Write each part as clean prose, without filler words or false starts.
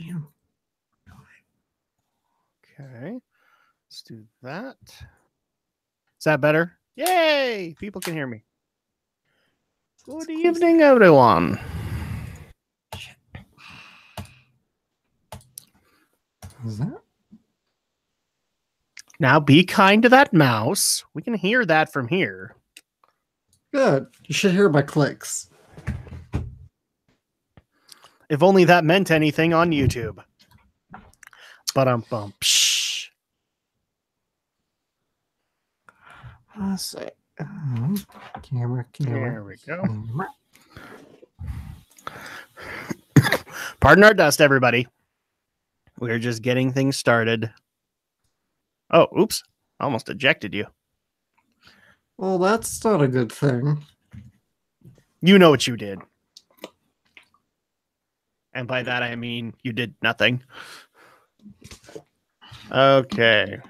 Damn. Okay. Let's do that. Is that better? Yay! People can hear me. Good evening, everyone. What is that? Now be kind to that mouse. We can hear that from here. Good. You should hear my clicks. If only that meant anything on YouTube. Ba-dum-bum. Psh. Let's see. Camera. There we go. Camera. Pardon our dust, everybody. We're just getting things started. Oh, oops. Almost ejected you. Well, that's not a good thing. You know what you did. And by that, I mean you did nothing. Okay.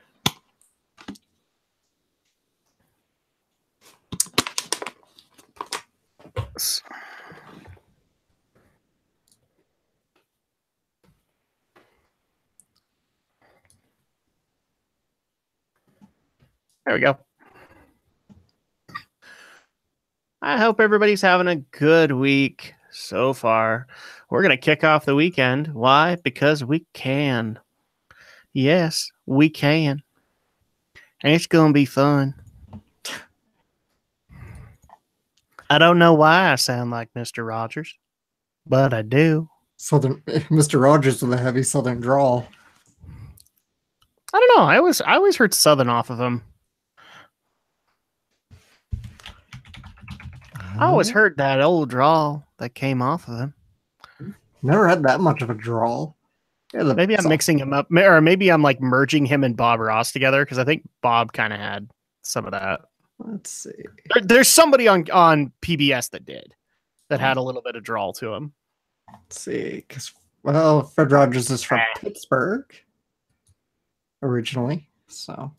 There we go. I hope everybody's having a good week so far. We're going to kick off the weekend. Why? Because we can. Yes, we can. And it's going to be fun. I don't know why I sound like Mr. Rogers, but I do. Southern Mr. Rogers with a heavy Southern drawl. I don't know. I always heard Southern off of him. I always heard that old drawl that came off of him. Never had that much of a drawl. Yeah, maybe I'm mixing him up, or maybe I'm like merging him and Bob Ross together because I think Bob kind of had some of that. Let's see. There's somebody on PBS that had a little bit of drawl to him. Let's see, because Fred Rogers is from Pittsburgh originally, so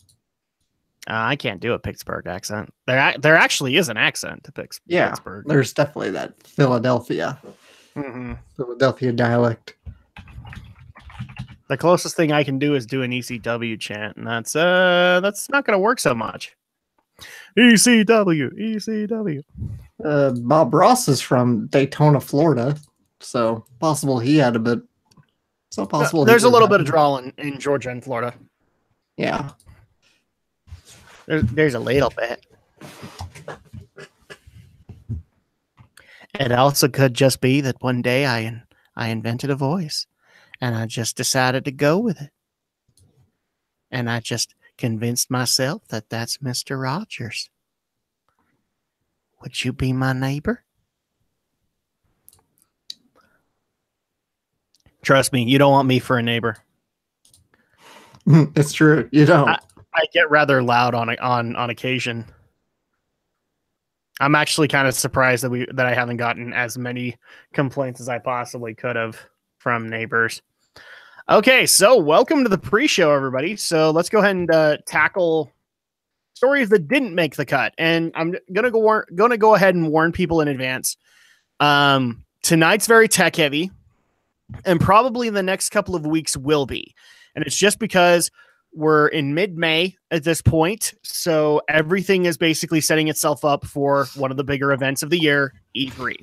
I can't do a Pittsburgh accent. There actually is an accent to Pittsburgh. Yeah, there's definitely that Philadelphia dialect. The closest thing I can do is do an ECW chant, and that's not going to work so much. ECW. Bob Ross is from Daytona, Florida, so possible he had a bit. So possible there's a little bit of drawl in Georgia and Florida. Yeah. There's a little bit. It also could just be that one day I invented a voice and I just decided to go with it. And I just convinced myself that that's Mr. Rogers. Would you be my neighbor? Trust me, you don't want me for a neighbor. It's true. You don't. I get rather loud on occasion. I'm actually kind of surprised that I haven't gotten as many complaints as I possibly could have from neighbors. Okay, so welcome to the pre-show, everybody. So let's go ahead and tackle stories that didn't make the cut, and I'm gonna go ahead and warn people in advance. Tonight's very tech heavy, and probably the next couple of weeks will be, and it's just because we're in mid-May at this point, so everything is basically setting itself up for one of the bigger events of the year, E3.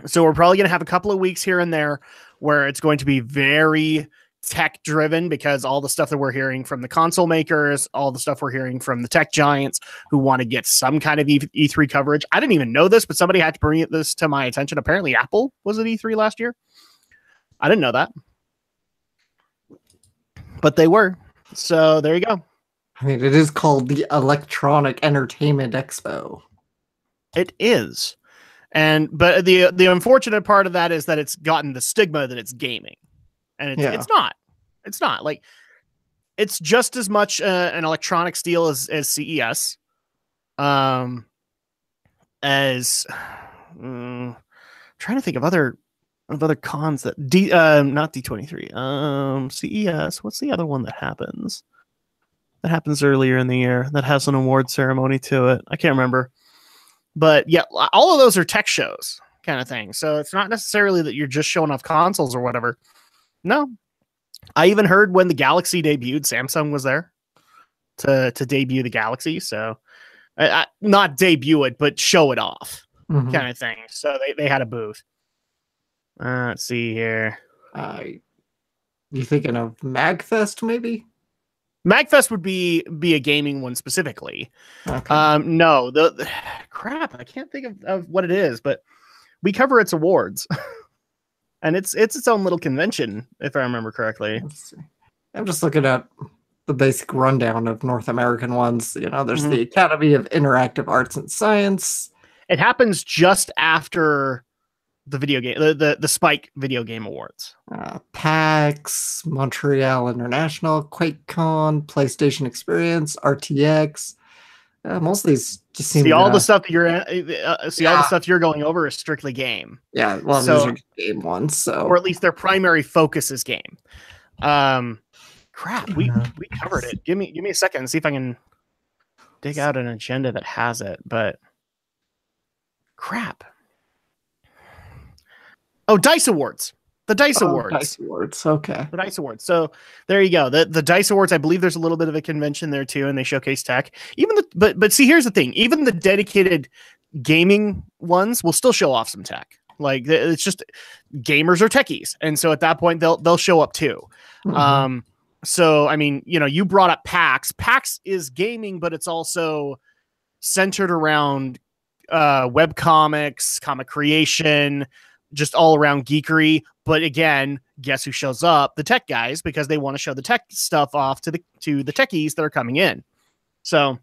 So we're probably going to have a couple of weeks here and there where it's going to be very tech-driven because all the stuff that we're hearing from the console makers, all the stuff we're hearing from the tech giants who want to get some kind of E3 coverage. I didn't even know this, but somebody had to bring this to my attention. Apparently Apple was at E3 last year. I didn't know that. But they were. So there you go. I mean, it is called the Electronic Entertainment Expo. It is. But the unfortunate part of that is that it's gotten the stigma that it's gaming. And it's not. It's not. Like, it's just as much an electronics deal as CES. Trying to think of other cons that not D23, CES. What's the other one that happens earlier in the year that has an award ceremony to it? I can't remember, but yeah, all of those are tech shows. kind of thing. So it's not necessarily that you're just showing off consoles or whatever. No, I even heard when the Galaxy debuted, Samsung was there to debut the Galaxy. So not debut it, but show it off, kind of thing. So they had a booth. Let's see here. You thinking of MagFest maybe? MagFest would be a gaming one specifically. Okay. No, the crap. I can't think of what it is, but we cover its awards, and it's its own little convention, if I remember correctly. Let's see. I'm just looking at the basic rundown of North American ones. You know, there's the Academy of Interactive Arts and Science. It happens just after the video game, the Spike Video Game Awards. PAX, Montreal International, QuakeCon, PlayStation Experience, RTX. Most of these just seem all the stuff that you're all the stuff you're going over is strictly game. Yeah, well, those are game ones, so or at least their primary focus is game. Crap, we covered it. Give me a second and see if I can dig out an agenda that has it. But crap. Oh, DICE Awards. The DICE Awards. DICE Awards. Okay. The DICE Awards. So there you go. The DICE Awards, I believe there's a little bit of a convention there too, and they showcase tech. But see, here's the thing. Even the dedicated gaming ones will still show off some tech. Like it's just gamers are techies. And so at that point they'll show up too. So I mean, you brought up PAX. PAX is gaming, but it's also centered around web comics, comic creation, just all around geekery. But again, guess who shows up? The tech guys, because they want to show the tech stuff off to the techies that are coming in. So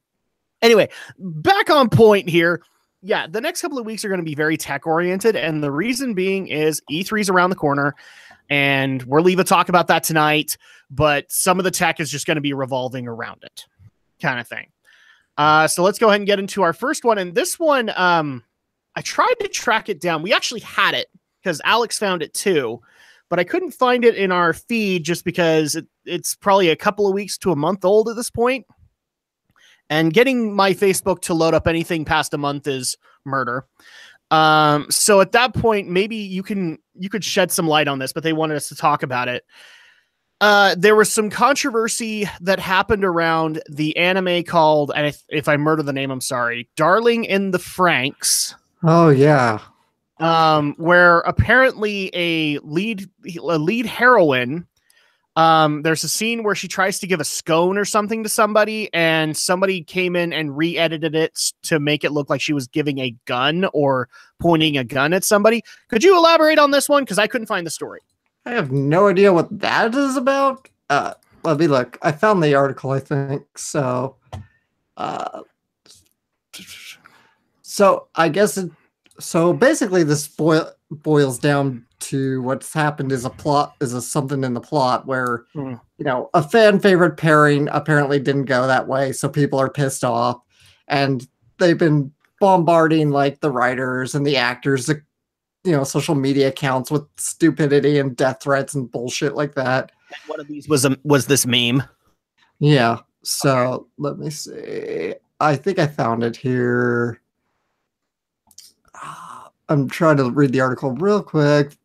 anyway, back on point here. Yeah, the next couple of weeks are going to be very tech oriented. And the reason being is E3 is around the corner and we're leaving talk about that tonight. But some of the tech is just going to be revolving around it kind of thing. So let's go ahead and get into our first one. And this one, I tried to track it down. We actually had it because Alex found it too, but I couldn't find it in our feed just because it's probably a couple of weeks to a month old at this point. And getting my Facebook to load up anything past a month is murder. So at that point, maybe you could shed some light on this, but they wanted us to talk about it. There was some controversy that happened around the anime called, and if I murder the name, I'm sorry, Darling in the Franxx. Oh yeah. Where apparently a lead heroine, there's a scene where she tries to give a scone or something to somebody, and somebody came in and re-edited it to make it look like she was giving a gun or pointing a gun at somebody. Could you elaborate on this one? Because I couldn't find the story. I have no idea what that is about. Let me look. I found the article, I think. So I guess so basically this boils down to what's happened is something in the plot where a fan favorite pairing apparently didn't go that way, so people are pissed off and they've been bombarding like the writers and the actors, social media accounts with stupidity and death threats and bullshit like that. And one of these was this meme. Yeah. So Let me see. I think I found it here. I'm trying to read the article real quick.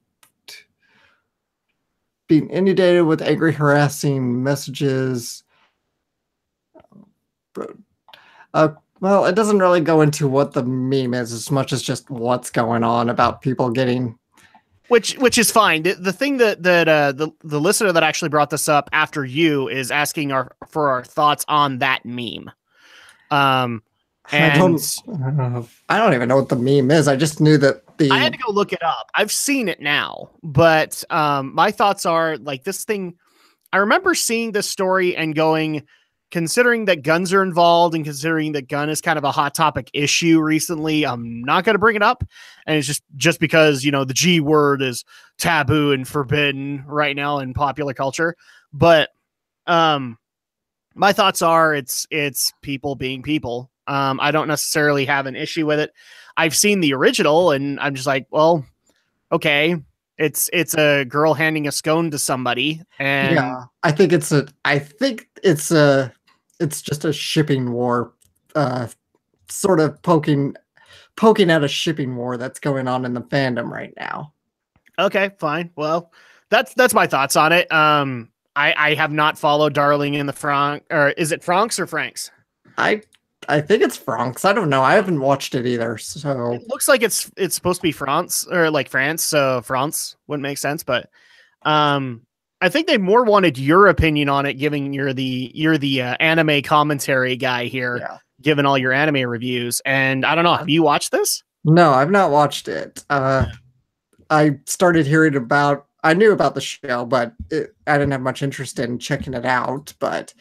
Being inundated with angry, harassing messages. Well, it doesn't really go into what the meme is as much as just what's going on about people getting... Which is fine. The thing that the listener that actually brought this up after you is asking for our thoughts on that meme. I don't even know what the meme is. I just knew that I had to go look it up. I've seen it now, but my thoughts are like this thing. I remember seeing this story and going, considering that guns are involved and considering that gun is kind of a hot topic issue recently, I'm not going to bring it up. And it's just because, the G word is taboo and forbidden right now in popular culture. But my thoughts are it's people being people. I don't necessarily have an issue with it. I've seen the original and I'm just like, well, okay. It's a girl handing a scone to somebody, and yeah, I think it's just a shipping war, sort of poking poking at a shipping war that's going on in the fandom right now. Okay, fine. Well, that's my thoughts on it. I have not followed Darling in the Franc, or is it Francs or Franks? I think it's Francs. I don't know. I haven't watched it either. So it looks like it's supposed to be France or like France, so France wouldn't make sense, but I think they more wanted your opinion on it, given you're the anime commentary guy here, given all your anime reviews. And I don't know, have you watched this? No, I've not watched it. I started hearing about. I knew about the show, but I didn't have much interest in checking it out. But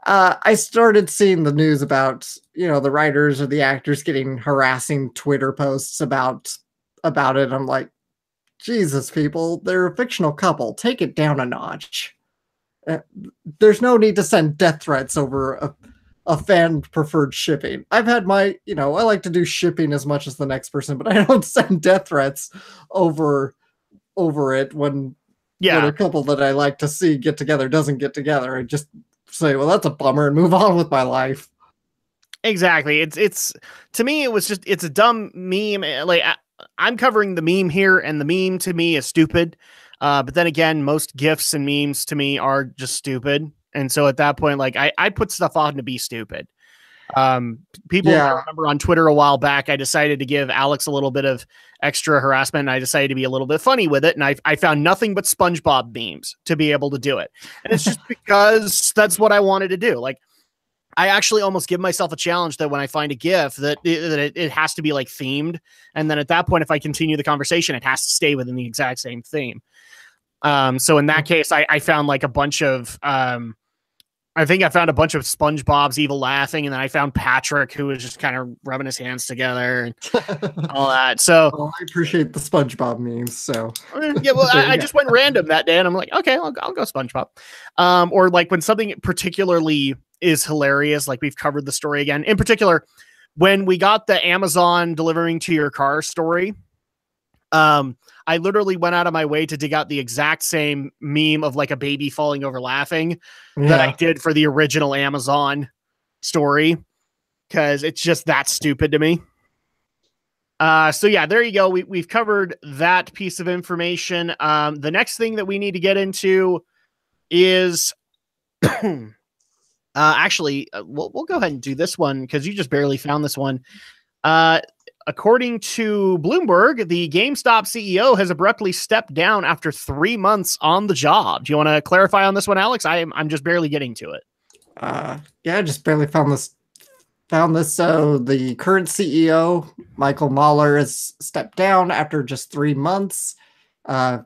I started seeing the news about the writers or the actors getting harassing Twitter posts about it. I'm like, Jesus, people, they're a fictional couple. Take it down a notch. There's no need to send death threats over a fan preferred shipping. I've had my, I like to do shipping as much as the next person, but I don't send death threats over it when a couple that I like to see get together doesn't get together. I just say, well, that's a bummer and move on with my life. Exactly. It's to me, it's a dumb meme. Like I'm covering the meme here, and the meme to me is stupid. But then again, most GIFs and memes to me are just stupid. And so at that point, like I put stuff on to be stupid. People I remember on Twitter a while back, I decided to give Alex a little bit of extra harassment, and I decided to be a little bit funny with it. And I found nothing but SpongeBob memes to be able to do it. And it's just because that's what I wanted to do. Like, I actually almost give myself a challenge that when I find a GIF that it has to be like themed. And then at that point, if I continue the conversation, it has to stay within the exact same theme. So in that case, I found like a bunch of, I think I found a bunch of SpongeBob's evil laughing, and then I found Patrick, who was just kind of rubbing his hands together and all that. So I appreciate the SpongeBob memes. So yeah, well, I just went random that day, and I'm like, okay, I'll go SpongeBob. Or like when something particularly is hilarious, like we've covered the story again. In particular, when we got the Amazon delivering to your car story, I literally went out of my way to dig out the exact same meme of like a baby falling over laughing that I did for the original Amazon story, because it's just that stupid to me. So yeah, there you go. We've covered that piece of information. The next thing that we need to get into is actually, we'll go ahead and do this one because you just barely found this one. According to Bloomberg, the GameStop CEO has abruptly stepped down after 3 months on the job. Do you want to clarify on this one, Alex? I'm just barely getting to it. I just barely found this. So the current CEO, Michael Mahler, has stepped down after just 3 months. I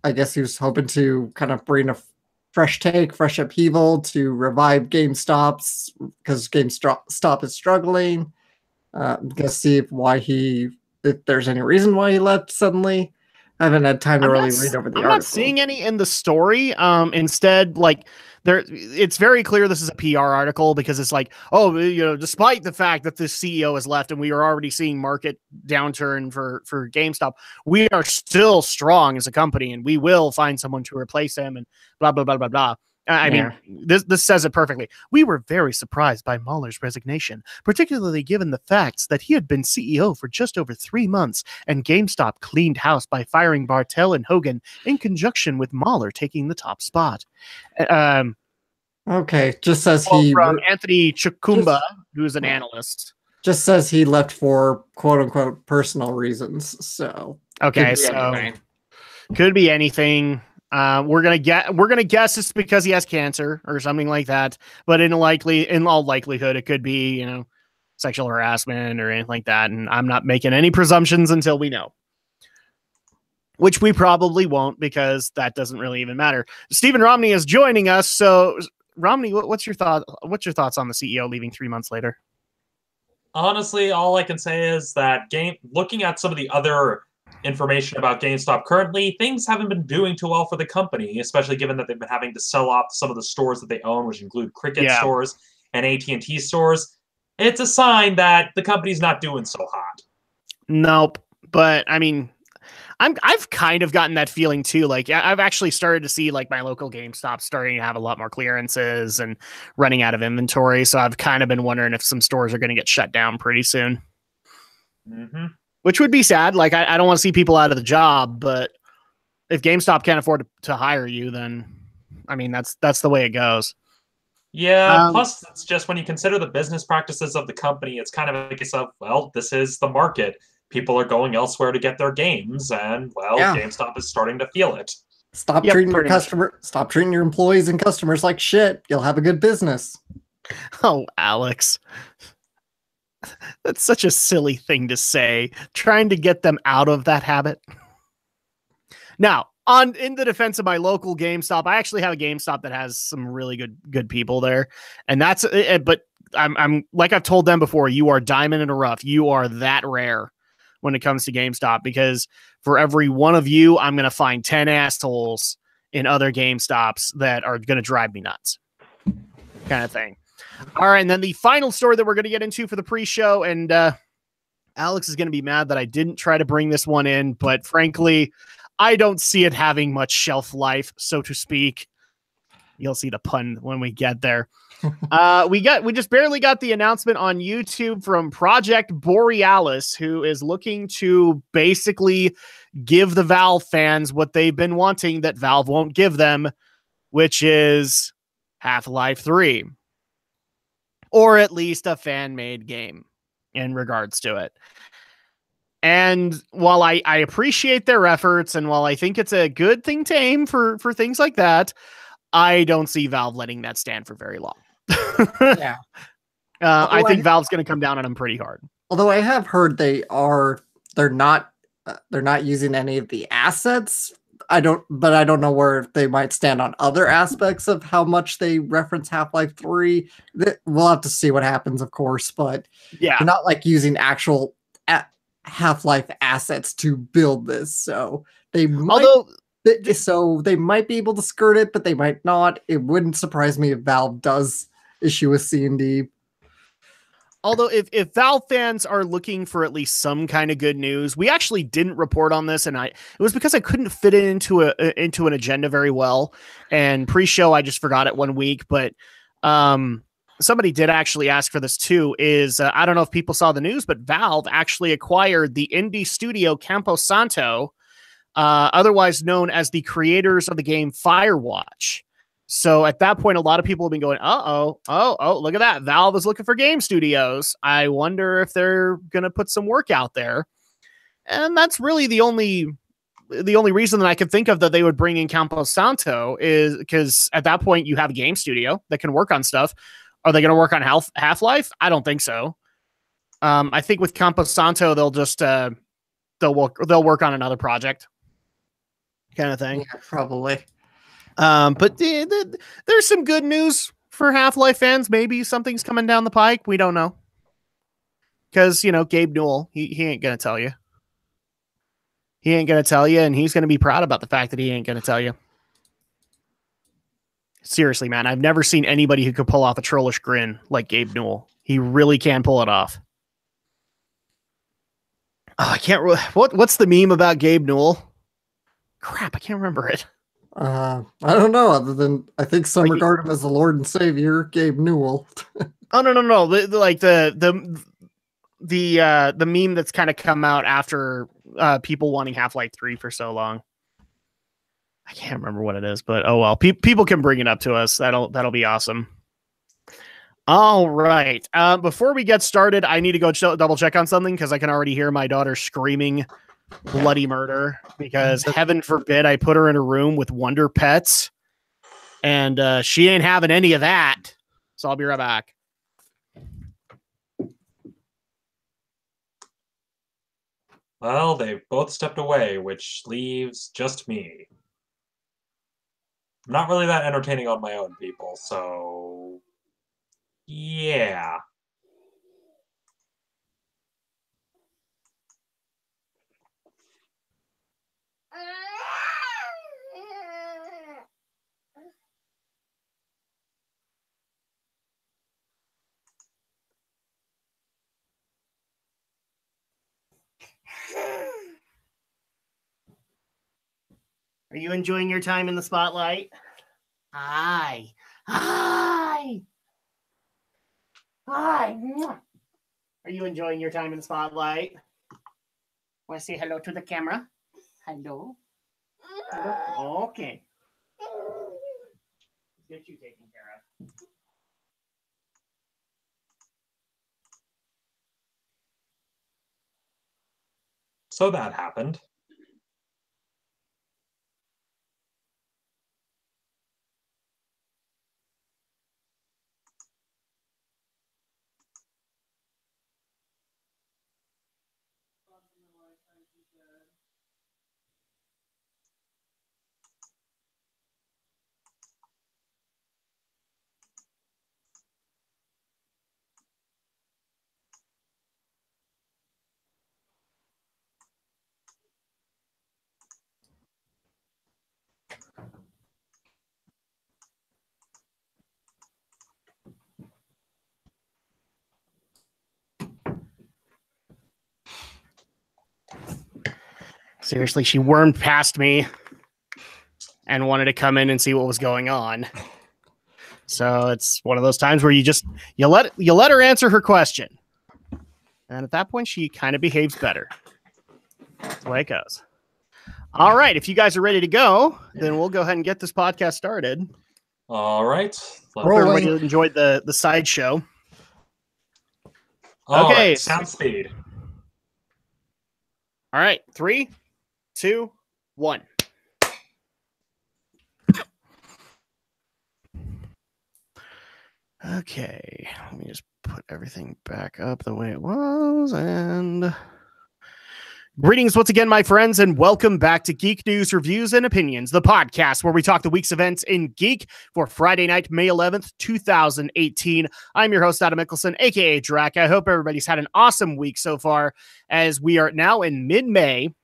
guess he was hoping to kind of bring a fresh take, fresh upheaval to revive GameStop's, because GameStop is struggling. I'm gonna see if there's any reason why he left suddenly. I haven't had time to really read over the article. I'm not seeing any in the story. Instead, like it's very clear this is a PR article, because it's like, despite the fact that this CEO has left and we are already seeing market downturn for GameStop, we are still strong as a company and we will find someone to replace him and blah, blah, blah, blah, blah. I mean, this says it perfectly. We were very surprised by Mahler's resignation, particularly given the facts that he had been CEO for just over 3 months, and GameStop cleaned house by firing Bartel and Hogan in conjunction with Mahler taking the top spot. Okay, just says from Anthony Chukumba, who's an analyst. Just says he left for quote unquote personal reasons. So okay, could be anything. We're gonna guess it's because he has cancer or something like that. But in all likelihood, it could be sexual harassment or anything like that. And I'm not making any presumptions until we know, which we probably won't, because that doesn't really even matter. Stephen Romney is joining us. So Romney, what's your thought? What's your thoughts on the CEO leaving 3 months later? Honestly, all I can say is that looking at some of the other information about GameStop currently, things haven't been doing too well for the company, especially given that they've been having to sell off some of the stores that they own, which include Cricket stores and AT&T stores. It's a sign that the company's not doing so hot. Nope. But I mean, I've kind of gotten that feeling too. Like I've actually started to see like my local GameStop starting to have a lot more clearances and running out of inventory. So I've kind of been wondering if some stores are going to get shut down pretty soon. which would be sad. Like, I don't want to see people out of the job, but if GameStop can't afford to hire you, then I mean, that's the way it goes. Yeah, plus it's just when you consider the business practices of the company, it's kind of a case of, well, this is the market. People are going elsewhere to get their games, and, well, GameStop is starting to feel it. Stop treating your employees and customers like shit. You'll have a good business. Oh, Alex. That's such a silly thing to say. Trying to get them out of that habit. Now, in the defense of my local GameStop, I actually have a GameStop that has some really good people there, and that's. But I'm like I've told them before. You are diamond in the rough. You are that rare when it comes to GameStop, because for every one of you, I'm going to find 10 assholes in other GameStops that are going to drive me nuts, kind of thing. All right, and then the final story that we're going to get into for the pre-show, and Alex is going to be mad that I didn't try to bring this one in, but frankly, I don't see it having much shelf life, so to speak. You'll see the pun when we get there. We just barely got the announcement on YouTube from Project Borealis, who is looking to basically give the Valve fans what they've been wanting that Valve won't give them, which is Half-Life 3. Or at least a fan-made game in regards to it. And while I appreciate their efforts, and while I think it's a good thing to aim for things like that, I don't see Valve letting that stand for very long. Yeah. I think Valve's going to come down on them pretty hard. Although I have heard they're not using any of the assets. I don't know where they might stand on other aspects of how much they reference Half-Life 3. We'll have to see what happens, of course, but yeah, they're not like using actual Half-Life assets to build this. So they might they might be able to skirt it, but they might not. It wouldn't surprise me if Valve does issue a C&D. Although if Valve fans are looking for at least some kind of good news, we actually didn't report on this, and it was because I couldn't fit it into an agenda very well. And pre-show, I just forgot it 1 week, but somebody did actually ask for this too. I don't know if people saw the news, but Valve actually acquired the indie studio Campo Santo, otherwise known as the creators of the game Firewatch. So at that point, a lot of people have been going, oh, look at that. Valve is looking for game studios. I wonder if they're going to put some work out there. And that's really the only reason that I could think of that they would bring in Campo Santo, is because at that point you have a game studio that can work on stuff. Are they going to work on Half-Life? I don't think so. I think with Campo Santo, they'll just they'll work on another project, kind of thing. Yeah, probably. But there's some good news for Half-Life fans. Maybe something's coming down the pike. We don't know. Because, Gabe Newell, he ain't going to tell you. He ain't going to tell you, and he's going to be proud about the fact that he ain't going to tell you. Seriously, man, I've never seen anybody who could pull off a trollish grin like Gabe Newell. He really can pull it off. Oh, I can't... What's the meme about Gabe Newell? Crap, I can't remember it. I don't know, other than I think some regard him as the Lord and Savior, Gabe Newell. Oh, no. The meme that's kind of come out after people wanting Half-Life 3 for so long. I can't remember what it is, but oh well. People can bring it up to us. That'll be awesome. All right. Before we get started, I need to go double check on something, because I can already hear my daughter screaming bloody murder, because heaven forbid I put her in a room with Wonder Pets, and she ain't having any of that. So I'll be right back. Well, they've both stepped away, which leaves just me. I'm not really that entertaining on my own, people, so yeah. Are you enjoying your time in the spotlight? Hi. Are you enjoying your time in the spotlight? Want to say hello to the camera? Hello. Hello? Okay. Get you taken care of. So that happened. Seriously, she wormed past me and wanted to come in and see what was going on. So it's one of those times where you let her answer her question. And at that point, she kind of behaves better. That's the way it goes. All right. If you guys are ready to go, then we'll go ahead and get this podcast started. All right. Hope everybody enjoyed the sideshow. Okay. Right. Sound speed. All right. 3, 2, 1. Okay. Let me just put everything back up the way it was. And greetings once again, my friends, and welcome back to Geek News, Reviews, and Opinions, the podcast where we talk the week's events in Geek for Friday night, May 11th, 2018. I'm your host, Adam Mickelson, aka Drac. I hope everybody's had an awesome week so far, as we are now in mid-May.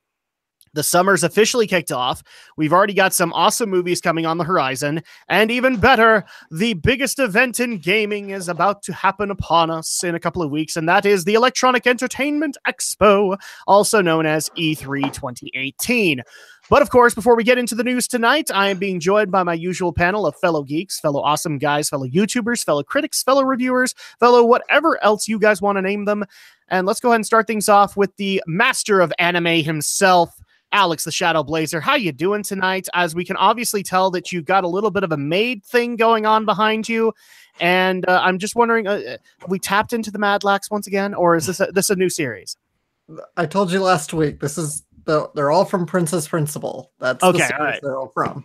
The summer's officially kicked off. We've already got some awesome movies coming on the horizon. And even better, the biggest event in gaming is about to happen upon us in a couple of weeks, and that is the Electronic Entertainment Expo, also known as E3 2018. But of course, before we get into the news tonight, I am being joined by my usual panel of fellow geeks, fellow awesome guys, fellow YouTubers, fellow critics, fellow reviewers, fellow whatever else you guys want to name them. And let's go ahead and start things off with the master of anime himself, Alex the Shadow Blazer. How you doing tonight? As we can obviously tell that you've got a little bit of a maid thing going on behind you, and I'm just wondering, have we tapped into the Mad Lax once again, or is this a new series? I told you last week. They're all from Princess Principal. That's okay. The series all right. they're all from.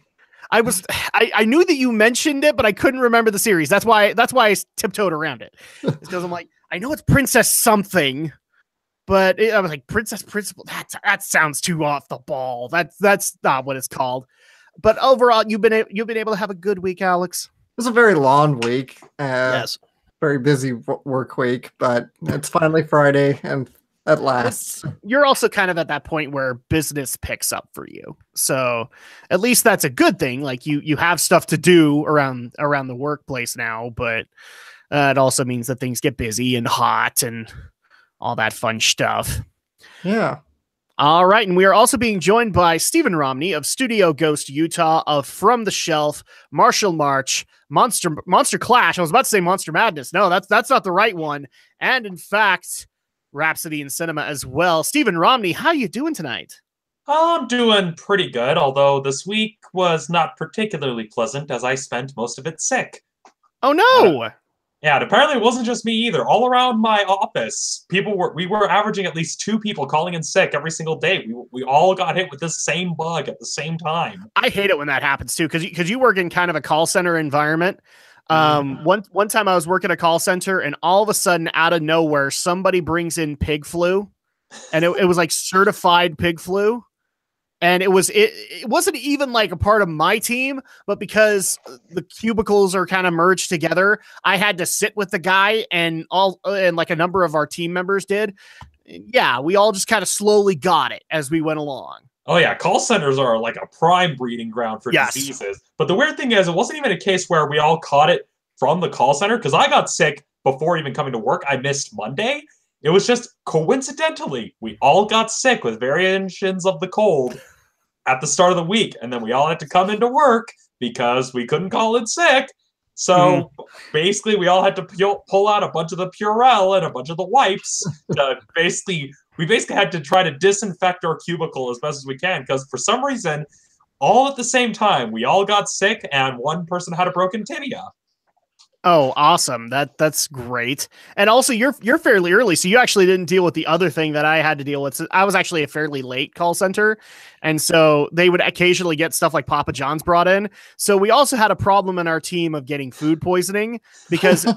I knew that you mentioned it, but I couldn't remember the series. That's why I tiptoed around it. It's because I'm like, I know it's Princess something. But I was like, Princess Principal, that sounds too off the ball. That's not what it's called. But overall, you've been able to have a good week, Alex. It was a very long week. Yes. Very busy work week, but it's finally Friday, and at last. You're also kind of at that point where business picks up for you. So at least that's a good thing. Like you have stuff to do around the workplace now, but it also means that things get busy and hot and all that fun stuff. Yeah. All right. And we are also being joined by Stephen Romney of Studio Ghost Utah, of From the Shelf, Martial March, Monster Clash. I was about to say Monster Madness. No, that's not the right one. And in fact, Rhapsody in Cinema as well. Stephen Romney, how you doing tonight? I'm doing pretty good, although this week was not particularly pleasant as I spent most of it sick. Oh, no. Yeah, and apparently it wasn't just me either. All around my office, we were averaging at least 2 people calling in sick every single day. We all got hit with this same bug at the same time. I hate it when that happens too, because you work in kind of a call center environment. One time I was working a call center, and all of a sudden, out of nowhere, somebody brings in pig flu, and it was like certified pig flu. And it wasn't even like a part of my team, but because the cubicles are kind of merged together, I had to sit with the guy, and like a number of our team members did. Yeah, we all just kind of slowly got it as we went along. Oh yeah, call centers are like a prime breeding ground for diseases. But the weird thing is, it wasn't even a case where we all caught it from the call center, because I got sick before even coming to work. I missed Monday. It was just coincidentally, we all got sick with variations of the cold at the start of the week, and then we all had to come into work because we couldn't call in sick. So basically, we all had to pull out a bunch of the Purell and a bunch of the wipes. We we basically had to try to disinfect our cubicle as best as we can, because for some reason, all at the same time, we all got sick, and one person had a broken tibia. Oh, awesome. That's great. And also you're fairly early, so you actually didn't deal with the other thing that I had to deal with. So I was actually a fairly late call center, and so they would occasionally get stuff like Papa John's brought in. So we also had a problem in our team of getting food poisoning because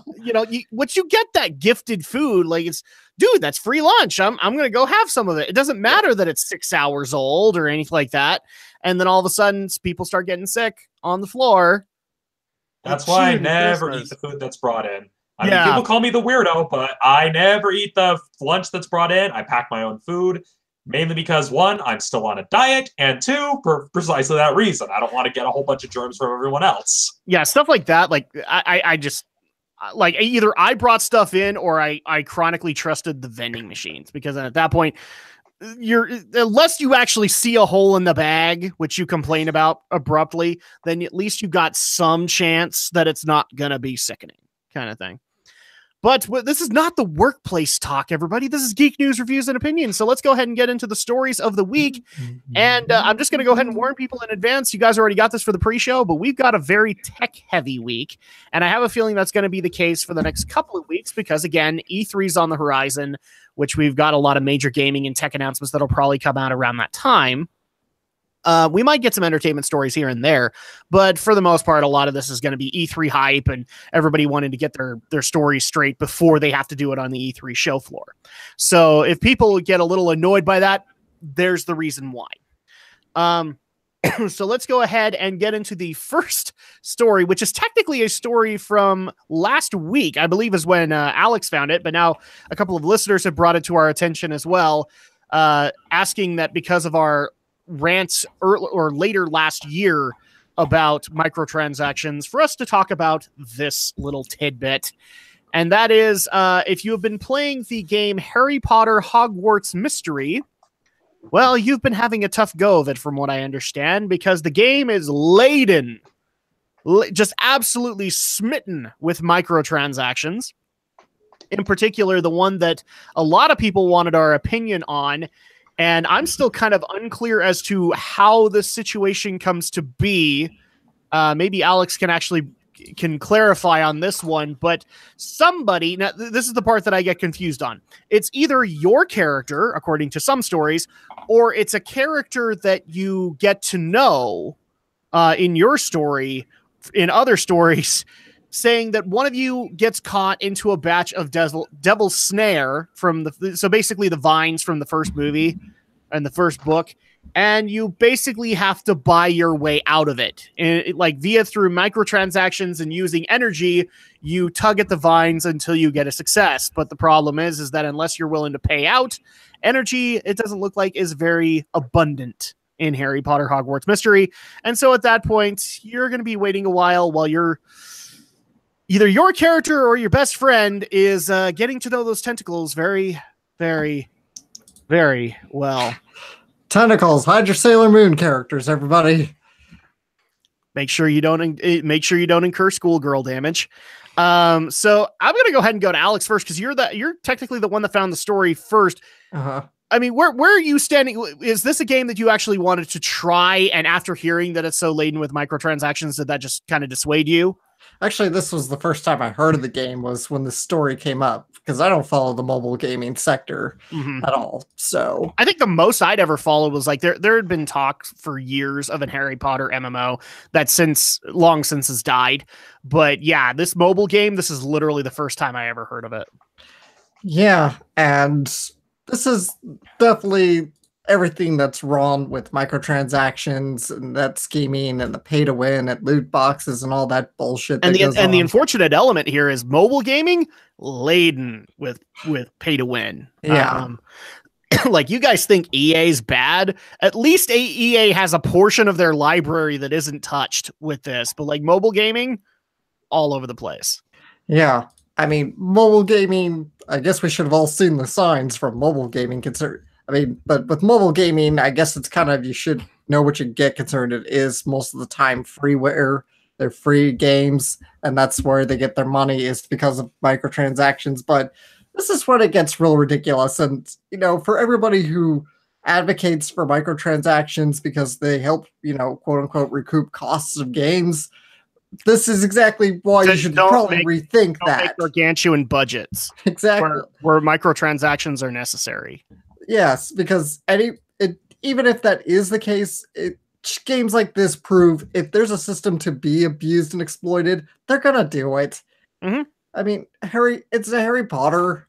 once you get that gifted food, like it's dude, that's free lunch. I'm going to go have some of it. It doesn't matter that it's 6 hours old or anything like that. And then all of a sudden people start getting sick on the floor. That's why I never eat the food that's brought in. I mean, people call me the weirdo, but I never eat the lunch that's brought in. I pack my own food, mainly because, one, I'm still on a diet, and two, for precisely that reason. I don't want to get a whole bunch of germs from everyone else. Yeah, stuff like that. Like, I just, like, either I brought stuff in or I chronically trusted the vending machines, because at that point, unless you actually see a hole in the bag, which you complain about abruptly, then at least you got some chance that it's not gonna be sickening, kind of thing. But this is not the workplace talk, everybody. This is Geek News, Reviews, and Opinions. So let's go ahead and get into the stories of the week. And I'm just going to go ahead and warn people in advance. You guys already got this for the pre-show, but we've got a very tech-heavy week. And I have a feeling that's going to be the case for the next couple of weeks because, again, E3's on the horizon, which we've got a lot of major gaming and tech announcements that'll probably come out around that time. We might get some entertainment stories here and there, but for the most part, a lot of this is going to be E3 hype and everybody wanting to get their stories straight before they have to do it on the E3 show floor. So if people get a little annoyed by that, there's the reason why. So let's go ahead and get into the first story, which is technically a story from last week, I believe is when Alex found it, but now a couple of listeners have brought it to our attention as well, asking that because of our rants or later last year about microtransactions for us to talk about this little tidbit. And that is, if you have been playing the game Harry Potter Hogwarts Mystery, well, you've been having a tough go of it from what I understand, because the game is laden, just absolutely smitten with microtransactions. In particular, the one that a lot of people wanted our opinion on. And I'm still kind of unclear as to how the situation comes to be. Maybe Alex can clarify on this one, but somebody, now this is the part that I get confused on. It's either your character, according to some stories, or it's a character that you get to know in your story, in other stories, saying that one of you gets caught into a batch of devil's snare from so basically the vines from the first movie and the first book, and you basically have to buy your way out of it. And like through microtransactions and using energy, you tug at the vines until you get a success. But the problem is that unless you're willing to pay out, energy, it doesn't look like is very abundant in Harry Potter Hogwarts Mystery. And so at that point, you're going to be waiting a while either your character or your best friend is getting to know those tentacles very, very, very well. Tentacles, hide your Sailor Moon characters, everybody. Make sure you don't incur schoolgirl damage. So I'm gonna go ahead and go to Alex first because you're technically the one that found the story first. I mean, where are you standing? Is this a game that you actually wanted to try? And after hearing that it's so laden with microtransactions, did that just kind of dissuade you? Actually, this was the first time I heard of the game was when the story came up, because I don't follow the mobile gaming sector at all. So I think the most I'd ever followed was like there had been talk for years of a Harry Potter MMO that long since has died. But yeah, this mobile game, this is literally the first time I ever heard of it. Yeah, and this is definitely everything that's wrong with microtransactions and that scheming and the pay to win at loot boxes and all that bullshit. And the unfortunate element here is mobile gaming laden with pay to win. Yeah. Like you guys think EA's bad? At least EA has a portion of their library that isn't touched with this, but like mobile gaming all over the place. Yeah. I mean, mobile gaming, I guess we should have all seen the signs from mobile gaming concern. I mean, but with mobile gaming, I guess it's kind of, you should know what you get concerned. It is most of the time freeware. They're free games, and that's where they get their money is because of microtransactions. But this is when it gets real ridiculous. And, for everybody who advocates for microtransactions because they help, quote unquote, recoup costs of games, this is exactly why you should probably rethink that. Make gargantuan budgets. Exactly. Where microtransactions are necessary. Yes, because even if that is the case, games like this prove if there's a system to be abused and exploited, they're gonna do it. Mm-hmm. I mean, it's a Harry Potter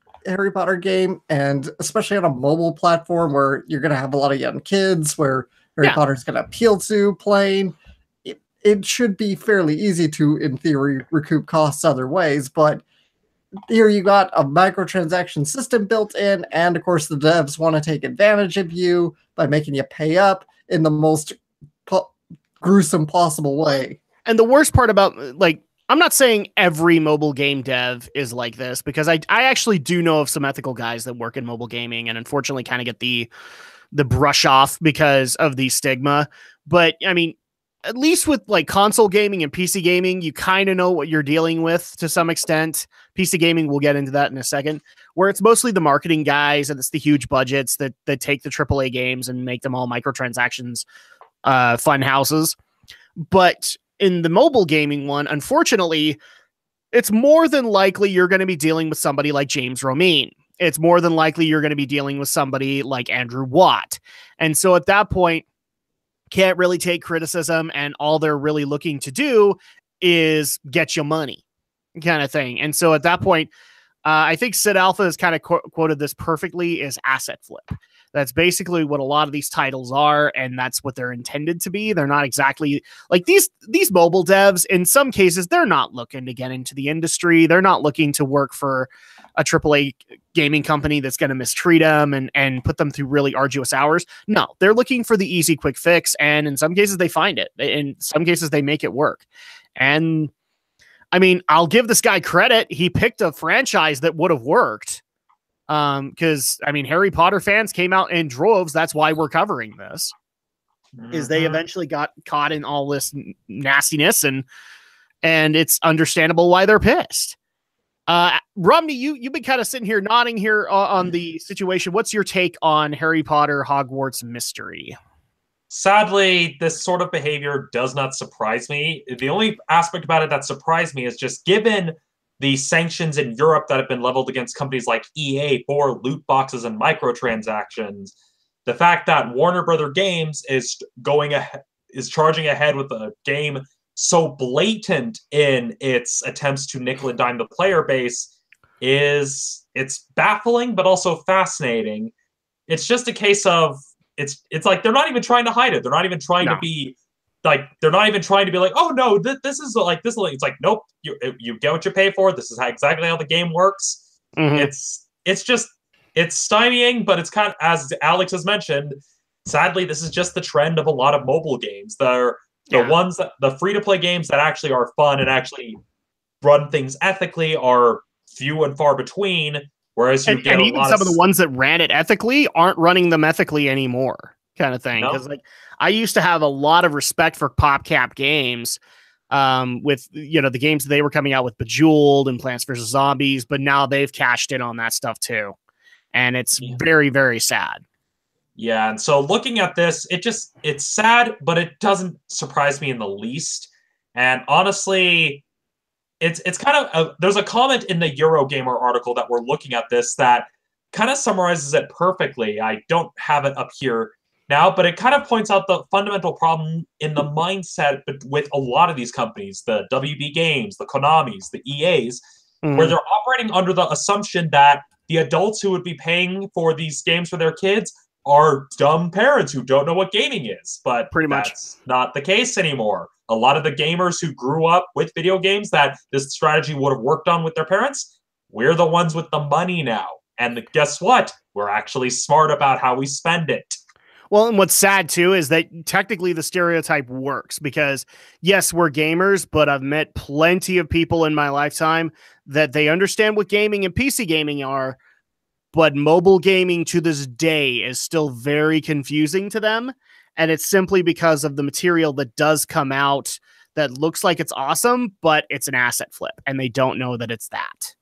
game, and especially on a mobile platform where you're gonna have a lot of young kids, where Harry Potter's gonna appeal to playing. It should be fairly easy to, in theory, recoup costs other ways, but here you got a microtransaction system built in, and of course the devs want to take advantage of you by making you pay up in the most gruesome possible way. And the worst part about, I'm not saying every mobile game dev is like this, because I actually do know of some ethical guys that work in mobile gaming and unfortunately kind of get the brush off because of the stigma. But I mean, at least with console gaming and PC gaming, you kind of know what you're dealing with to some extent. PC gaming, we'll get into that in a second, where it's mostly the marketing guys and it's the huge budgets that take the AAA games and make them all microtransactions, fun houses. But in the mobile gaming one, unfortunately, it's more than likely you're going to be dealing with somebody like James Romine. It's more than likely you're going to be dealing with somebody like Andrew Watt. And so at that point, can't really take criticism, and all they're really looking to do is get you money kind of thing. And so at that point, I think Sid Alpha has kind of quoted this perfectly, is asset flip. That's basically what a lot of these titles are, and that's what they're intended to be. They're not exactly like these mobile devs. In some cases, they're not looking to get into the industry. They're not looking to work for a AAA gaming company that's going to mistreat them and put them through really arduous hours. No, they're looking for the easy, quick fix. And in some cases they find it. In some cases they make it work. And I mean, I'll give this guy credit. He picked a franchise that would have worked. Cause I mean, Harry Potter fans came out in droves. That's why we're covering this, is they eventually got caught in all this nastiness, and it's understandable why they're pissed. Romney, you've been kind of sitting here nodding here on the situation. What's your take on Harry Potter Hogwarts Mystery? Sadly, this sort of behavior does not surprise me. The only aspect about it that surprised me is just given the sanctions in Europe that have been leveled against companies like EA for loot boxes and microtransactions, the fact that Warner Brother Games is charging ahead with a game so blatant in its attempts to nickel and dime the player base it's baffling, but also fascinating. It's just a case of it's like they're not even trying to hide it. They're not even trying to be like, they're not even trying to be like, oh no, this is like this. It's like, nope, you get what you pay for. This is exactly how the game works. Mm-hmm. It's stymieing, but it's kind of, as Alex has mentioned, sadly, this is just the trend of a lot of mobile games. Ones that the free-to-play games that actually are fun and actually run things ethically are few and far between. Whereas you get even some of the ones that ran it ethically aren't running them ethically anymore, kind of thing. Because I used to have a lot of respect for PopCap Games, with the games that they were coming out with, Bejeweled and Plants vs. Zombies, but now they've cashed in on that stuff too, and it's very, very sad. Yeah, and so looking at this, it's sad, but it doesn't surprise me in the least. And honestly, it's kind of there's a comment in the Eurogamer article that we're looking at this that kind of summarizes it perfectly. I don't have it up here now, but it kind of points out the fundamental problem in the mindset with a lot of these companies, the WB Games, the Konamis, the EAs, where they're operating under the assumption that the adults who would be paying for these games for their kids are dumb parents who don't know what gaming is. But that's not the case anymore. A lot of the gamers who grew up with video games that this strategy would have worked on with their parents, we're the ones with the money now. And guess what? We're actually smart about how we spend it. Well, and what's sad, too, is that technically the stereotype works because, yes, we're gamers, but I've met plenty of people in my lifetime that they understand what gaming and PC gaming are, but mobile gaming to this day is still very confusing to them. And it's simply because of the material that does come out that looks like it's awesome, but it's an asset flip, and they don't know that it's that.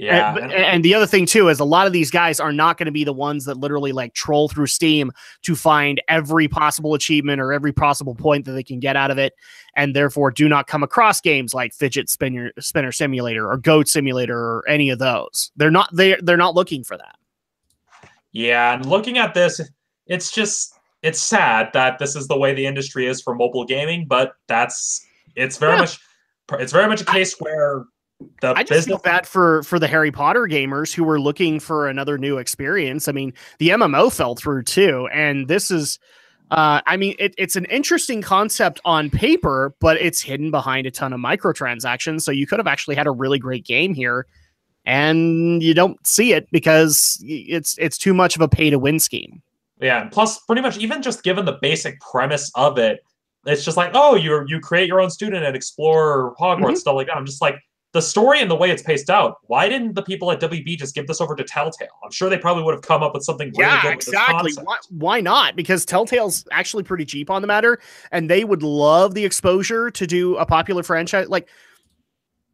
Yeah. And the other thing too is a lot of these guys are not going to be the ones that literally like troll through Steam to find every possible achievement or every possible point that they can get out of it, and therefore do not come across games like Fidget Spinner Simulator or Goat Simulator or any of those. They're not looking for that. Yeah, and looking at this, it's sad that this is the way the industry is for mobile gaming, but it's very much a case where I just feel bad for the Harry Potter gamers who were looking for another new experience. I mean, the MMO fell through too, and this is, I mean, it's an interesting concept on paper, but it's hidden behind a ton of microtransactions. So you could have actually had a really great game here, and you don't see it because it's too much of a pay to win scheme. Yeah, and plus, pretty much even just given the basic premise of it, it's just like, oh, you create your own student and explore Hogwarts, stuff like that. I'm just like, the story and the way it's paced out, why didn't the people at WB just give this over to Telltale? I'm sure they probably would have come up with something really good with this concept. Why not? Because Telltale's actually pretty cheap on the matter, and they would love the exposure to do a popular franchise. Like,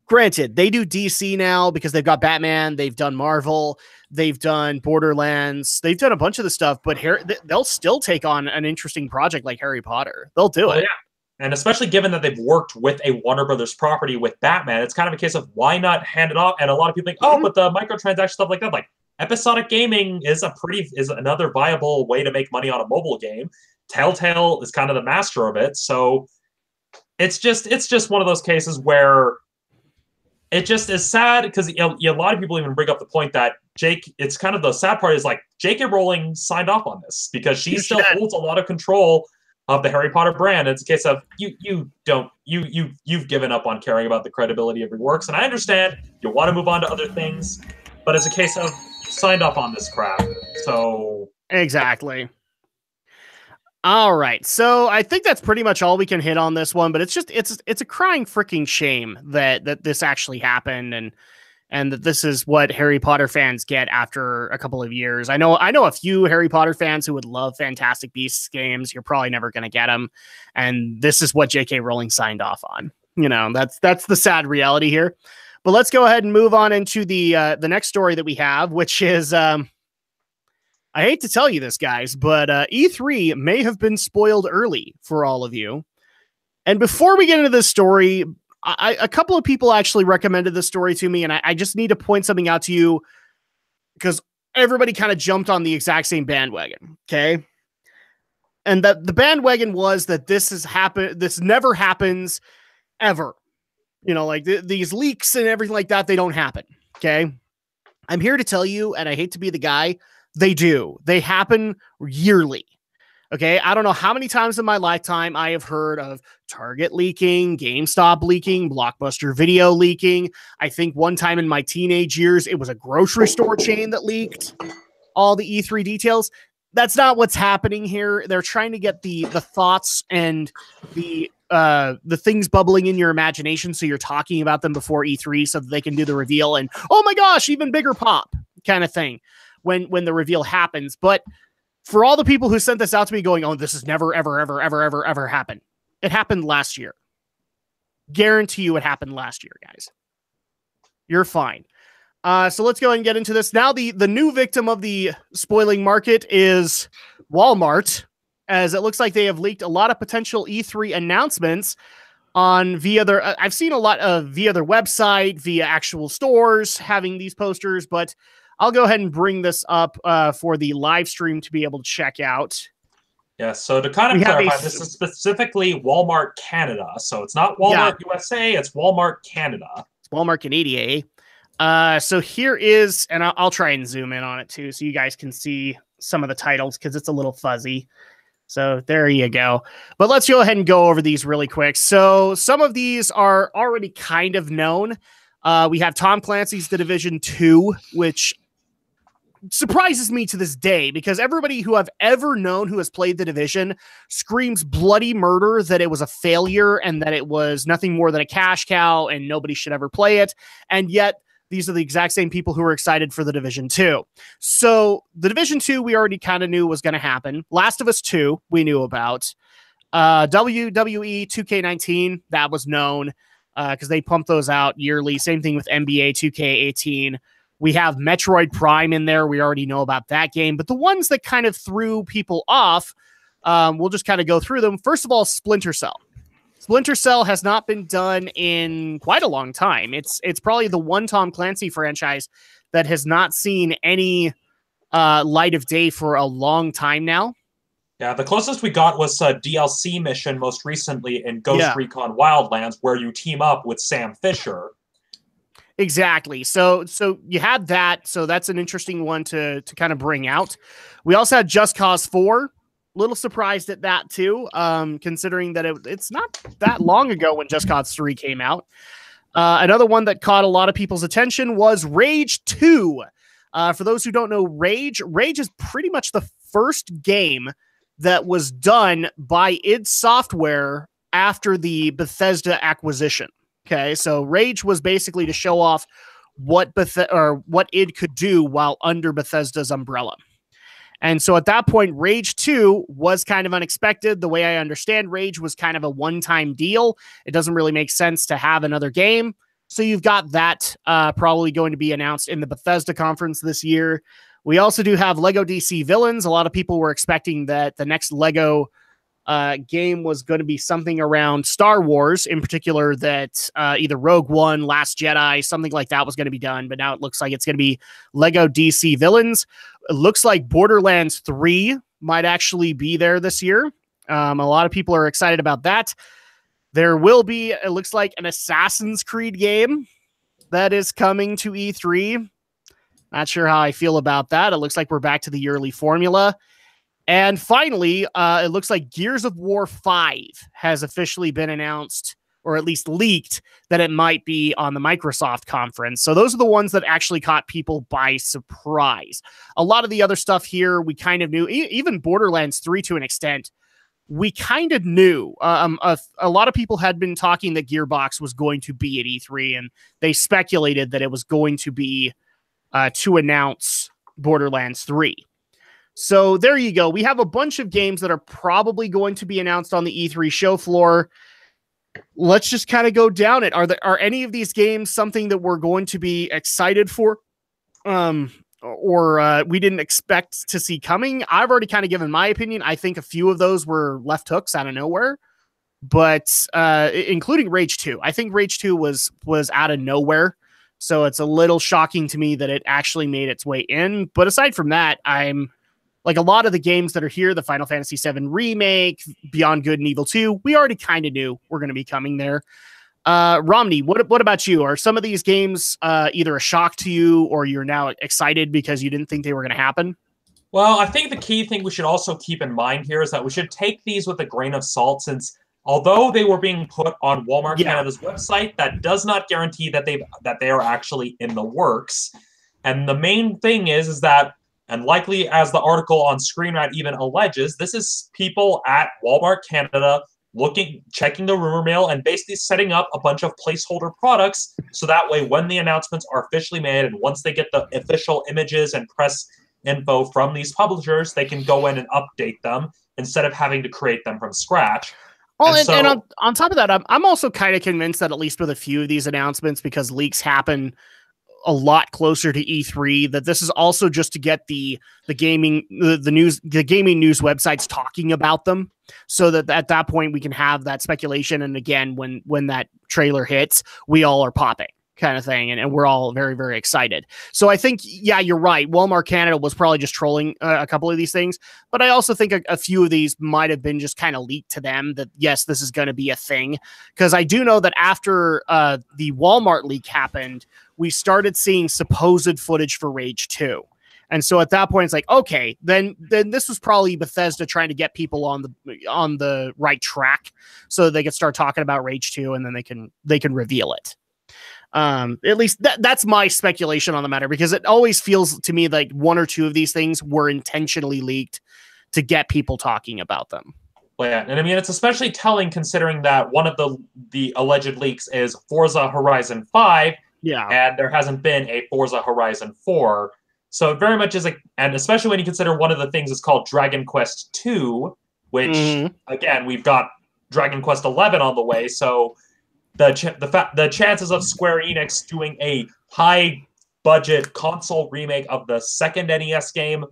granted, they do DC now because they've got Batman, they've done Marvel, they've done Borderlands, they've done a bunch of the stuff, but they'll still take on an interesting project like Harry Potter. They'll do it. Yeah. And especially given that they've worked with a Warner Brothers property with Batman, it's kind of a case of why not hand it off? And a lot of people think, oh, but the microtransaction stuff like that, like episodic gaming is another viable way to make money on a mobile game. Telltale is kind of the master of it. So it's just one of those cases where it just is sad because a lot of people even bring up the point that it's kind of the sad part is like J.K. Rowling signed off on this because she still holds a lot of control of the Harry Potter brand. It's a case of you've given up on caring about the credibility of your works, and I understand you want to move on to other things, but it's a case of signed off on this crap. So exactly. All right, so I think that's pretty much all we can hit on this one, but it's a crying freaking shame that this actually happened and that this is what Harry Potter fans get after a couple of years. I know a few Harry Potter fans who would love Fantastic Beasts games. You're probably never going to get them. And this is what J.K. Rowling signed off on. You know, that's the sad reality here. But let's go ahead and move on into the next story that we have, which is, I hate to tell you this, guys, but E3 may have been spoiled early for all of you. And before we get into this story, a couple of people actually recommended this story to me, and I just need to point something out to you because everybody kind of jumped on the exact same bandwagon, okay? And that the bandwagon was that this never happens ever. You know, like these leaks and everything like that, they don't happen, okay? I'm here to tell you, and I hate to be the guy, they do. They happen yearly. Okay, I don't know how many times in my lifetime I have heard of Target leaking, GameStop leaking, Blockbuster Video leaking. I think one time in my teenage years, it was a grocery store chain that leaked all the E3 details. That's not what's happening here. They're trying to get the thoughts and the things bubbling in your imagination, so you're talking about them before E3 so that they can do the reveal and, oh my gosh, even bigger pop kind of thing when the reveal happens. But for all the people who sent this out to me going, oh, this has never, ever, ever, ever, ever, ever happened. It happened last year. Guarantee you it happened last year, guys. You're fine. So let's go ahead and get into this. Now, the new victim of the spoiling market is Walmart, as it looks like they have leaked a lot of potential E3 announcements via their website, via actual stores having these posters, but I'll go ahead and bring this up for the live stream to be able to check out. Yeah, so to kind of clarify, this is specifically Walmart Canada. So it's not Walmart USA, it's Walmart Canada. It's Walmart Canada. So here is, and I'll try and zoom in on it too so you guys can see some of the titles because it's a little fuzzy. So there you go. But let's go ahead and go over these really quick. So some of these are already kind of known. We have Tom Clancy's The Division 2, which surprises me to this day because everybody who I've ever known who has played The Division screams bloody murder that it was a failure and that it was nothing more than a cash cow and nobody should ever play it. And yet these are the exact same people who are excited for The Division 2. So The Division 2, we already kind of knew was going to happen. Last of Us 2, we knew about. WWE 2K19, that was known because they pump those out yearly. Same thing with NBA 2K18. We have Metroid Prime in there. We already know about that game. But the ones that kind of threw people off, we'll just kind of go through them. First of all, Splinter Cell. Splinter Cell has not been done in quite a long time. It's probably the one Tom Clancy franchise that has not seen any light of day for a long time now. Yeah, the closest we got was a DLC mission most recently in Ghost Recon Wildlands, where you team up with Sam Fisher. Exactly. So you had that. So that's an interesting one to kind of bring out. We also had Just Cause 4. Little surprised at that too, considering that it's not that long ago when Just Cause 3 came out. Another one that caught a lot of people's attention was Rage 2. For those who don't know Rage is pretty much the first game that was done by id Software after the Bethesda acquisition. Okay, so Rage was basically to show off what id could do while under Bethesda's umbrella. And so at that point, Rage 2 was kind of unexpected. The way I understand Rage was kind of a one-time deal. It doesn't really make sense to have another game. So you've got that probably going to be announced in the Bethesda conference this year. We also do have Lego DC Villains. A lot of people were expecting that the next Lego game was going to be something around Star Wars, in particular that either Rogue One, Last Jedi, something like that was going to be done. But now it looks like it's going to be Lego DC Villains. It looks like Borderlands 3 might actually be there this year. A lot of people are excited about that. There will be, it looks like, an Assassin's Creed game that is coming to E3. Not sure how I feel about that. It looks like we're back to the yearly formula. And finally, it looks like Gears of War 5 has officially been announced, or at least leaked, that it might be on the Microsoft conference. So those are the ones that actually caught people by surprise. A lot of the other stuff here, we kind of knew, even Borderlands 3 to an extent, we kind of knew. A lot of people had been talking that Gearbox was going to be at E3, and they speculated that it was going to be to announce Borderlands 3. So there you go. We have a bunch of games that are probably going to be announced on the E3 show floor. Let's just kind of go down it. Are any of these games something that we're going to be excited for? Or we didn't expect to see coming? I've already kind of given my opinion. I think a few of those were left hooks out of nowhere, but including Rage 2. I think Rage 2 was out of nowhere. So it's a little shocking to me that it actually made its way in. But aside from that, I'm like a lot of the games that are here, the Final Fantasy VII Remake, Beyond Good and Evil 2, we already kind of knew were going to be coming there. Romney, what about you? Are some of these games either a shock to you or you're now excited because you didn't think they were going to happen? Well, I think the key thing we should also keep in mind here is that we should take these with a grain of salt, since although they were being put on Walmart Canada's website, that does not guarantee that they are actually in the works. And the main thing is that, and likely as the article on ScreenRant even alleges, this is people at Walmart Canada checking the rumor mill and basically setting up a bunch of placeholder products so that way when the announcements are officially made and once they get the official images and press info from these publishers, they can go in and update them instead of having to create them from scratch. Well, and on top of that, I'm also kind of convinced that at least with a few of these announcements, because leaks happen a lot closer to E3, that this is also just to get the gaming news websites talking about them, so that at that point we can have that speculation. And again, when that trailer hits, we all are popping, kind of thing, and we're all very, very excited. So I think, yeah, you're right. Walmart Canada was probably just trolling a couple of these things, but I also think a few of these might have been just kind of leaked to them that, yes, this is going to be a thing. Because I do know that after the Walmart leak happened, we started seeing supposed footage for Rage 2. And so at that point, it's like, okay, then this was probably Bethesda trying to get people on the right track so that they could start talking about Rage 2, and then they can reveal it. At least that's my speculation on the matter, because it always feels to me like one or two of these things were intentionally leaked to get people talking about them. Well, yeah, and I mean, it's especially telling considering that one of the alleged leaks is Forza Horizon 5, and there hasn't been a Forza Horizon 4. So it very much is and especially when you consider one of the things is called Dragon Quest 2, which again, we've got Dragon Quest 11 on the way, so the chances of Square Enix doing a high budget console remake of the second NES game,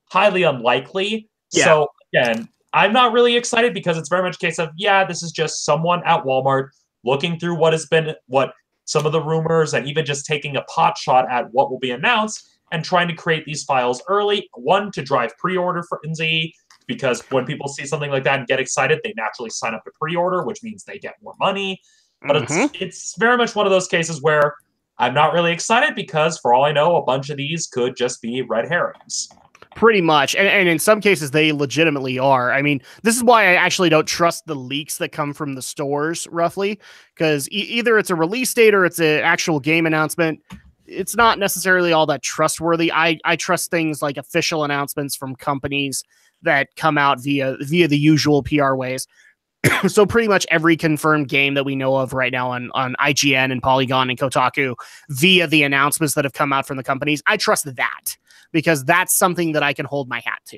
highly unlikely. Yeah. So again, I'm not really excited because it's very much a case of, yeah, this is just someone at Walmart looking through what some of the rumors and even just taking a pot shot at what will be announced and trying to create these files early. One, to drive pre-order frenzy, because when people see something like that and get excited, they naturally sign up to pre-order, which means they get more money. But it's very much one of those cases where I'm not really excited because, for all I know, a bunch of these could just be red herrings. Pretty much. And in some cases, they legitimately are. I mean, this is why I actually don't trust the leaks that come from the stores, roughly, because either it's a release date or it's an actual game announcement. It's not necessarily all that trustworthy. I trust things like official announcements from companies that come out via the usual PR ways. So pretty much every confirmed game that we know of right now on IGN and Polygon and Kotaku via the announcements that have come out from the companies, I trust that because that's something that I can hold my hat to,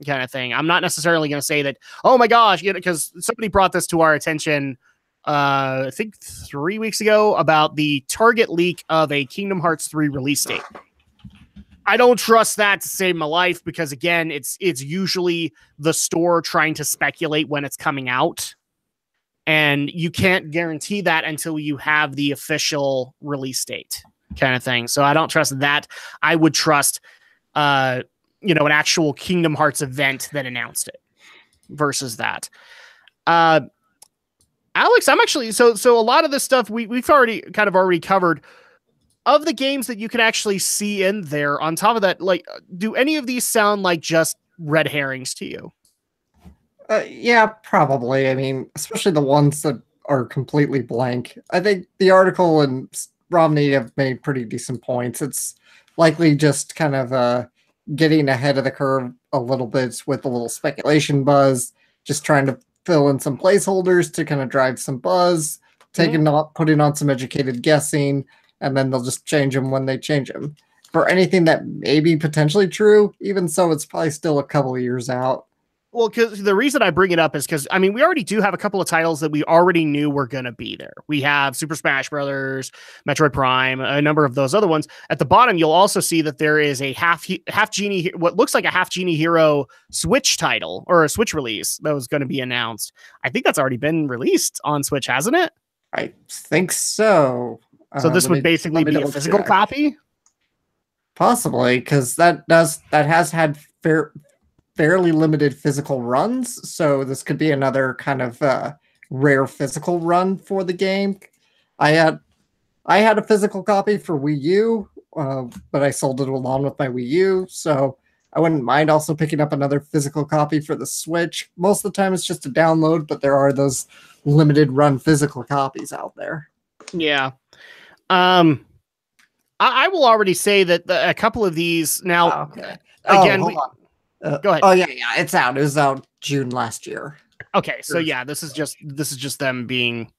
kind of thing. I'm not necessarily going to say that, oh my gosh, because somebody brought this to our attention, I think 3 weeks ago, about the Target leak of a Kingdom Hearts 3 release date. I don't trust that to save my life because, again, it's usually the store trying to speculate when it's coming out. And you can't guarantee that until you have the official release date, kind of thing. So I don't trust that. I would trust, an actual Kingdom Hearts event that announced it versus that. Alex, I'm actually, so a lot of this stuff we've already covered. Of the games that you can actually see in there, on top of that, like, do any of these sound like just red herrings to you? Yeah, probably. I mean, especially the ones that are completely blank. I think the article and Romney have made pretty decent points. It's likely just kind of getting ahead of the curve a little bit with a little speculation buzz, just trying to fill in some placeholders to kind of drive some buzz, putting on some educated guessing, and then they'll just change them when they change them. For anything that may be potentially true, even so, it's probably still a couple of years out. Well, because the reason I bring it up is because, I mean, we already do have a couple of titles that we already knew were going to be there. We have Super Smash Brothers, Metroid Prime, a number of those other ones. At the bottom, you'll also see that there is a half Genie, what looks like a half Genie Hero Switch title or a Switch release that was going to be announced. I think that's already been released on Switch, hasn't it? I think so. So this would basically be a physical copy? Possibly, because that has had fairly limited physical runs, so this could be another kind of rare physical run for the game. I had a physical copy for Wii U, but I sold it along with my Wii U, so I wouldn't mind also picking up another physical copy for the Switch. Most of the time it's just a download, but there are those limited run physical copies out there. Yeah. I will already say that a couple of these now. Okay. Again, hold on. Go ahead. Oh yeah, it's out. It was out June last year. Okay, so yeah, this is just them being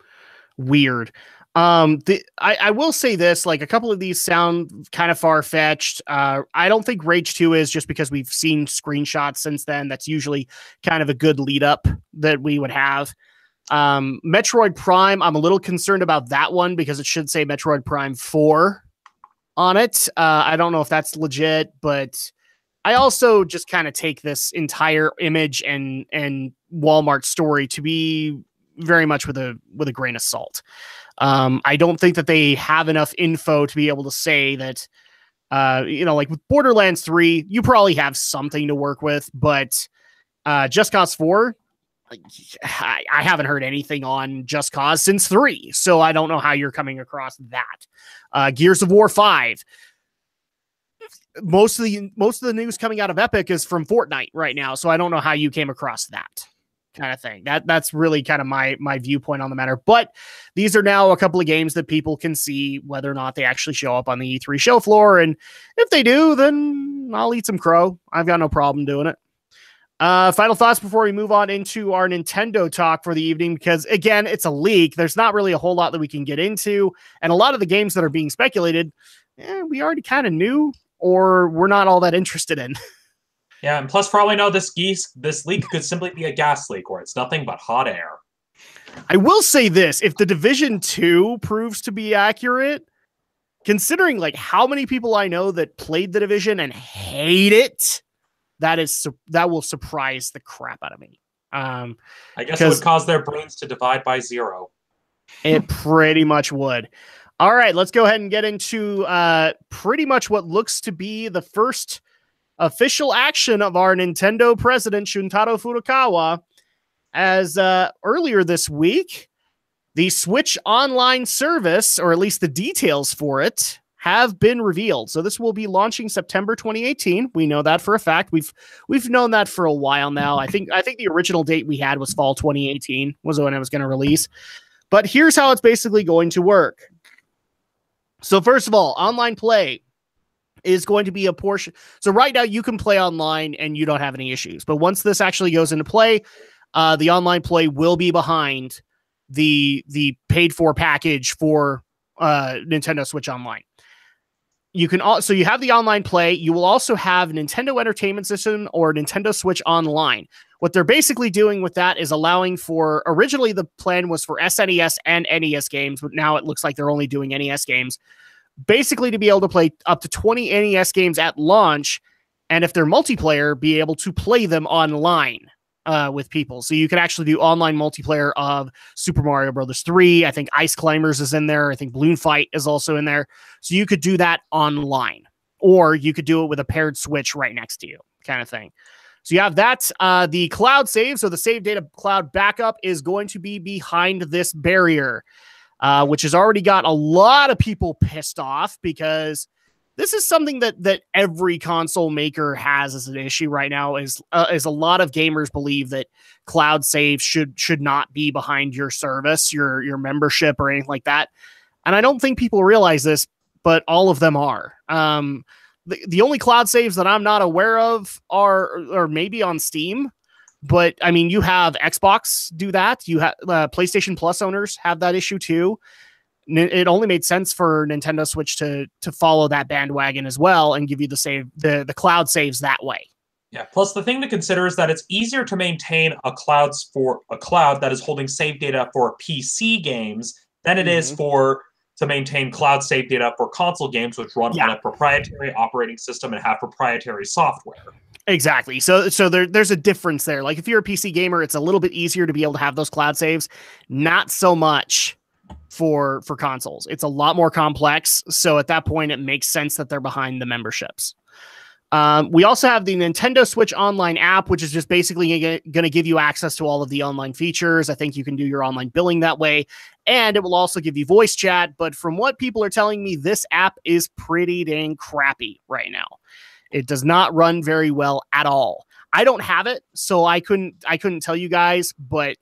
weird. I will say this: like, a couple of these sound kind of far fetched. I don't think Rage 2 is, just because we've seen screenshots since then. That's usually kind of a good lead up that we would have. Metroid Prime, I'm a little concerned about that one because it should say Metroid Prime 4 on it. I don't know if that's legit, but I also just kind of take this entire image and Walmart story to be very much with a grain of salt. I don't think that they have enough info to be able to say that, like with Borderlands 3, you probably have something to work with, but Just Cause 4, I haven't heard anything on Just Cause since 3, so I don't know how you're coming across that. Gears of War 5. Most of the news coming out of Epic is from Fortnite right now, so I don't know how you came across that kind of thing. That's really kind of my viewpoint on the matter. But these are now a couple of games that people can see whether or not they actually show up on the E3 show floor, and if they do, then I'll eat some crow. I've got no problem doing it. Final thoughts before we move on into our Nintendo talk for the evening, because again, it's a leak. There's not really a whole lot that we can get into. And a lot of the games that are being speculated, we already kind of knew, or we're not all that interested in. Yeah, and plus, for all we know, this leak could simply be a gas leak where it's nothing but hot air. I will say this: if the Division 2 proves to be accurate, considering like how many people I know that played the Division and hate it, that will surprise the crap out of me. I guess it would cause their brains to divide by 0. It pretty much would. All right, let's go ahead and get into pretty much what looks to be the first official action of our Nintendo president, Shuntaro Furukawa, as earlier this week, the Switch Online service, or at least the details for it, have been revealed. So this will be launching September 2018. We know that for a fact. We've known that for a while now. I think the original date we had was fall 2018 was when it was going to release. But here's how it's basically going to work. So first of all, online play is going to be a portion. So right now you can play online and you don't have any issues. But once this actually goes into play, the online play will be behind the paid for package for Nintendo Switch Online. You have the online play. You will also have Nintendo Entertainment System or Nintendo Switch Online. What they're basically doing with that is allowing for, originally the plan was for SNES and NES games, but now it looks like they're only doing NES games, basically to be able to play up to 20 NES games at launch. And if they're multiplayer, be able to play them online with people. So you can actually do online multiplayer of Super Mario Brothers 3. I think Ice Climbers is in there. I think Balloon Fight is also in there. So you could do that online, or you could do it with a paired Switch right next to you, kind of thing. So you have that. The cloud save, so the save data cloud backup is going to be behind this barrier, which has already got a lot of people pissed off because this is something that every console maker has as an issue right now. Is a lot of gamers believe that cloud save should not be behind your service, your membership, or anything like that. And I don't think people realize this, but all of them are. The only cloud saves that I'm not aware of are maybe on Steam, but I mean, you have Xbox do that. You have PlayStation Plus owners have that issue too. It only made sense for Nintendo Switch to follow that bandwagon as well and give you the cloud saves that way. Yeah. Plus, the thing to consider is that it's easier to maintain a cloud that is holding save data for PC games than it is to maintain cloud save data for console games, which run on a proprietary operating system and have proprietary software. Exactly. So there's a difference there. Like if you're a PC gamer, it's a little bit easier to be able to have those cloud saves. Not so much for consoles. It's a lot more complex. So at that point, it makes sense that they're behind the memberships. We also have the Nintendo Switch Online app, which is just basically going to give you access to all of the online features. I think you can do your online billing that way. And it will also give you voice chat. But from what people are telling me, this app is pretty dang crappy right now. It does not run very well at all. I don't have it, so I couldn't tell you guys, but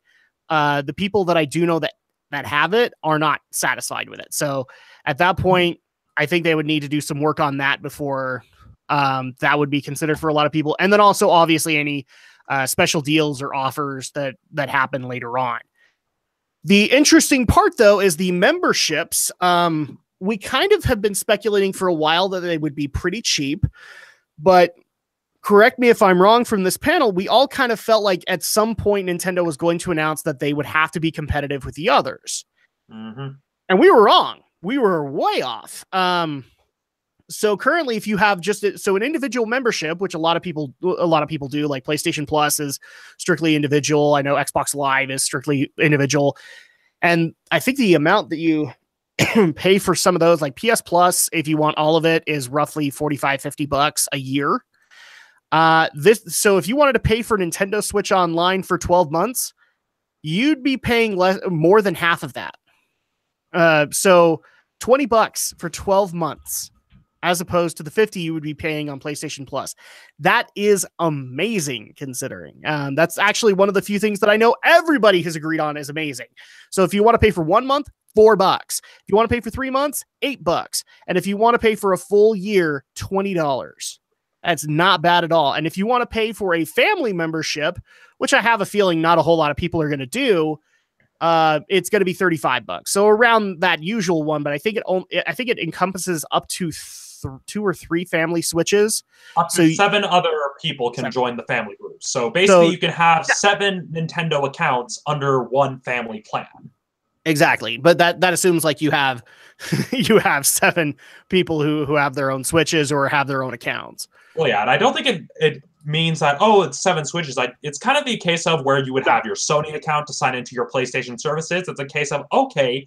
the people that I do know that have it are not satisfied with it. So at that point, I think they would need to do some work on that before that would be considered for a lot of people. And then also obviously any special deals or offers that happen later on. The interesting part though is the memberships. We kind of have been speculating for a while that they would be pretty cheap, but correct me if I'm wrong from this panel, we all kind of felt like at some point Nintendo was going to announce that they would have to be competitive with the others. Mm-hmm. And we were wrong. We were way off. So currently, if you have an individual membership, which a lot of people do, like PlayStation Plus is strictly individual. I know Xbox Live is strictly individual. And I think the amount that you pay for some of those, like PS Plus, if you want all of it, is roughly $45-50 a year. So if you wanted to pay for Nintendo Switch Online for 12 months, you'd be paying more than half of that. So $20 for 12 months, as opposed to the $50 you would be paying on PlayStation Plus. That is amazing considering. That's actually one of the few things that I know everybody has agreed on is amazing. So if you want to pay for 1 month, $4. If you want to pay for 3 months, $8. And if you want to pay for a full year, $20. That's not bad at all. And if you want to pay for a family membership, which I have a feeling not a whole lot of people are going to do, it's going to be $35. So around that usual one, but I think it encompasses up to 2 or 3 family Switches. Up to 7 other people can join the family group. So basically you can have 7 Nintendo accounts under one family plan. Exactly. But that assumes like you have you have 7 people who have their own Switches or have their own accounts. Well, yeah, and I don't think it means that, oh, it's 7 Switches. Like, it's kind of the case of where you would have your Sony account to sign into your PlayStation services. It's a case of, okay,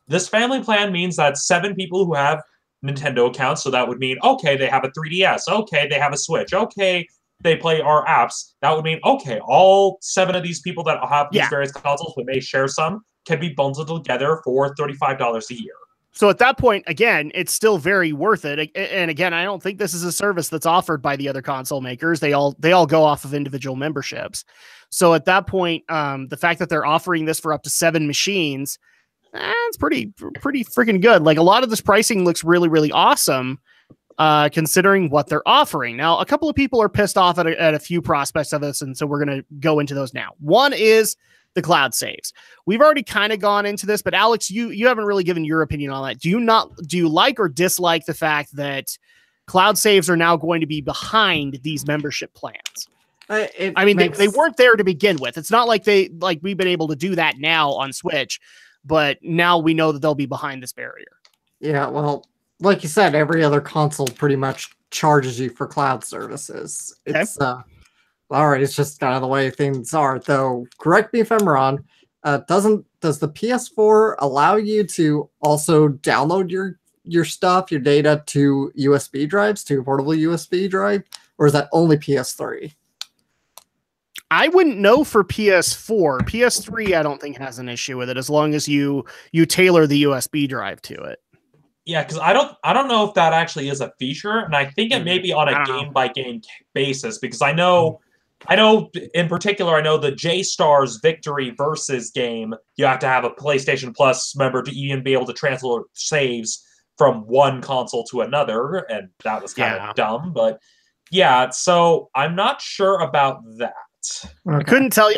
this family plan means that 7 people who have Nintendo accounts, so that would mean, okay, they have a 3DS, okay, they have a Switch, okay, they play our apps. That would mean, okay, all 7 of these people that have these various consoles, we may share some, can be bundled together for $35 a year. So at that point, again, it's still very worth it. And again, I don't think this is a service that's offered by the other console makers. They all go off of individual memberships. So at that point, the fact that they're offering this for up to 7 machines, it's pretty freaking good. Like, a lot of this pricing looks really, really awesome, considering what they're offering. Now, a couple of people are pissed off at a few prospects of this, and so we're going to go into those now. One is the cloud saves. We've already kind of gone into this, but Alex, you haven't really given your opinion on that. Do you like or dislike the fact that cloud saves are now going to be behind these membership plans? They weren't there to begin with. It's not like we've been able to do that now on Switch, but now we know that they'll be behind this barrier. Yeah, well, like you said, every other console pretty much charges you for cloud services. It's all right, it's just kind of the way things are. Though, correct me if I'm wrong. Does the PS4 allow you to also download your stuff, your data to USB drives, to a portable USB drive, or is that only PS3? I wouldn't know for PS4. PS3, I don't think has an issue with it as long as you tailor the USB drive to it. Yeah, because I don't know if that actually is a feature, and I think it may be on a game by game basis, because I know in particular, I know the J-Stars Victory Versus game, you have to have a PlayStation Plus member to even be able to transfer saves from one console to another, and that was kind of dumb, but yeah, so I'm not sure about that. Okay.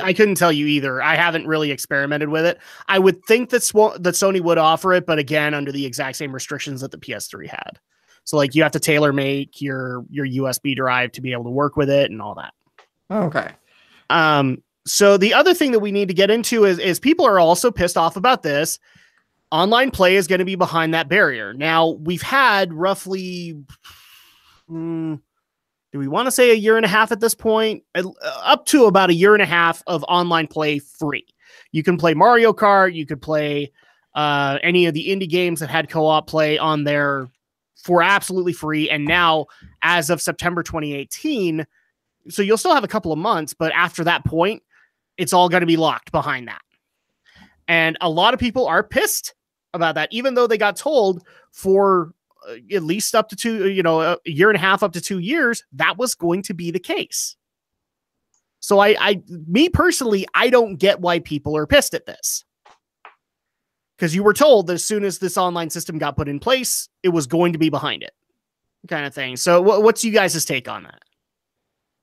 I couldn't tell you either. I haven't really experimented with it. I would think that Sony would offer it, but again, under the exact same restrictions that the PS3 had. So like, you have to tailor make your USB drive to be able to work with it and all that. Okay. So the other thing that we need to get into is people are also pissed off about this. Online play is going to be behind that barrier. Now, we've had roughly, do we want to say a year and a half at this point? Up to about a year and a half of online play free. You can play Mario Kart. You could play any of the indie games that had co-op play on there for absolutely free. And now, as of September 2018, so you'll still have a couple of months, but after that point, it's all going to be locked behind that. And a lot of people are pissed about that, even though they got told for at least up to a year and a half, up to 2 years, that was going to be the case. So me personally, I don't get why people are pissed at this. Because you were told that as soon as this online system got put in place, it was going to be behind it, kind of thing. So what's you guys' take on that?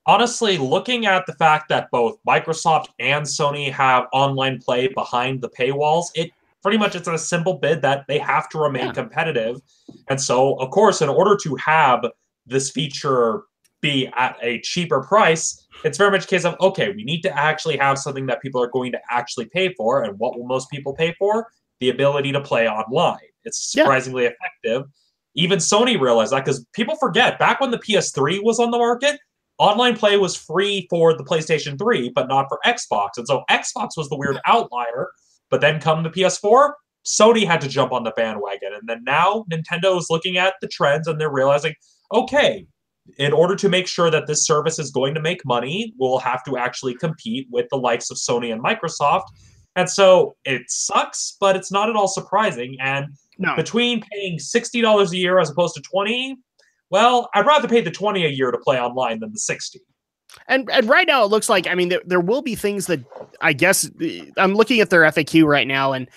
Honestly, looking at the fact that both Microsoft and Sony have online play behind the paywalls, it pretty much it's a simple bid that they have to remain competitive. And so, of course, in order to have this feature be at a cheaper price, it's very much a case of, okay, we need to actually have something that people are going to actually pay for. And what will most people pay for? The ability to play online. It's surprisingly effective. Even Sony realized that, because people forget, back when the PS3 was on the market, online play was free for the PlayStation 3, but not for Xbox. And so Xbox was the weird outlier. But then come the PS4, Sony had to jump on the bandwagon. And then now Nintendo is looking at the trends and they're realizing, okay, in order to make sure that this service is going to make money, we'll have to actually compete with the likes of Sony and Microsoft. And so it sucks, but it's not at all surprising. And between paying $60 a year as opposed to $20, well, I'd rather pay the $20 a year to play online than the $60. And right now it looks like, I mean, there will be things that I guess I'm looking at their FAQ right now and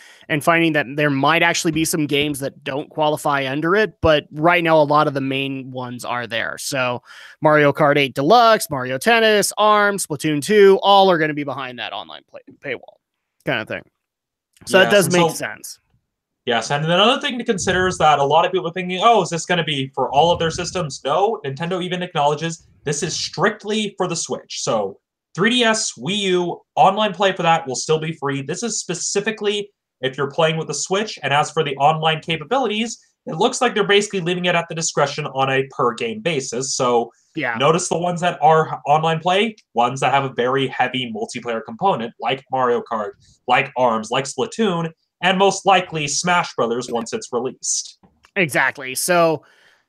finding that there might actually be some games that don't qualify under it. But right now, a lot of the main ones are there. So Mario Kart 8 Deluxe, Mario Tennis, ARMS, Splatoon 2, all are going to be behind that online paywall kind of thing. So that does make sense. Yes, and another thing to consider is that a lot of people are thinking, oh, is this going to be for all of their systems? No, Nintendo even acknowledges this is strictly for the Switch. So 3DS, Wii U, online play for that will still be free. This is specifically if you're playing with the Switch. And as for the online capabilities, it looks like they're basically leaving it at the discretion on a per-game basis. So Yeah. notice the ones that are online play, ones that have a very heavy multiplayer component, like Mario Kart, like ARMS, like Splatoon, and most likely Smash Brothers once it's released. Exactly. So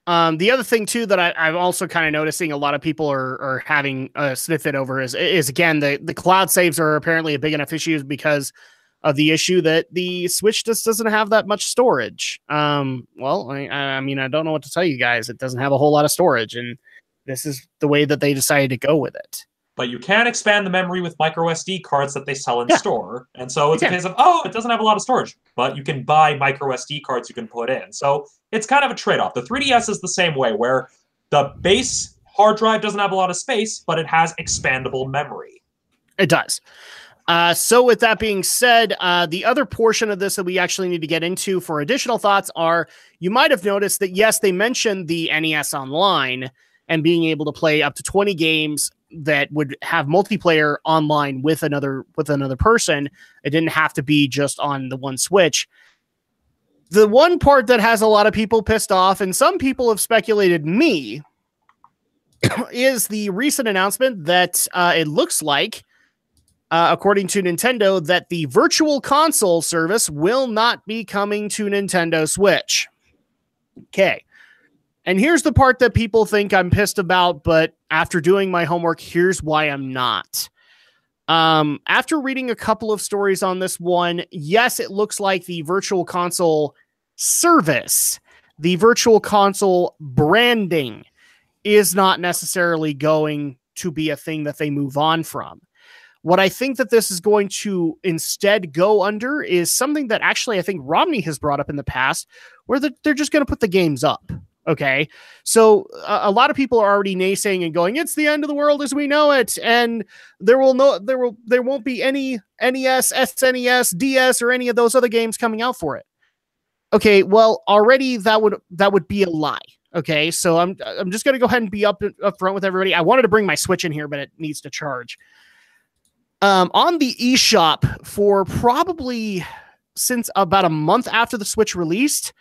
the other thing too that I'm also kind of noticing a lot of people are having a sniffit over is again the cloud saves are apparently a big enough issue because of the issue that the Switch just doesn't have that much storage. Well, I mean, I don't know what to tell you guys. It doesn't have a whole lot of storage, and this is the way that they decided to go with it. But you can expand the memory with micro SD cards that they sell in store. And so it's a case of, oh, it doesn't have a lot of storage, but you can buy micro SD cards you can put in. So it's kind of a trade-off. The 3DS is the same way, where the base hard drive doesn't have a lot of space, but it has expandable memory. It does. So with that being said, the other portion of this that we actually need to get into for additional thoughts are, you might have noticed that, yes, they mentioned the NES Online and being able to play up to 20 games that would have multiplayer online with another person. It didn't have to be just on the one Switch. The one part that has a lot of people pissed off, and some people have speculated me, is the recent announcement that it looks like, according to Nintendo, that the Virtual Console service will not be coming to Nintendo Switch. Okay. And here's the part that people think I'm pissed about, but after doing my homework, here's why I'm not. After reading a couple of stories on this one, yes, it looks like the Virtual Console service, the Virtual Console branding, is not necessarily going to be a thing that they move on from. What I think that this is going to instead go under is something that actually I think Romney has brought up in the past, where they're just going to put the games up. Okay, so a lot of people are already naysaying and going, it's the end of the world as we know it, and there won't be any NES, SNES, DS, or any of those other games coming out for it. Okay, well, already that would be a lie. Okay, so I'm just going to go ahead and be up front with everybody. I wanted to bring my Switch in here, but it needs to charge. On the eShop, for probably since about a month after the Switch released,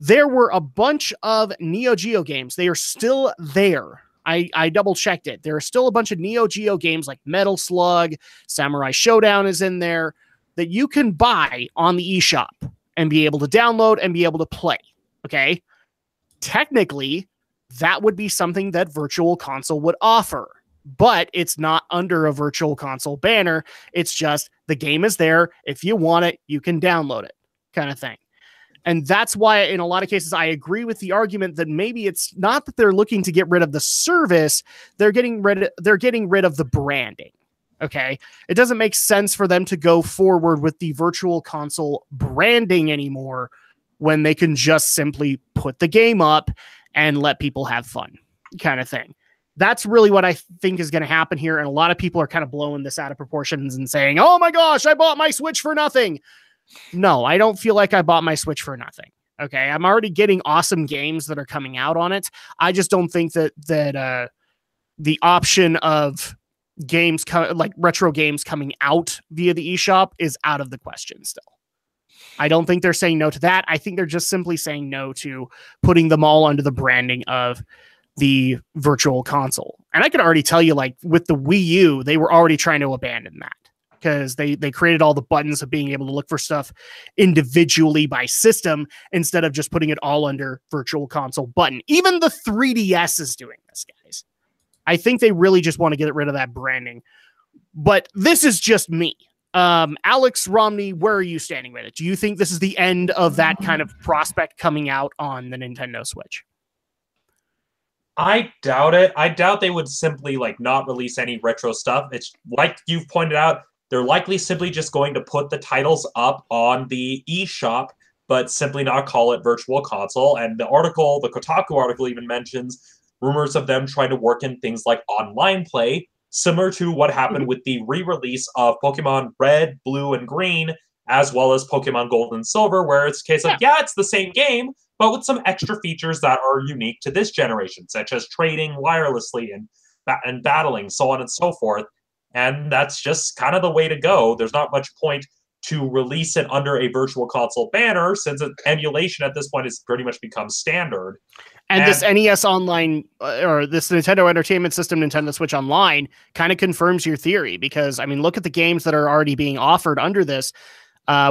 there were a bunch of Neo Geo games. They are still there. I double checked it. There are still a bunch of Neo Geo games like Metal Slug, Samurai Showdown is in there that you can buy on the eShop and be able to download and be able to play. Okay. Technically, that would be something that Virtual Console would offer, but it's not under a Virtual Console banner. It's just the game is there. If you want it, you can download it, kind of thing. And that's why in a lot of cases, I agree with the argument that maybe it's not that they're looking to get rid of the service. They're getting rid of the branding. Okay. It doesn't make sense for them to go forward with the Virtual Console branding anymore when they can just simply put the game up and let people have fun, kind of thing. That's really what I think is going to happen here. And a lot of people are kind of blowing this out of proportions and saying, oh my gosh, I bought my Switch for nothing. No, I don't feel like I bought my Switch for nothing. Okay, I'm already getting awesome games that are coming out on it. I just don't think that the option of games like retro games coming out via the eShop is out of the question still. I don't think they're saying no to that. I think they're just simply saying no to putting them all under the branding of the Virtual Console. And I could already tell you, like with the Wii U, they were already trying to abandon that, because they created all the buttons of being able to look for stuff individually by system instead of just putting it all under Virtual Console button. Even the 3DS is doing this, guys. I think they really just want to get rid of that branding. But this is just me. Alex, Romney, where are you standing with it? Do you think this is the end of that kind of prospect coming out on the Nintendo Switch? I doubt it. I doubt they would simply not release any retro stuff. It's like you've pointed out, they're likely simply just going to put the titles up on the eShop, but simply not call it Virtual Console. And the Kotaku article even mentions rumors of them trying to work in things like online play, similar to what happened with the re-release of Pokemon Red, Blue, and Green, as well as Pokemon Gold and Silver, where it's a case of, it's the same game, but with some extra features that are unique to this generation, such as trading wirelessly and battling, so on and so forth. And that's just kind of the way to go. There's not much point to release it under a virtual console banner, since emulation at this point has pretty much become standard. And this NES Online, or this Nintendo Entertainment System, Nintendo Switch Online, kind of confirms your theory, because, I mean, look at the games that are already being offered under this.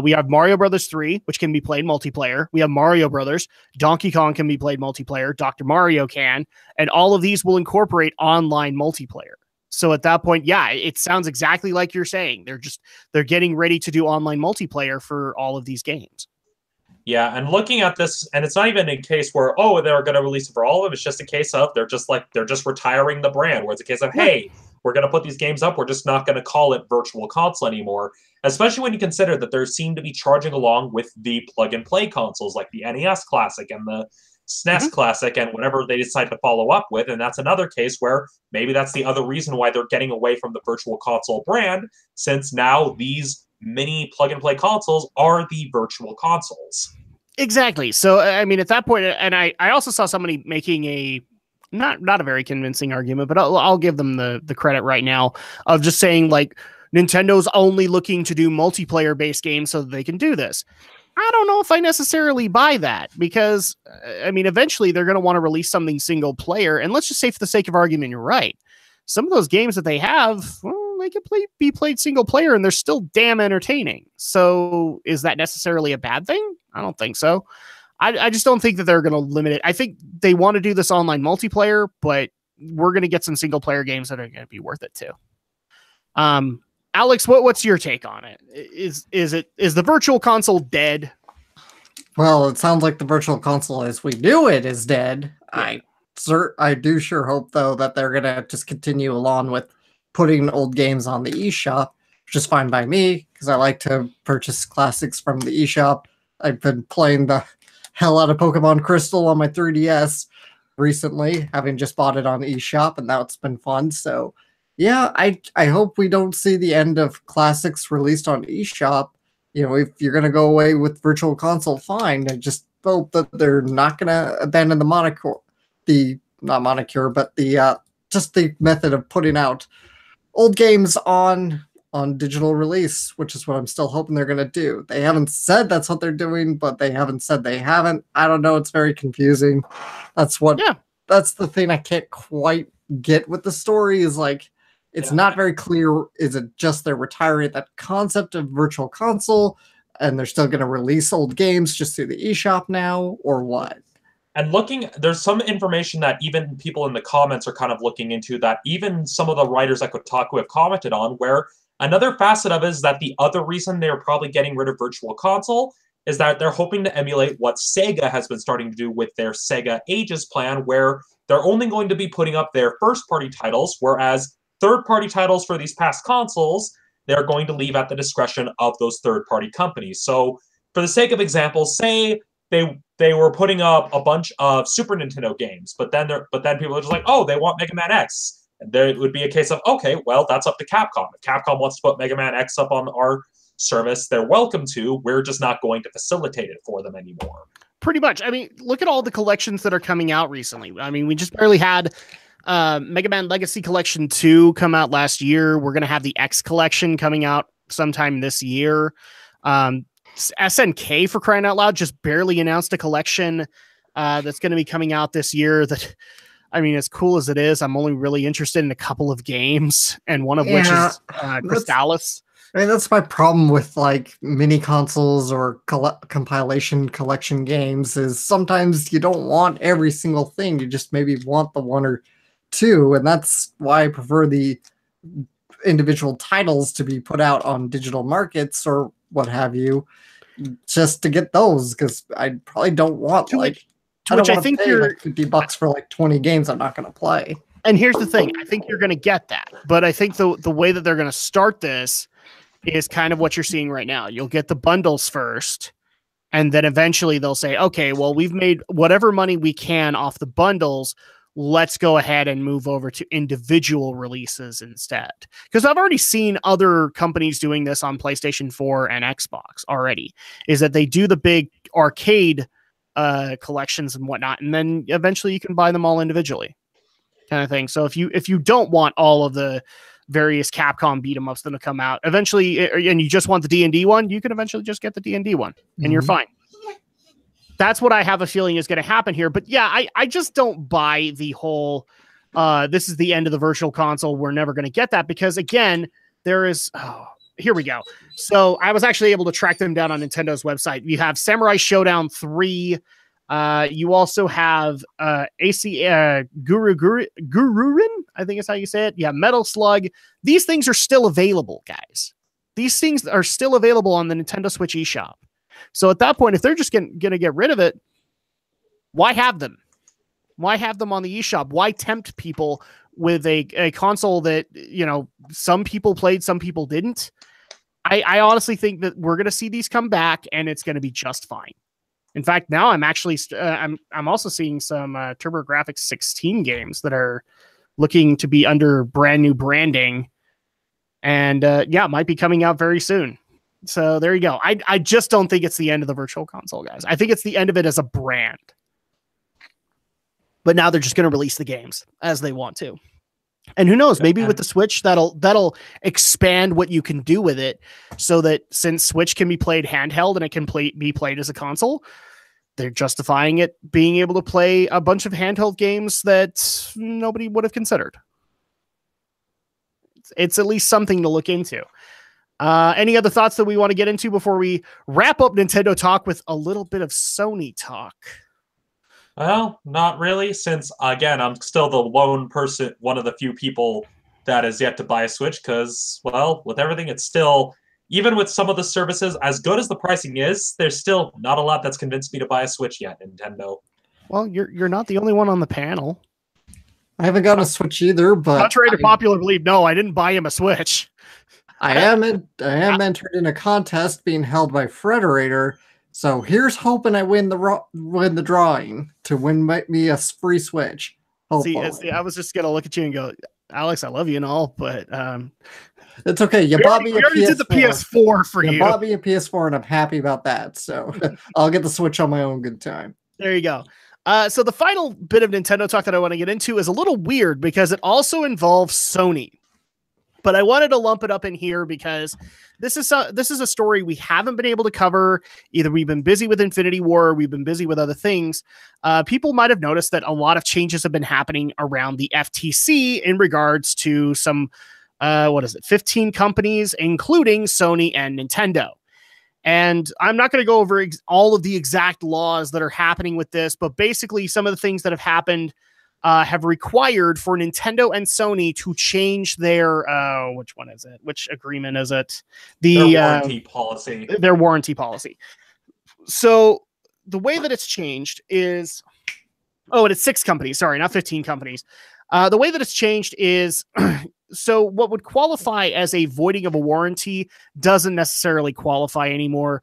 We have Mario Brothers 3, which can be played multiplayer. We have Mario Brothers. Donkey Kong can be played multiplayer. Dr. Mario can. And all of these will incorporate online multiplayer. So at that point, yeah, it sounds exactly like you're saying. They're getting ready to do online multiplayer for all of these games. Yeah, and looking at this, and it's not even a case where, oh, they're going to release it for all of them. It's just a case of they're just retiring the brand, where it's a case of, hey, we're going to put these games up. We're just not going to call it Virtual Console anymore, especially when you consider that they seem to be charging along with the plug-and-play consoles like the NES Classic and the SNES Classic and whatever they decide to follow up with. And that's another case where maybe that's the other reason why they're getting away from the Virtual Console brand, since now these mini plug-and-play consoles are the virtual consoles. Exactly. So, I mean, at that point, and I also saw somebody making a not a very convincing argument, but I'll give them the credit right now of just saying, like, Nintendo's only looking to do multiplayer-based games so that they can do this. I don't know if I necessarily buy that, because, I mean, eventually they're going to want to release something single player, and let's just say, for the sake of argument, you're right. Some of those games that they have, well, they can be played single player, and they're still damn entertaining. So is that necessarily a bad thing? I don't think so. I just don't think that they're going to limit it. I think they want to do this online multiplayer, but we're going to get some single player games that are going to be worth it too. Alex, what's your take on it? Is the virtual console dead? Well, it sounds like the virtual console as we knew it is dead. Yeah. I do sure hope, though, that they're going to just continue along with putting old games on the eShop, which is fine by me, because I like to purchase classics from the eShop. I've been playing the hell out of Pokemon Crystal on my 3DS recently, having just bought it on eShop, and that's been fun. So, yeah, I hope we don't see the end of classics released on eShop. You know, if you're going to go away with Virtual Console, fine. I just hope that they're not going to abandon the moniker. Not moniker, but just the method of putting out old games on digital release, which is what I'm still hoping they're going to do. They haven't said that's what they're doing, but they haven't said they haven't. I don't know. It's very confusing. That's the thing I can't quite get with the story, is like, it's not very clear. Is it just they're retiring that concept of Virtual Console and they're still going to release old games just through the eShop now, or what? And there's some information that even people in the comments are kind of looking into, that even some of the writers at Kotaku have commented on, where another facet of it is that the other reason they're probably getting rid of Virtual Console is that they're hoping to emulate what Sega has been starting to do with their Sega Ages plan, where they're only going to be putting up their first-party titles, whereas third-party titles for these past consoles, they're going to leave at the discretion of those third-party companies. So, for the sake of example, say they were putting up a bunch of Super Nintendo games, but then people are just like, oh, they want Mega Man X. And there would be a case of, okay, well, that's up to Capcom. If Capcom wants to put Mega Man X up on our service, they're welcome to. We're just not going to facilitate it for them anymore. Pretty much. I mean, look at all the collections that are coming out recently. I mean, we just barely had Mega Man Legacy Collection 2 come out last year. We're going to have the X Collection coming out sometime this year. SNK, for crying out loud, just barely announced a collection that's going to be coming out this year. That, I mean, as cool as it is, I'm only really interested in a couple of games, and one of which is Crystalis. I mean, that's my problem with like mini consoles or compilation collection games, is sometimes you don't want every single thing. You just maybe want the one or two, and that's why I prefer the individual titles to be put out on digital markets or what have you, just to get those, because I probably don't want I think you're like $50 for like 20 games I'm not going to play. And here's the thing, I think you're going to get that, but I think the way that they're going to start this is kind of what you're seeing right now. You'll get the bundles first, and then eventually they'll say, okay, well, we've made whatever money we can off the bundles. Let's go ahead and move over to individual releases instead. Because I've already seen other companies doing this on PlayStation 4 and Xbox already, is that they do the big arcade collections and whatnot, and then eventually you can buy them all individually, kind of thing. So if you don't want all of the various Capcom beat 'em ups that will come out eventually, and you just want the D&D one, you can eventually just get the D&D one, and you're fine. That's what I have a feeling is going to happen here. But yeah, I just don't buy the whole this is the end of the virtual console, we're never going to get that, because again, there is here we go. So I was actually able to track them down on Nintendo's website. You have Samurai Showdown 3. You also have Gururin, I think is how you say it. Yeah, Metal Slug. These things are still available, guys. These things are still available on the Nintendo Switch eShop. So at that point, if they're just going to get rid of it, why have them? Why have them on the eShop? Why tempt people with a console that, you know, some people played, some people didn't? I honestly think that we're going to see these come back, and it's going to be just fine. In fact, now I'm actually I'm also seeing some TurboGrafx 16 games that are looking to be under brand new branding, and yeah, might be coming out very soon. So there you go. I just don't think it's the end of the virtual console, guys. I think it's the end of it as a brand. But now they're just going to release the games as they want to. And who knows, maybe with the Switch, that'll expand what you can do with it, so that since Switch can be played handheld and it can be played as a console, they're justifying it being able to play a bunch of handheld games that nobody would have considered. It's at least something to look into. Any other thoughts that we want to get into before we wrap up Nintendo talk with a little bit of Sony talk? Well, not really, since, again, I'm still the lone person, one of the few people that is yet to buy a Switch, because, well, with everything, it's still, even with some of the services, as good as the pricing is, there's still not a lot that's convinced me to buy a Switch yet, Nintendo. Well, you're not the only one on the panel. I haven't got a Switch either, but... Contrary to popular belief, no, I didn't buy him a Switch. I am entered in a contest being held by Frederator. So here's hoping I win the drawing to win me a free Switch. See, I was just gonna look at you and go, Alex, I love you and all, but it's okay. You bought me a PS4. Did the PS4 for you. You bought me a PS4, and I'm happy about that. So I'll get the Switch on my own good time. There you go. So the final bit of Nintendo talk that I want to get into is a little weird because it also involves Sony. But I wanted to lump it up in here because this is a story we haven't been able to cover. Either we've been busy with Infinity War, or we've been busy with other things. People might have noticed that a lot of changes have been happening around the FTC in regards to some, 15 companies, including Sony and Nintendo. And I'm not going to go over all of the exact laws that are happening with this, but basically some of the things that have happened have required for Nintendo and Sony to change their which one is it? Which agreement is it? Their warranty policy. Their warranty policy. So the way that it's changed is, and it's 6 companies. Sorry, not 15 companies. The way that it's changed is, so what would qualify as a voiding of a warranty doesn't necessarily qualify anymore.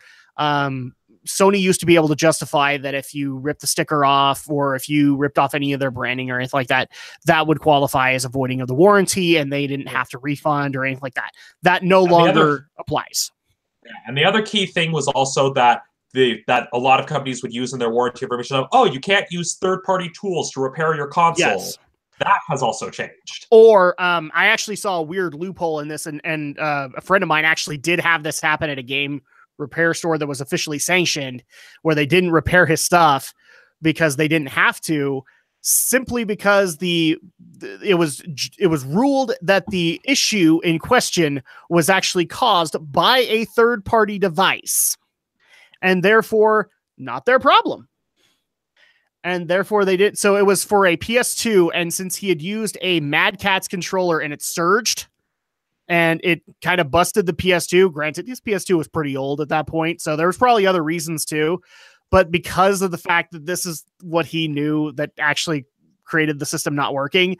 Sony used to be able to justify that if you ripped the sticker off, or if you ripped off any of their branding or anything like that, that would qualify as a voiding of the warranty, and they didn't have to refund or anything like that. That no longer applies. And the other key thing was also that that a lot of companies would use in their warranty information of, you can't use third-party tools to repair your console. Yes. That has also changed. Or I actually saw a weird loophole in this, and a friend of mine actually did have this happen at a game repair store that was officially sanctioned, where they didn't repair his stuff because they didn't have to, simply because it was ruled that the issue in question was actually caused by a third-party device, and therefore not their problem. And therefore they did. So it was for a PS2, and since he had used a Mad Catz controller and it surged, and it kind of busted the PS2. Granted, this PS2 was pretty old at that point, so there was probably other reasons too. But because of the fact that this is what he knew that actually created the system not working,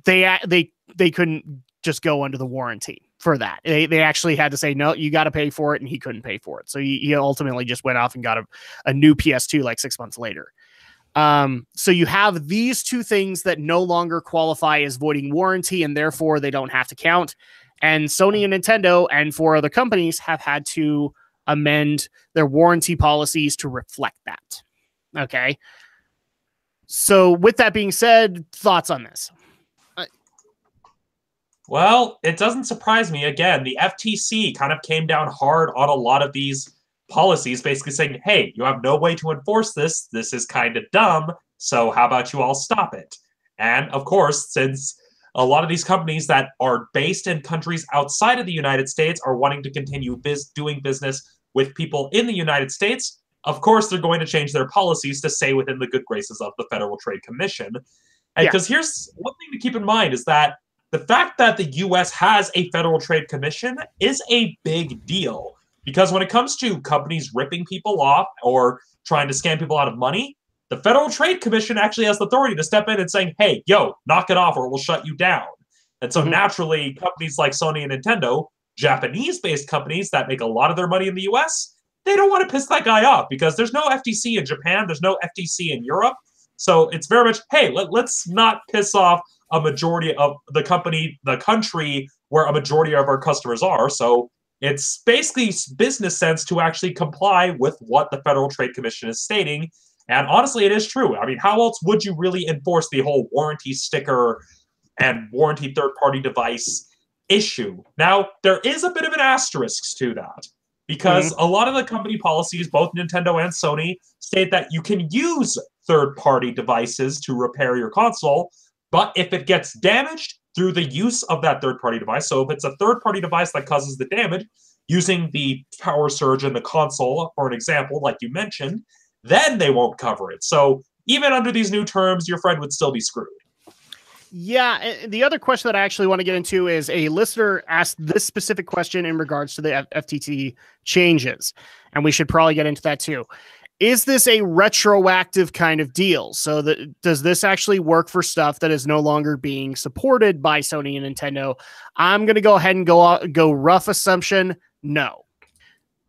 they couldn't just go under the warranty for that. They actually had to say, no, you got to pay for it, and he couldn't pay for it. So he ultimately just went off and got a new PS2 like 6 months later. So you have these two things that no longer qualify as voiding warranty, and therefore they don't have to count. And Sony and Nintendo and 4 other companies have had to amend their warranty policies to reflect that. Okay. So with that being said, thoughts on this? Well, it doesn't surprise me. Again, the FTC kind of came down hard on a lot of these policies, basically saying, hey, you have no way to enforce this. This is kind of dumb. So how about you all stop it? And of course, since a lot of these companies that are based in countries outside of the United States are wanting to continue doing business with people in the United States, of course, they're going to change their policies to stay within the good graces of the Federal Trade Commission. And because here's one thing to keep in mind is that the fact that the US has a Federal Trade Commission is a big deal. Because when it comes to companies ripping people off or trying to scam people out of money, the Federal Trade Commission actually has the authority to step in and saying, hey, yo, knock it off or we'll shut you down. And so naturally, companies like Sony and Nintendo, Japanese-based companies that make a lot of their money in the US, they don't want to piss that guy off because there's no FTC in Japan, there's no FTC in Europe. So it's very much, hey, let's not piss off a majority of the country where a majority of our customers are. So it's basically business sense to actually comply with what the Federal Trade Commission is stating. And honestly, it is true. I mean, how else would you really enforce the whole warranty sticker and warranty third-party device issue? Now, there is a bit of an asterisk to that because a lot of the company policies, both Nintendo and Sony, state that you can use third-party devices to repair your console, but if it gets damaged through the use of that third-party device, so if it's a third-party device that causes the damage, using the power surge in the console, for an example, like you mentioned, then they won't cover it. So even under these new terms, your friend would still be screwed. Yeah, the other question that I actually want to get into is a listener asked this specific question in regards to the FTT changes, and we should probably get into that too. Is this a retroactive kind of deal? So does this actually work for stuff that is no longer being supported by Sony and Nintendo? I'm going to go ahead and go rough assumption. No,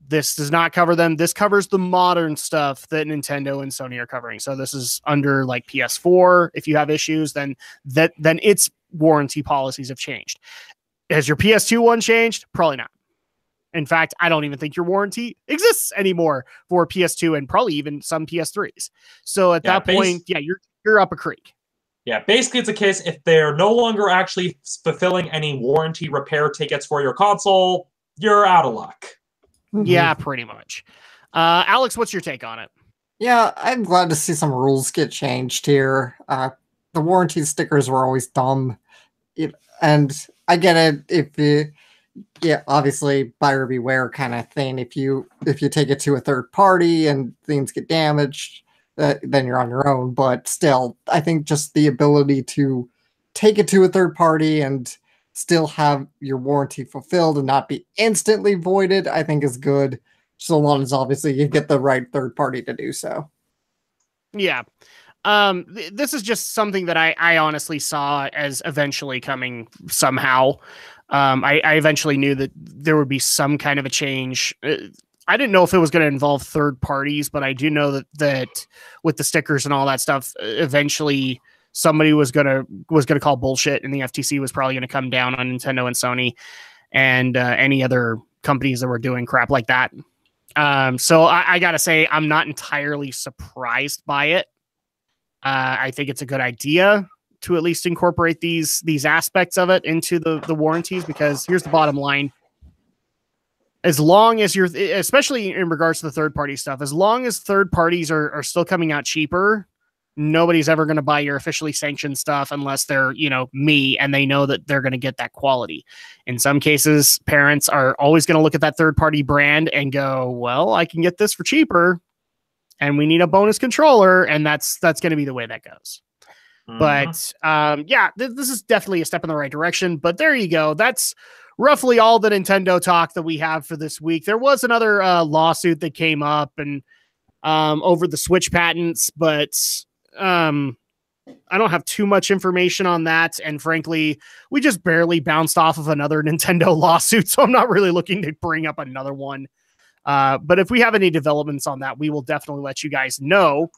this does not cover them. This covers the modern stuff that Nintendo and Sony are covering. So this is under like PS4. If you have issues, then its warranty policies have changed. Has your PS2 one changed? Probably not. In fact, I don't even think your warranty exists anymore for PS2 and probably even some PS3s. So at that point, you're up a creek. Yeah, basically it's a case if they're no longer actually fulfilling any warranty repair tickets for your console, you're out of luck. Yeah, pretty much. Alex, what's your take on it? Yeah, I'm glad to see some rules get changed here. The warranty stickers were always dumb. And I get it obviously buyer beware kind of thing. If you take it to a third party and things get damaged, then you're on your own. But still, I think just the ability to take it to a third party and still have your warranty fulfilled and not be instantly voided, I think is good. So long as obviously you get the right third party to do so. Yeah. This is just something that I honestly saw as eventually coming somehow. I eventually knew that there would be some kind of a change. I didn't know if it was going to involve third parties, but I do know that with the stickers and all that stuff, eventually somebody was going to call bullshit, and the FTC was probably going to come down on Nintendo and Sony and any other companies that were doing crap like that. So I got to say, I'm not entirely surprised by it. I think it's a good idea to at least incorporate these aspects of it into the warranties, because here's the bottom line. As long as especially in regards to the third party stuff, as long as third parties are still coming out cheaper, nobody's ever going to buy your officially sanctioned stuff unless they're, me, and they know that they're going to get that quality. In some cases, parents are always going to look at that third party brand and go, well, I can get this for cheaper and we need a bonus controller. And that's going to be the way that goes. But this is definitely a step in the right direction. But there you go. That's roughly all the Nintendo talk that we have for this week. There was another lawsuit that came up and over the Switch patents, but I don't have too much information on that. And frankly, we just barely bounced off of another Nintendo lawsuit, so I'm not really looking to bring up another one. But if we have any developments on that, we will definitely let you guys know.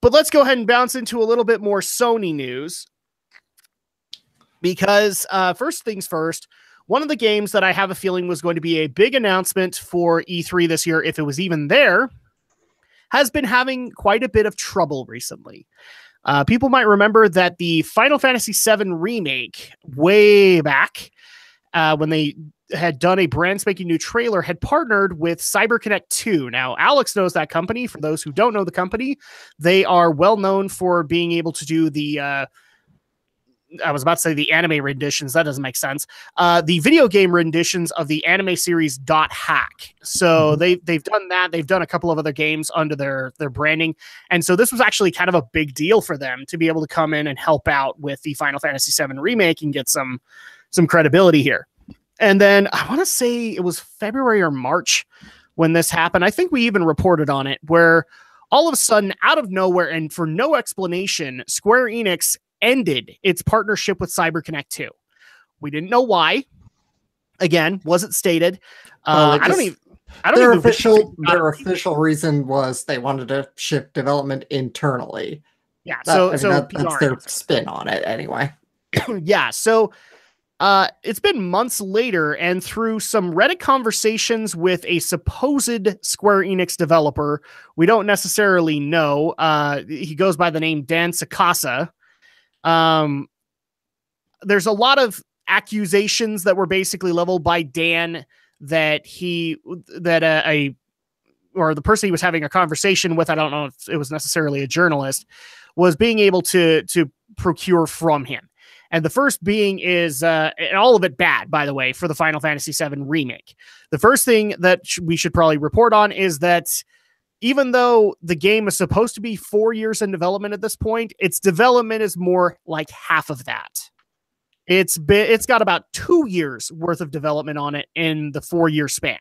But let's go ahead and bounce into a little bit more Sony news. Because first things first, one of the games that I have a feeling was going to be a big announcement for E3 this year, if it was even there, has been having quite a bit of trouble recently. People might remember that the Final Fantasy VII Remake, way back when they had done a brand spanking new trailer, had partnered with CyberConnect 2. Now, Alex knows that company. For those who don't know the company, they are well known for being able to do the I was about to say the anime renditions. That doesn't make sense. The video game renditions of the anime series .hack. So they've done that. They've done a couple of other games under their branding. And so this was actually kind of a big deal for them to be able to come in and help out with the Final Fantasy VII Remake and get some credibility here. And then I want to say it was February or March when this happened. I think we even reported on it, where all of a sudden, out of nowhere and for no explanation, Square Enix ended its partnership with CyberConnect 2. We didn't know why. Again, wasn't stated. Their official reason was they wanted to shift development internally. Yeah, that's their spin on it anyway. Yeah, so it's been months later, and through some Reddit conversations with a supposed Square Enix developer, we don't necessarily know. He goes by the name Dan Sakasa. There's a lot of accusations that were basically leveled by Dan that the person he was having a conversation with, I don't know if it was necessarily a journalist, was being able to procure from him. And the first being is, and all of it bad, by the way, for the Final Fantasy VII Remake. The first thing that we should probably report on is that even though the game is supposed to be 4 years in development at this point, its development is more like half of that. It's got about 2 years worth of development on it in the 4-year span.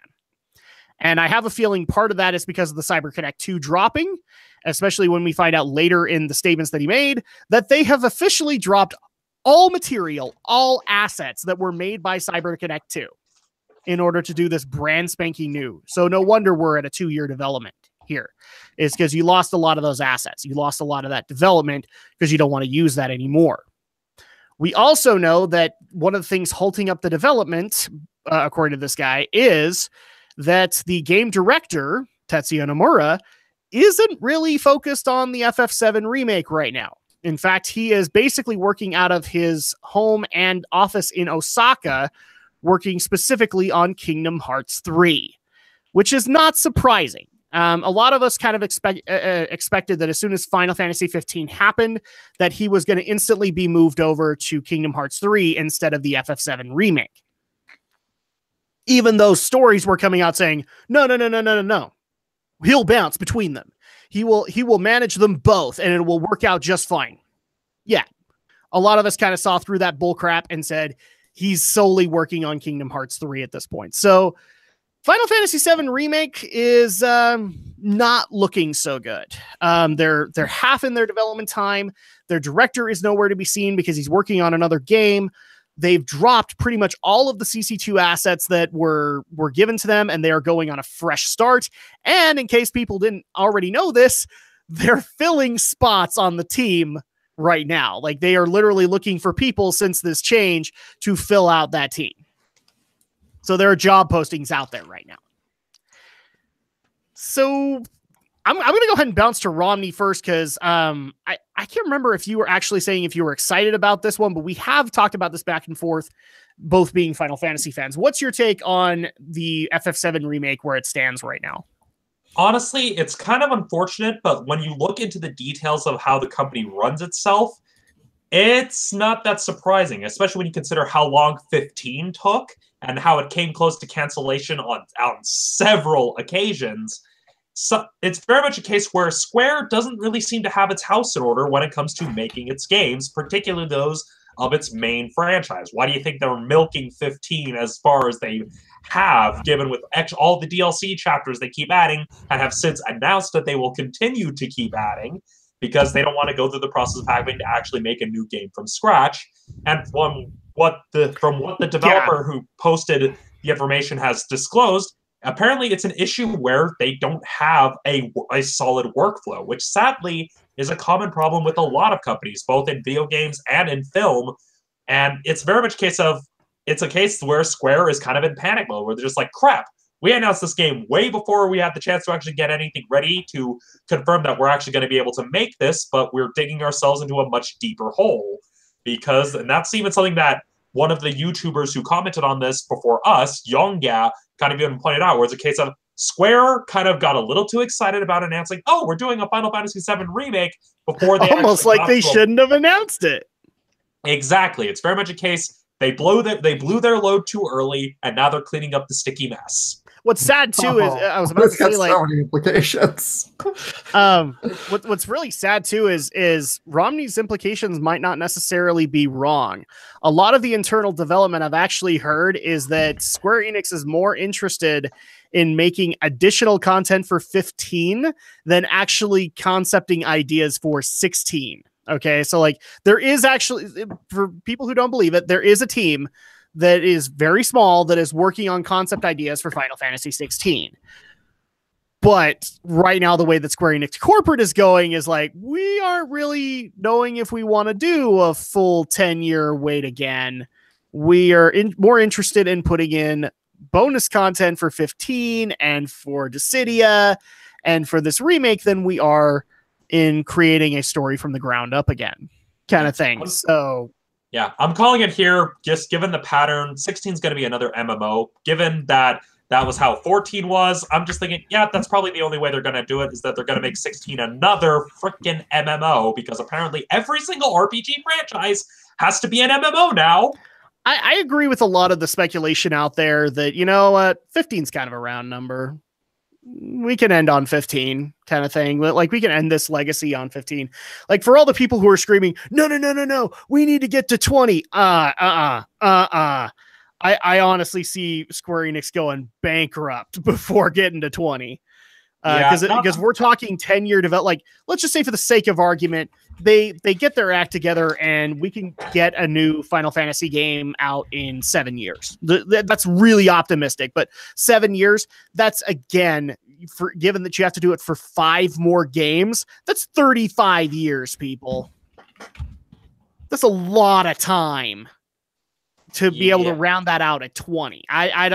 And I have a feeling part of that is because of the CyberConnect 2 dropping, especially when we find out later in the statements that he made that they have officially dropped all material, all assets that were made by CyberConnect 2 in order to do this brand spanking new. So no wonder we're at a 2-year development here. It's because you lost a lot of those assets. You lost a lot of that development because you don't want to use that anymore. We also know that one of the things halting up the development, according to this guy, is that the game director, Tetsuya Nomura, isn't really focused on the FF7 remake right now. In fact, he is basically working out of his home and office in Osaka, working specifically on Kingdom Hearts 3, which is not surprising. A lot of us kind of expected that as soon as Final Fantasy 15 happened, that he was going to instantly be moved over to Kingdom Hearts 3 instead of the FF7 remake. Even though stories were coming out saying, no. He'll bounce between them. He will manage them both and it will work out just fine. Yeah. A lot of us kind of saw through that bullcrap and said he's solely working on Kingdom Hearts 3 at this point. So Final Fantasy VII Remake is not looking so good. They're half in their development time. Their director is nowhere to be seen because he's working on another game. They've dropped pretty much all of the CC2 assets that were given to them, and they are going on a fresh start. And in case people didn't already know this, they're filling spots on the team right now. Like, they are literally looking for people since this change to fill out that team. So there are job postings out there right now. So I'm going to go ahead and bounce to Romney first because I can't remember if you were actually saying if you were excited about this one, but we have talked about this back and forth, both being Final Fantasy fans. What's your take on the FF7 remake where it stands right now? Honestly, it's kind of unfortunate, but when you look into the details of how the company runs itself, it's not that surprising, especially when you consider how long 15 took and how it came close to cancellation on several occasions. So it's very much a case where Square doesn't really seem to have its house in order when it comes to making its games, particularly those of its main franchise. Why do you think they're milking 15 as far as they have, given with all the DLC chapters they keep adding and have since announced that they will continue to keep adding because they don't want to go through the process of having to actually make a new game from scratch. And from what the developer who posted the information has disclosed, apparently it's an issue where they don't have a solid workflow, which sadly is a common problem with a lot of companies, both in video games and in film. And it's very much a case where Square is kind of in panic mode, where they're just like, crap, We announced this game way before we had the chance to actually get anything ready to confirm that we're actually going to be able to make this, but we're digging ourselves into a much deeper hole. And that's even something that one of the YouTubers who commented on this before us, Yongya, kind of even pointed out, where it's a case of Square kind of got a little too excited about announcing, oh, we're doing a Final Fantasy VII remake before they almost like they shouldn't have announced it. Exactly. It's very much a case they blew their load too early, and now they're cleaning up the sticky mess. What's sad too is I was about to say, like, so many implications. What's really sad too is Romney's implications might not necessarily be wrong. A lot of the internal development I've actually heard is that Square Enix is more interested in making additional content for 15 than actually concepting ideas for 16. Okay, so like there is actually, for people who don't believe it, there is a team that is very small that is working on concept ideas for Final Fantasy 16. But right now, the way that Square Enix corporate is going is like, we aren't really knowing if we want to do a full 10-year wait again. We are more interested in putting in bonus content for 15 and for Dissidia and for this remake than we are in creating a story from the ground up again, kind of thing. So yeah, I'm calling it here, just given the pattern. 16 is going to be another MMO. Given that was how 14 was, I'm just thinking, yeah, that's probably the only way they're going to do it, is that they're going to make 16 another freaking MMO, because apparently every single RPG franchise has to be an MMO now. I agree with a lot of the speculation out there that, you know what, 15 is kind of a round number. We can end on 15 kind of thing. Like, we can end this legacy on 15. Like, for all the people who are screaming, no, we need to get to 20. I honestly see Square Enix going bankrupt before getting to 20. Because we're talking 10-year development. Like, let's just say, for the sake of argument, they get their act together and we can get a new Final Fantasy game out in 7 years. That's really optimistic, but 7 years, that's, again, given that you have to do it for 5 more games, that's 35 years, people. That's a lot of time to be able to round that out at 20. I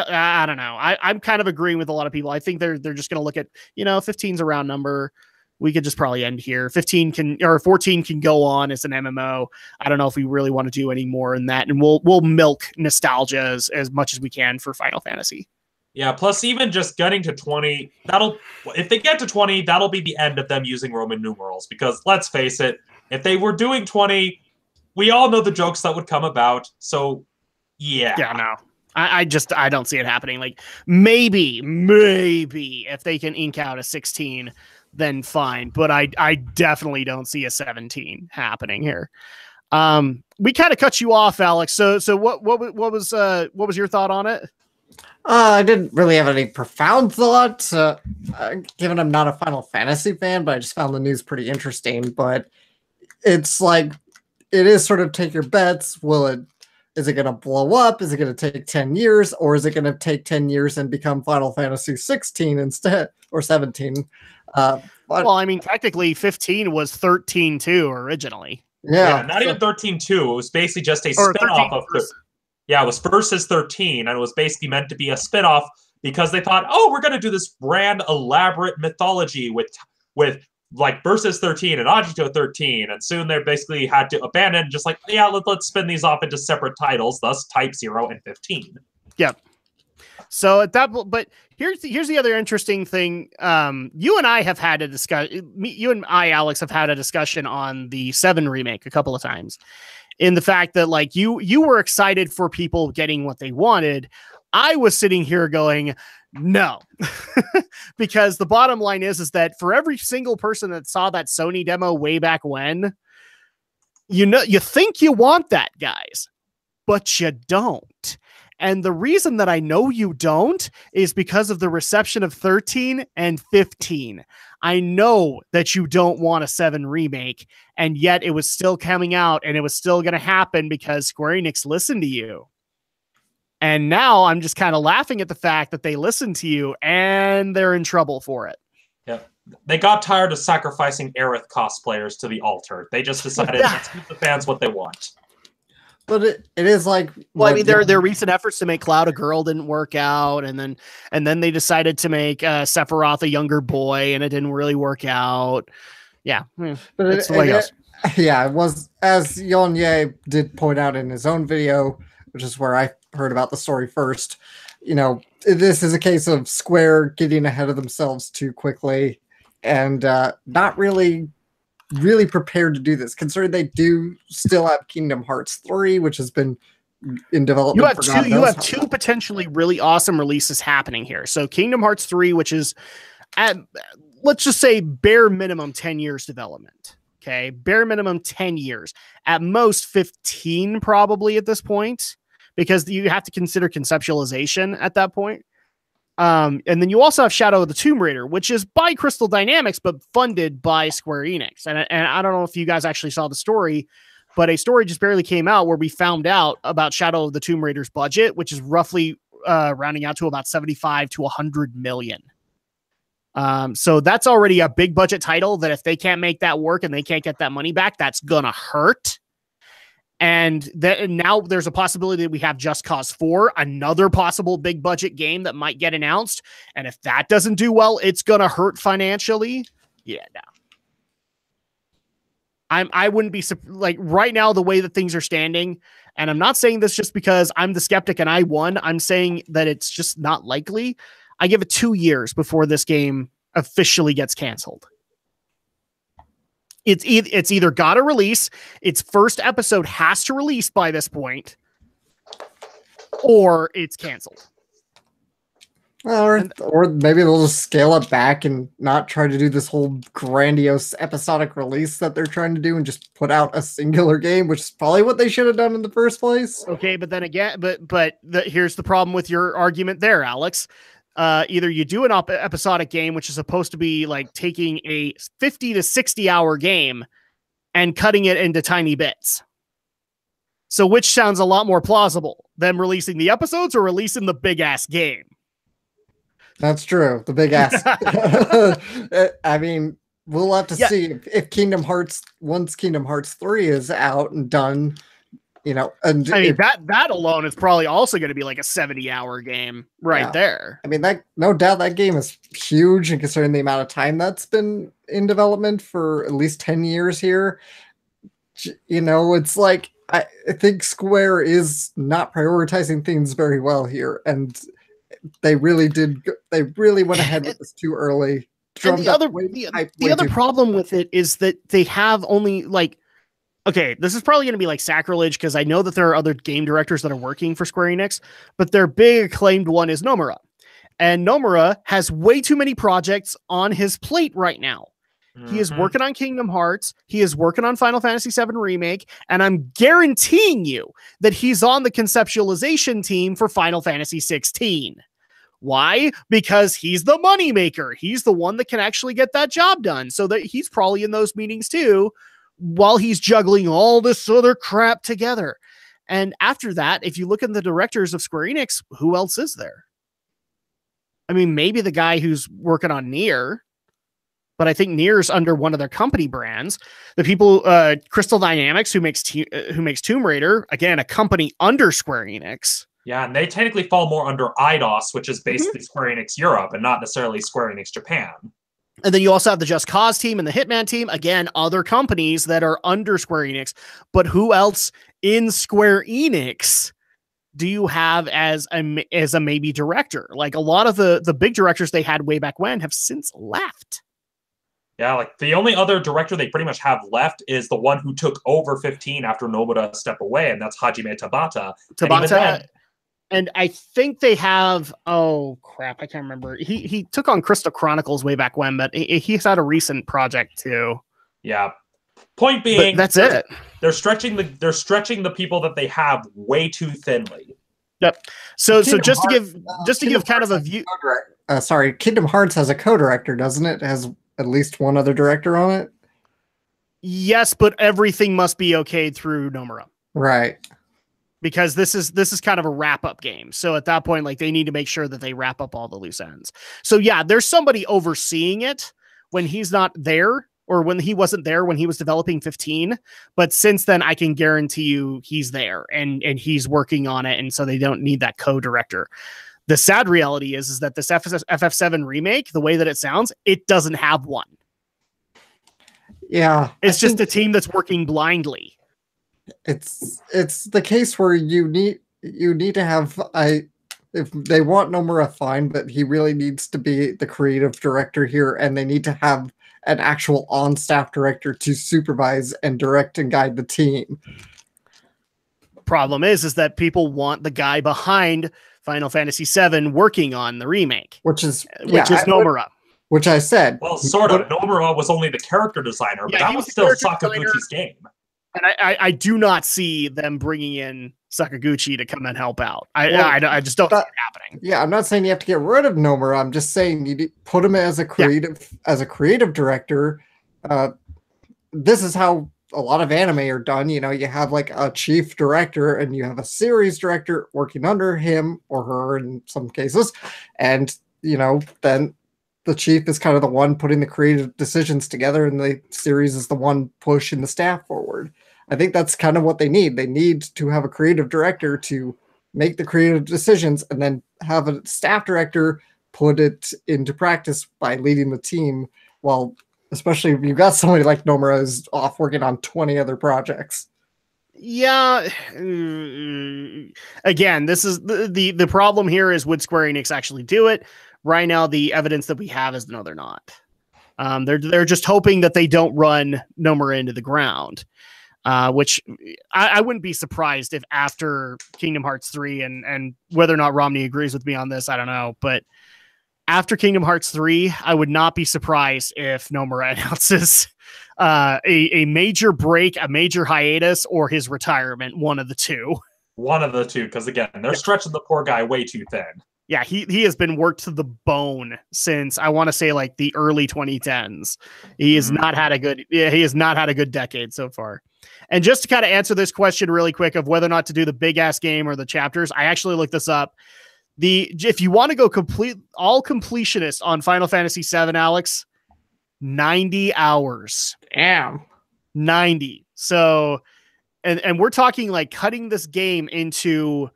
don't know. I'm kind of agreeing with a lot of people. I think they're just going to look at, 15's a round number. We could just probably end here. 14 can go on as an MMO. I don't know if we really want to do any more in that, and we'll milk nostalgia as much as we can for Final Fantasy. Yeah, plus even just getting to 20, if they get to 20, that'll be the end of them using Roman numerals, because let's face it, if they were doing 20, we all know the jokes that would come about. So yeah, no, I don't see it happening. Like, maybe if they can ink out a 16, then fine. But I definitely don't see a 17 happening here. We kind of cut you off, Alex. So what was your thought on it? I didn't really have any profound thoughts, given I'm not a Final Fantasy fan, but I just found the news pretty interesting. But it's like, it is sort of take your bets. Is it going to blow up? Is it going to take 10 years? Or is it going to take 10 years and become Final Fantasy 16 instead, or 17? Well, I mean, technically 15 was 13-2 originally. Yeah, not even 13-2. It was basically just a spin-off of... Yeah, it was Versus 13, and it was basically meant to be a spin-off because they thought, oh, we're going to do this grand, elaborate mythology with like Versus 13 and Agito 13, and soon they basically had to abandon, just like, yeah, let's spin these off into separate titles, thus Type 0 and 15. Yep. So at that, but here's the other interesting thing. You and I have had a discussion. You and I, Alex, have had a discussion on the 7 remake a couple of times, in the fact that, like, you were excited for people getting what they wanted. I was sitting here going, no, because the bottom line is that for every single person that saw that Sony demo way back when, you think you want that, guys, but you don't. And the reason that I know you don't is because of the reception of 13 and 15. I know that you don't want a 7 remake, and yet it was still coming out, and it was still going to happen because Square Enix listened to you. And now I'm just kind of laughing at the fact that they listened to you, and they're in trouble for it. Yeah, they got tired of sacrificing Aerith cosplayers to the altar. They just decided, let's give the fans what they want. But it is like, well, I mean, their recent efforts to make Cloud a girl didn't work out, and then they decided to make Sephiroth a younger boy, and it didn't really work out. Yeah, but that's the way it goes. Yeah, it was, as Yonye did point out in his own video, which is where I heard about the story first. You know, this is a case of Square getting ahead of themselves too quickly, and not really prepared to do this, considering they do still have Kingdom Hearts 3, which has been in development. You have two potentially really awesome releases happening here. So Kingdom Hearts 3, which is at, let's just say, bare minimum 10 years development. Okay, bare minimum 10 years, at most 15 probably at this point, because you have to consider conceptualization at that point. And then you also have Shadow of the Tomb Raider, which is by Crystal Dynamics, but funded by Square Enix. And I don't know if you guys actually saw the story, but a story just barely came out where we found out about Shadow of the Tomb Raider's budget, which is roughly rounding out to about 75 to 100 million. So that's already a big budget title that if they can't make that work and they can't get that money back, that's gonna hurt. And now there's a possibility that we have Just Cause 4, another possible big budget game that might get announced. And if that doesn't do well, it's gonna hurt financially. Yeah, no. I wouldn't be like right now the way that things are standing. And I'm not saying this just because I'm the skeptic and I won. I'm saying that it's just not likely. I give it 2 years before this game officially gets canceled. It's either got to release, its first episode has to release by this point, or it's canceled. Or maybe they'll just scale it back and not try to do this whole grandiose episodic release that they're trying to do and just put out a singular game, which is probably what they should have done in the first place. Okay, but then again, here's the problem with your argument there, Alex. Either you do an episodic game, which is supposed to be like taking a 50 to 60 hour game and cutting it into tiny bits. So which sounds a lot more plausible, them releasing the episodes or releasing the big ass game? That's true. The big ass. I mean, we'll have to see if Kingdom Hearts, once Kingdom Hearts 3 is out and done, you know, and I mean, that alone is probably also going to be like a 70-hour game right there. I mean, that no doubt that game is huge, and considering the amount of time that's been in development for at least 10 years here, you know, it's like I think Square is not prioritizing things very well here, and they really went ahead with this too early. And the other problem with it is that they have only like, okay, this is probably going to be like sacrilege because I know that there are other game directors that are working for Square Enix, but their big acclaimed one is Nomura. And Nomura has way too many projects on his plate right now. Mm-hmm. He is working on Kingdom Hearts. He is working on Final Fantasy VII Remake. And I'm guaranteeing you that he's on the conceptualization team for Final Fantasy 16. Why? Because he's the moneymaker. He's the one that can actually get that job done. So that he's probably in those meetings too, while he's juggling all this other crap together. And after that, if you look at the directors of Square Enix, who else is there? I mean, maybe the guy who's working on Nier, but I think Nier's under one of their company brands. The people, Crystal Dynamics, who makes Tomb Raider, again, a company under Square Enix. Yeah, and they technically fall more under IDOS, which is basically Square Enix Europe and not necessarily Square Enix Japan. And then you also have the Just Cause team and the Hitman team. Again, other companies that are under Square Enix. But who else in Square Enix do you have as a maybe director? Like a lot of the big directors they had way back when have since left. Yeah, like the only other director they pretty much have left is the one who took over 15 after Nomura stepped away, and that's Hajime Tabata. And I think they have, oh crap, I can't remember. He took on Crystal Chronicles way back when, but he's had a recent project too. Yeah. Point being, but that's it. They're stretching the people that they have way too thinly. Yep. So just to give kind of a view. Kingdom Hearts has a co-director, doesn't it? It has at least one other director on it. Yes, but everything must be okayed through Nomura. Right. Because this is kind of a wrap-up game. So at that point, like they need to make sure that they wrap up all the loose ends. So yeah, there's somebody overseeing it when he's not there, or when he wasn't there when he was developing 15. But since then, I can guarantee you he's there and he's working on it. And so they don't need that co-director. The sad reality is that this FF7 remake, the way that it sounds, it doesn't have one. Yeah. It's just a team that's working blindly. It's the case where you need to have if they want Nomura, fine, but he really needs to be the creative director here, and they need to have an actual on-staff director to supervise and direct and guide the team. Problem is that people want the guy behind Final Fantasy VII working on the remake, which is Nomura. Which I said. Well, sort of. Nomura was only the character designer, but that was still Sakaguchi's game. And I do not see them bringing in Sakaguchi to come and help out. I just don't see it happening. Yeah, I'm not saying you have to get rid of Nomura. I'm just saying you put him as a creative director. This is how a lot of anime are done. You know, you have like a chief director and you have a series director working under him or her in some cases, and you know then the chief is kind of the one putting the creative decisions together, and the series is the one pushing the staff forward. I think that's kind of what they need. They need to have a creative director to make the creative decisions, and then have a staff director put it into practice by leading the team. While, especially if you've got somebody like Nomura who's off working on 20 other projects. Yeah. Again, this is the problem here is, would Square Enix actually do it? Right now, the evidence that we have is no, they're not. They're just hoping that they don't run Nomura into the ground, which I wouldn't be surprised if after Kingdom Hearts 3, and whether or not Romney agrees with me on this, I don't know, but after Kingdom Hearts 3, I would not be surprised if Nomura announces a major break, a major hiatus, or his retirement, one of the two. One of the two, because again, they're stretching the poor guy way too thin. Yeah, he has been worked to the bone since, I want to say, like the early 2010s. He has not had a good decade so far. And just to kind of answer this question really quick of whether or not to do the big ass game or the chapters, I actually looked this up. If you want to go all completionist on Final Fantasy VII, Alex, 90 hours. Damn. 90. So, and we're talking like cutting this game into,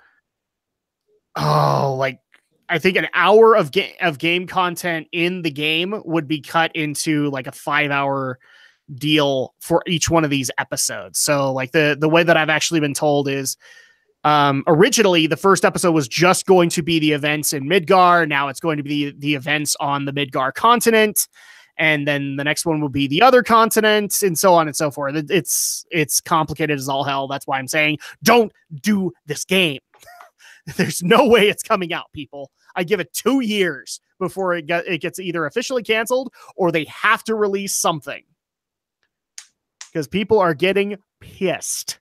I think an hour of game content in the game would be cut into like a 5-hour deal for each one of these episodes. So like the way that I've actually been told is, originally the first episode was just going to be the events in Midgar. Now it's going to be the events on the Midgar continent. And then the next one will be the other continent, and so on and so forth. It's complicated as all hell. That's why I'm saying don't do this game. There's no way it's coming out, people. I give it 2 years before it gets either officially canceled or they have to release something, because people are getting pissed.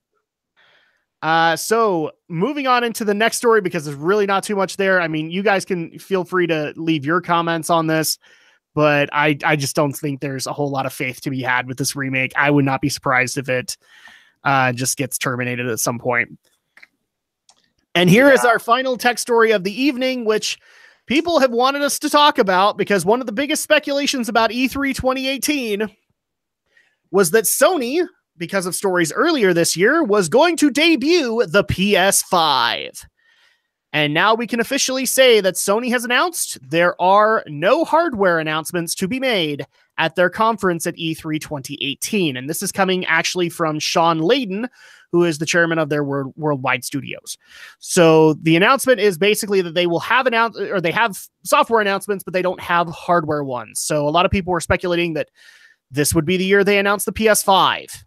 So moving on into the next story, because there's really not too much there. I mean, you guys can feel free to leave your comments on this, but I just don't think there's a whole lot of faith to be had with this remake. I would not be surprised if it just gets terminated at some point. And here is our final tech story of the evening, which people have wanted us to talk about, because one of the biggest speculations about E3 2018 was that Sony, because of stories earlier this year, was going to debut the PS5. And now we can officially say that Sony has announced there are no hardware announcements to be made at their conference at E3 2018. And this is coming actually from Sean Layden, who is the chairman of their worldwide studios. So the announcement is basically that they will have they have software announcements, but they don't have hardware ones. So a lot of people were speculating that this would be the year they announce the PS5.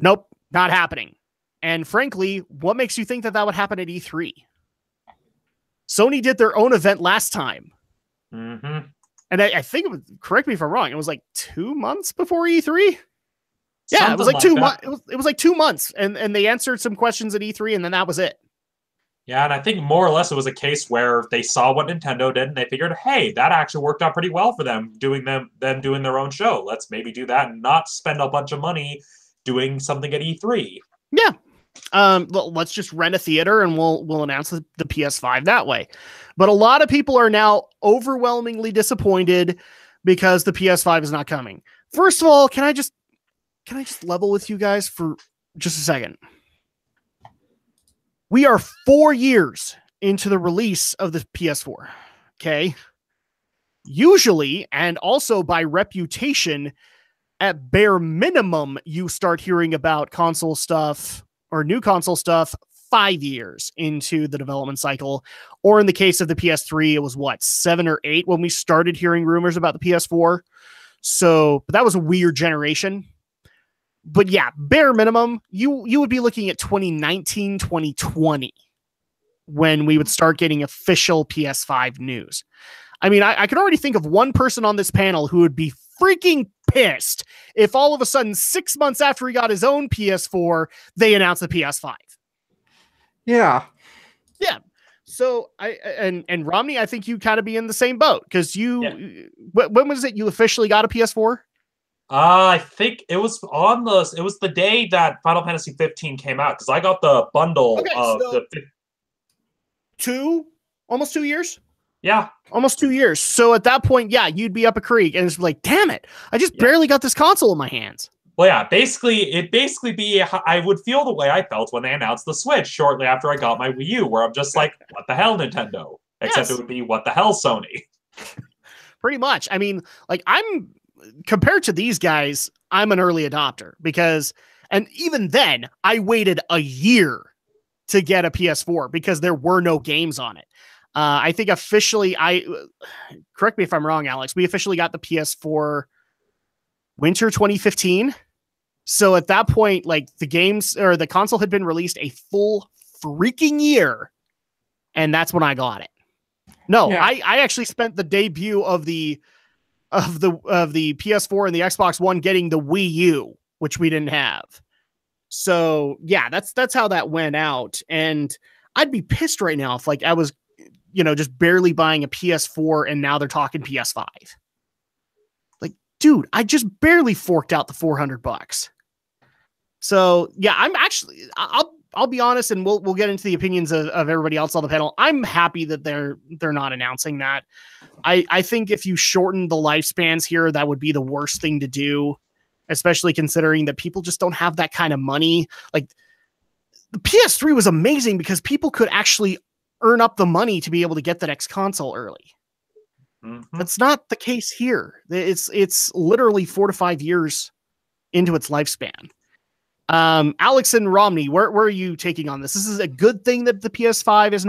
Nope, not happening. And frankly, what makes you think that would happen at E3? Sony did their own event last time. Mm-hmm. And I think, correct me if I'm wrong, it was like 2 months before E3? Yeah, it was like 2 months. It was like 2 months, and they answered some questions at E3, and then that was it. Yeah, and I think more or less it was a case where they saw what Nintendo did, and they figured, hey, that actually worked out pretty well for them doing their own show. Let's maybe do that and not spend a bunch of money doing something at E3. Yeah. Let's just rent a theater and we'll announce the PS5 that way. But a lot of people are now overwhelmingly disappointed because the PS5 is not coming. First of all, can I just level with you guys for just a second? We are 4 years into the release of the PS4. Okay. Usually, and also by reputation, at bare minimum, you start hearing about console stuff or new console stuff 5 years into the development cycle. Or in the case of the PS3, it was 7 or 8 when we started hearing rumors about the PS4. So, but that was a weird generation. But yeah, bare minimum, you would be looking at 2019, 2020 when we would start getting official PS5 news. I mean, I could already think of one person on this panel who would be freaking pissed if all of a sudden 6 months after he got his own PS4, they announced the PS5. Yeah. Yeah. So and Romney, I think you kind of be in the same boat because when was it you officially got a PS4? I think it was the day that Final Fantasy 15 came out because I got the bundle of almost 2 years. Yeah. Almost 2 years. So at that point, yeah, you'd be up a creek and it's like, damn it, I just barely got this console in my hands. Well, yeah, I would feel the way I felt when they announced the Switch shortly after I got my Wii U, where I'm just like, what the hell, Nintendo? Except it would be, what the hell, Sony? Pretty much. I mean, like, compared to these guys, I'm an early adopter and even then, I waited a year to get a PS4 because there were no games on it. I think officially, correct me if I'm wrong, Alex, we officially got the PS4 winter 2015. So at that point, like the console had been released a full freaking year. And that's when I got it. No, yeah. I actually spent the debut of the PS4 and the Xbox One getting the Wii U, which we didn't have. So yeah, that's how that went out. And I'd be pissed right now if I was, just barely buying a PS4 and now they're talking PS5. Like, dude, I just barely forked out the $400. So yeah, I'll be honest, and we'll get into the opinions of everybody else on the panel. I'm happy that they're not announcing that. I think if you shorten the lifespans here, that would be the worst thing to do, especially considering that people just don't have that kind of money. Like, the PS3 was amazing because people could actually earn up the money to be able to get the next console early. Mm-hmm. That's not the case here. It's literally 4 to 5 years into its lifespan. Alex and Romney, where are you taking on this? This is a good thing that the PS5 is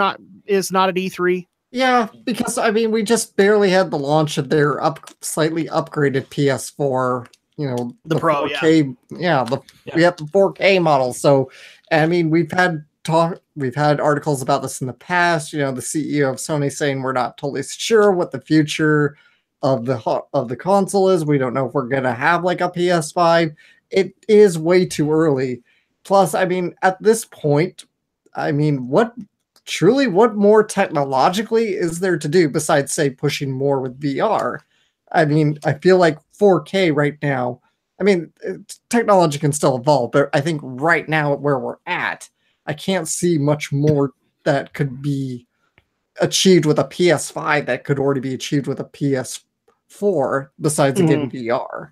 not at E3. Yeah, because I mean, we just barely had the launch of their slightly upgraded PS4. The Pro, 4K, we have the 4K model. So, I mean, we've had articles about this in the past. The CEO of Sony saying we're not totally sure what the future of the console is. We don't know if we're gonna have like a PS5. It is way too early. Plus, I mean, at this point, I mean, what more technologically is there to do besides, say, pushing more with VR? I mean, I feel like 4K right now, I mean, technology can still evolve, but I think right now where we're at, I can't see much more that could be achieved with a PS5 that could already be achieved with a PS4 besides again VR.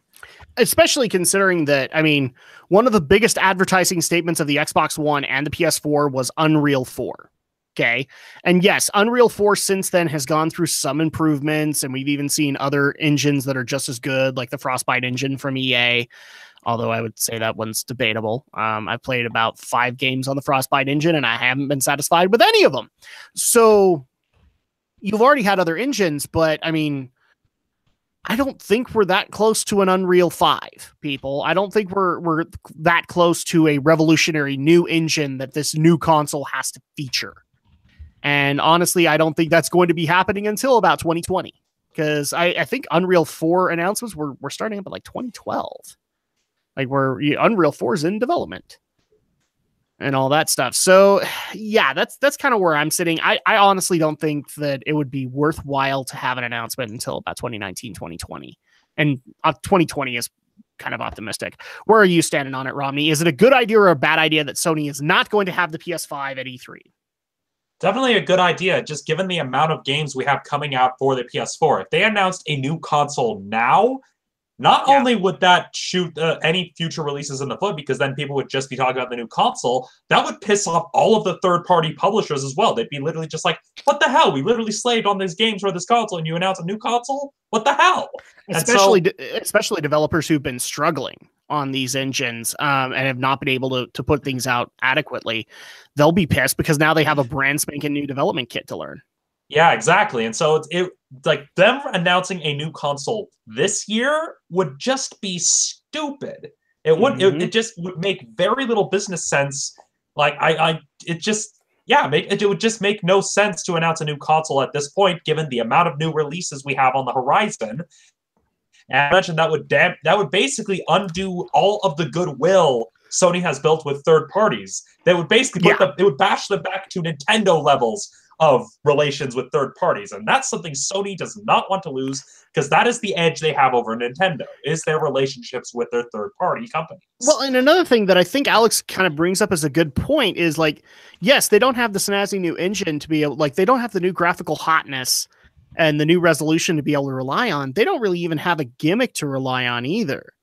Especially considering that, I mean, one of the biggest advertising statements of the Xbox One and the PS4 was Unreal 4. Okay. And yes, Unreal 4 since then has gone through some improvements, and we've even seen other engines that are just as good, like the Frostbite engine from EA. Although I would say that one's debatable. I've played about 5 games on the Frostbite engine, and I haven't been satisfied with any of them. So you've already had other engines, but I mean, I don't think we're that close to an Unreal 5, people. I don't think we're that close to a revolutionary new engine that this new console has to feature. And honestly, I don't think that's going to be happening until about 2020, because I think Unreal 4 announcements we're starting up at like 2012. Like, Unreal 4 is in development and all that stuff. So yeah, that's kind of where I'm sitting. I honestly don't think that it would be worthwhile to have an announcement until about 2019, 2020. And 2020 is kind of optimistic. Where are you standing on it, Romney? Is it a good idea or a bad idea that Sony is not going to have the PS5 at E3? Definitely a good idea, just given the amount of games we have coming out for the PS4. If they announced a new console now, not only would that shoot any future releases in the foot, because then people would just be talking about the new console, that would piss off all of the third-party publishers as well. They'd be literally just like, what the hell? We literally slaved on these games for this console, and you announce a new console? What the hell? Especially developers who've been struggling on these engines and have not been able to put things out adequately. They'll be pissed because now they have a brand spanking new development kit to learn. Yeah, exactly. And so it like them announcing a new console this year would just be stupid. It would it just would make very little business sense. Like it would just make no sense to announce a new console at this point, given the amount of new releases we have on the horizon. And I mentioned that would basically undo all of the goodwill Sony has built with third parties. They would basically it would bash them back to Nintendo levels of relations with third parties, and that's something Sony does not want to lose, because that is the edge they have over Nintendo, is their relationships with their third-party companies. Well, and another thing that I think Alex kind of brings up as a good point is, like, yes, they don't have the snazzy new engine to be able, like, they don't have the new graphical hotness and the new resolution to be able to rely on. They don't really even have a gimmick to rely on either,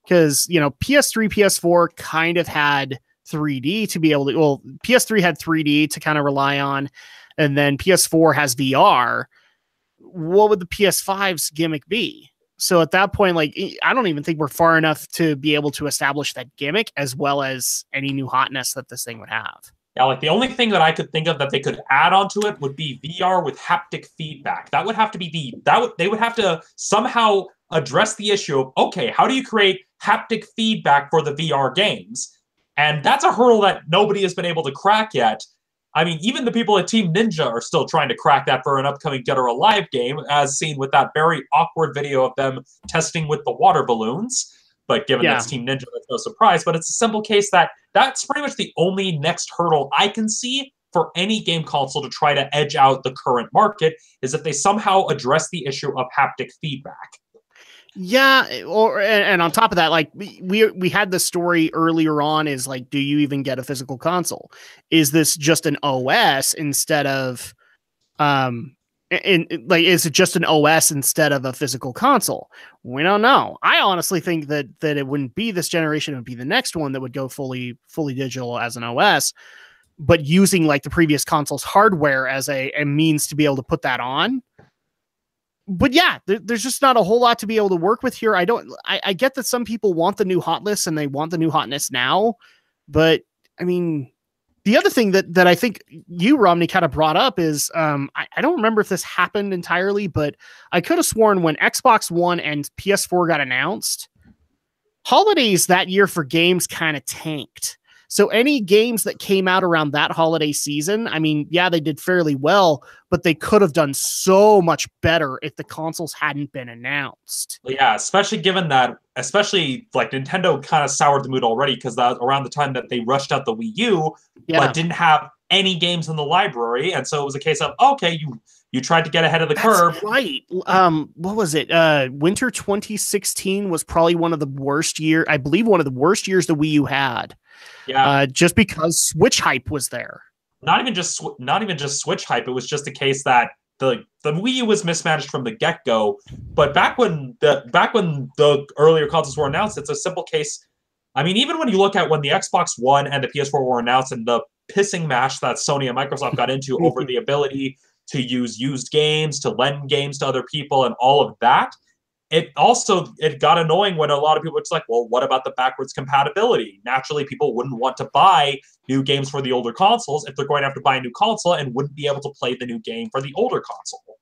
because, you know, PS3, PS4 kind of had 3D to be able to, well, PS3 had 3D to kind of rely on, and then PS4 has VR. What would the PS5's gimmick be? So at that point, like, I don't even think we're far enough to be able to establish that gimmick as well as any new hotness that this thing would have. Yeah, like the only thing that I could think of that they could add onto it would be VR with haptic feedback. That would have to be they would have to somehow address the issue of, okay, how do you create haptic feedback for the VR games? And that's a hurdle that nobody has been able to crack yet. I mean, even the people at Team Ninja are still trying to crack that for an upcoming Dead or Alive game, as seen with that very awkward video of them testing with the water balloons. But given that's Team Ninja, that's no surprise. But it's a simple case that's pretty much the only next hurdle I can see for any game console to try to edge out the current market, is if they somehow address the issue of haptic feedback. Yeah, and on top of that, like we had the story earlier on, is like, do you even get a physical console? Is this just an OS instead of is it just an OS instead of a physical console? We don't know. I honestly think that it wouldn't be this generation, it would be the next one that would go fully digital as an OS, but using like the previous console's hardware as a means to be able to put that on. But yeah, there's just not a whole lot to be able to work with here. I get that some people want the new hotness and they want the new hotness now, but I mean, the other thing that I think you, Romney, kind of brought up is, I don't remember if this happened entirely, but I could have sworn when Xbox One and PS4 got announced, holidays that year for games kind of tanked. So any games that came out around that holiday season, I mean, yeah, they did fairly well, but they could have done so much better if the consoles hadn't been announced. Yeah, especially given that, like Nintendo kind of soured the mood already, because that was around the time that they rushed out the Wii U, but didn't have any games in the library. And so it was a case of, okay, you tried to get ahead of the curve. Right. What was it? Winter 2016 was probably one of the worst years. I believe one of the worst years the Wii U had. Yeah. Just because Switch hype was there. Not even just Switch hype. It was just a case that the Wii U was mismanaged from the get-go. But back when the earlier consoles were announced, it's a simple case. I mean, even when you look at when the Xbox One and the PS4 were announced, and the pissing match that Sony and Microsoft got into over the ability to use used games, to lend games to other people, and all of that, it got annoying when a lot of people were just like, well, what about the backwards compatibility? Naturally, people wouldn't want to buy new games for the older consoles if they're going to have to buy a new console and wouldn't be able to play the new game for the older console.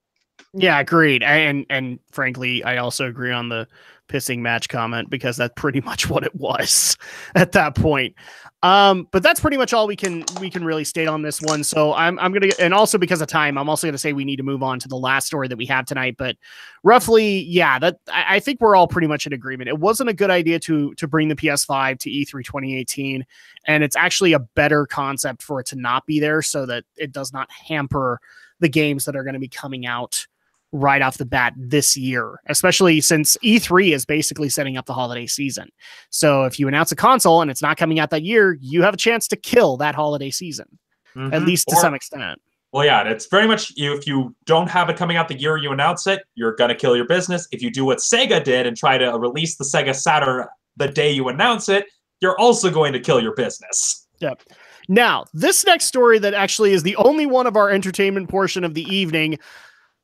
Yeah, agreed. And frankly, I also agree on the pissing match comment, because that's pretty much what it was at that point. But that's pretty much all we can really state on this one. So I'm gonna, and also because of time, I'm also gonna say we need to move on to the last story that we have tonight. But roughly, yeah, that I think we're all pretty much in agreement. It wasn't a good idea to bring the PS5 to E3 2018, and it's actually a better concept for it to not be there, so that it does not hamper the games that are going to be coming out right off the bat this year, especially since E3 is basically setting up the holiday season. So if you announce a console and it's not coming out that year, you have a chance to kill that holiday season, at least to some extent. Well, yeah, it's very much if you don't have it coming out the year you announce it, you're gonna kill your business. If you do what Sega did and try to release the Sega Saturn the day you announce it, you're also going to kill your business. Yep. Now, this next story that actually is the only one of our entertainment portion of the evening,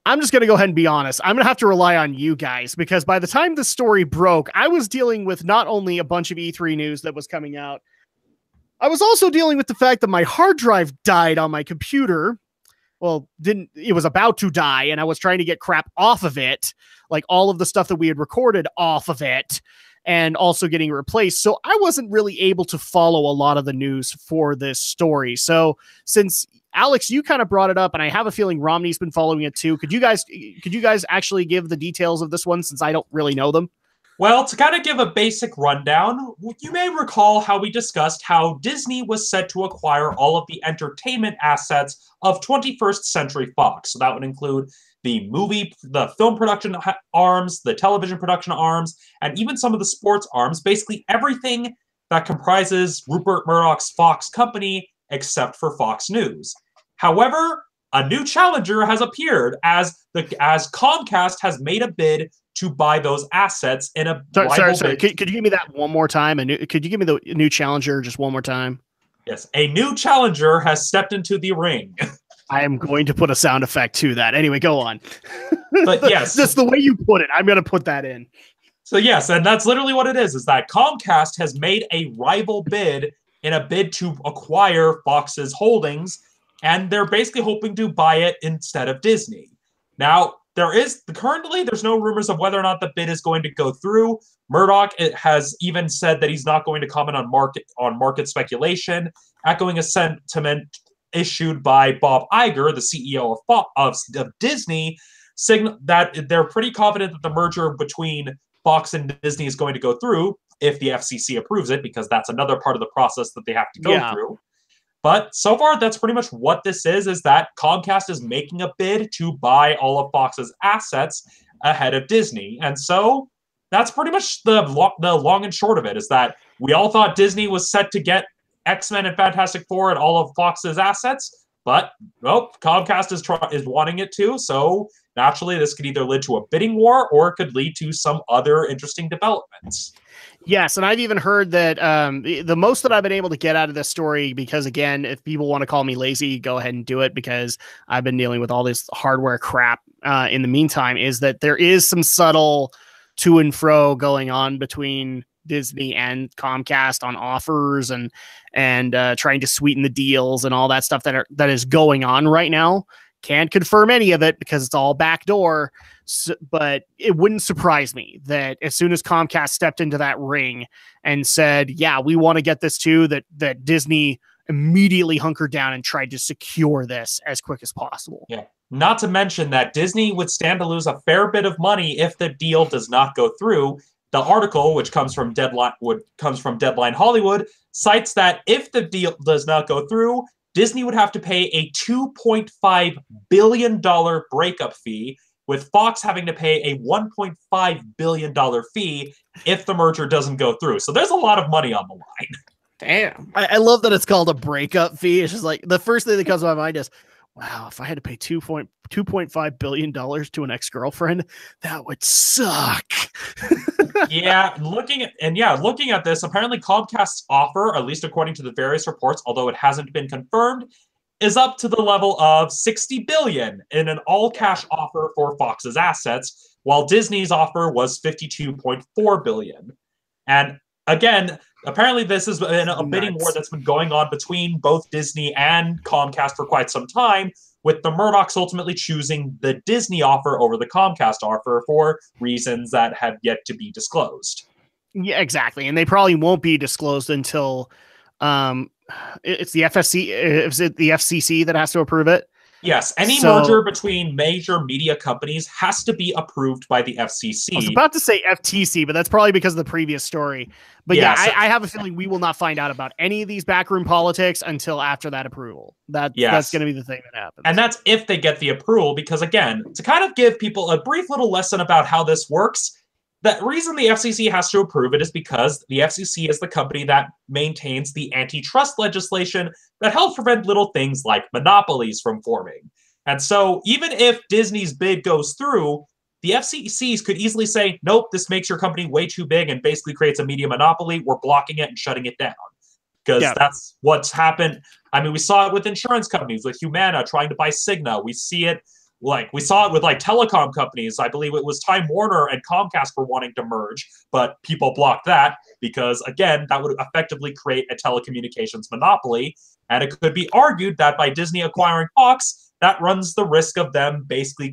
I'm just going to go ahead and be honest. I'm going to have to rely on you guys because by the time the story broke, I was dealing with not only a bunch of E3 news that was coming out, I was also dealing with the fact that my hard drive died on my computer. Well, it was about to die, and I was trying to get crap off of it, like all of the stuff that we had recorded off of it, and also getting replaced. So I wasn't really able to follow a lot of the news for this story. So since Alex, you kind of brought it up, and I have a feeling Romney's been following it too. Could you guys actually give the details of this one since I don't really know them? Well, to kind of give a basic rundown, you may recall how we discussed how Disney was set to acquire all of the entertainment assets of 21st Century Fox. So that would include the film production arms, the television production arms, and even some of the sports arms, basically everything that comprises Rupert Murdoch's Fox company, except for Fox News. However, a new challenger has appeared as Comcast has made a bid to buy those assets in a sorry. Could you give me that one more time? Could you give me the new challenger just one more time? Yes, a new challenger has stepped into the ring. I am going to put a sound effect to that. Anyway, go on. But yes, just the way you put it, I'm going to put that in. So yes, and that's literally what it is that Comcast has made a rival bid in a bid to acquire Fox's holdings, and they're basically hoping to buy it instead of Disney. Now, there's no rumors of whether or not the bid is going to go through. Murdoch has even said that he's not going to comment on market speculation, echoing a sentiment issued by Bob Iger, the CEO of Disney, that they're pretty confident that the merger between Fox and Disney is going to go through if the FCC approves it, because that's another part of the process that they have to go through. But so far, that's pretty much what this is that Comcast is making a bid to buy all of Fox's assets ahead of Disney. And so that's pretty much the long and short of it, is that we all thought Disney was set to get X-Men and Fantastic Four and all of Fox's assets, but Comcast is wanting it too. So naturally, this could either lead to a bidding war or it could lead to some other interesting developments. Yes, and I've even heard that the most that I've been able to get out of this story, because again, if people want to call me lazy, go ahead and do it, because I've been dealing with all this hardware crap in the meantime, is that there is some subtle to and fro going on between Disney and Comcast on offers and trying to sweeten the deals and all that stuff that is going on right now. Can't confirm any of it because it's all backdoor, but it wouldn't surprise me that as soon as Comcast stepped into that ring and said, yeah, we want to get this too, that Disney immediately hunkered down and tried to secure this as quick as possible. Yeah. Not to mention that Disney would stand to lose a fair bit of money if the deal does not go through. The article, which comes from Deadline Hollywood, cites that if the deal does not go through, Disney would have to pay a $2.5 billion breakup fee, with Fox having to pay a $1.5 billion fee if the merger doesn't go through. So there's a lot of money on the line. Damn. I love that it's called a breakup fee. It's just like the first thing that comes to my mind is, wow, if I had to pay $2.5 billion to an ex-girlfriend, that would suck. Looking at this, apparently Comcast's offer, at least according to the various reports, although it hasn't been confirmed, is up to the level of $60 billion in an all-cash offer for Fox's assets, while Disney's offer was $52.4 billion. And again, apparently this has been a bidding war that's been going on between both Disney and Comcast for quite some time, with the Murdochs ultimately choosing the Disney offer over the Comcast offer for reasons that have yet to be disclosed. Yeah, exactly. And they probably won't be disclosed until it's the FSC. Is it the FCC that has to approve it? Yes, any merger between major media companies has to be approved by the FCC. I was about to say FTC, but that's probably because of the previous story. But I have a feeling we will not find out about any of these backroom politics until after that approval. That's going to be the thing that happens. And that's if they get the approval, because again, to kind of give people a brief little lesson about how this works, the reason the FCC has to approve it is because the FCC is the company that maintains the antitrust legislation that helps prevent little things like monopolies from forming. And so even if Disney's bid goes through, the FCCs could easily say, nope, this makes your company way too big and basically creates a media monopoly. We're blocking it and shutting it down. Because that's what's happened. I mean, we saw it with insurance companies, with Humana trying to buy Cigna. We saw it with like telecom companies. I believe it was Time Warner and Comcast were wanting to merge, but people blocked that because, again, that would effectively create a telecommunications monopoly. And it could be argued that by Disney acquiring Fox, that runs the risk of them basically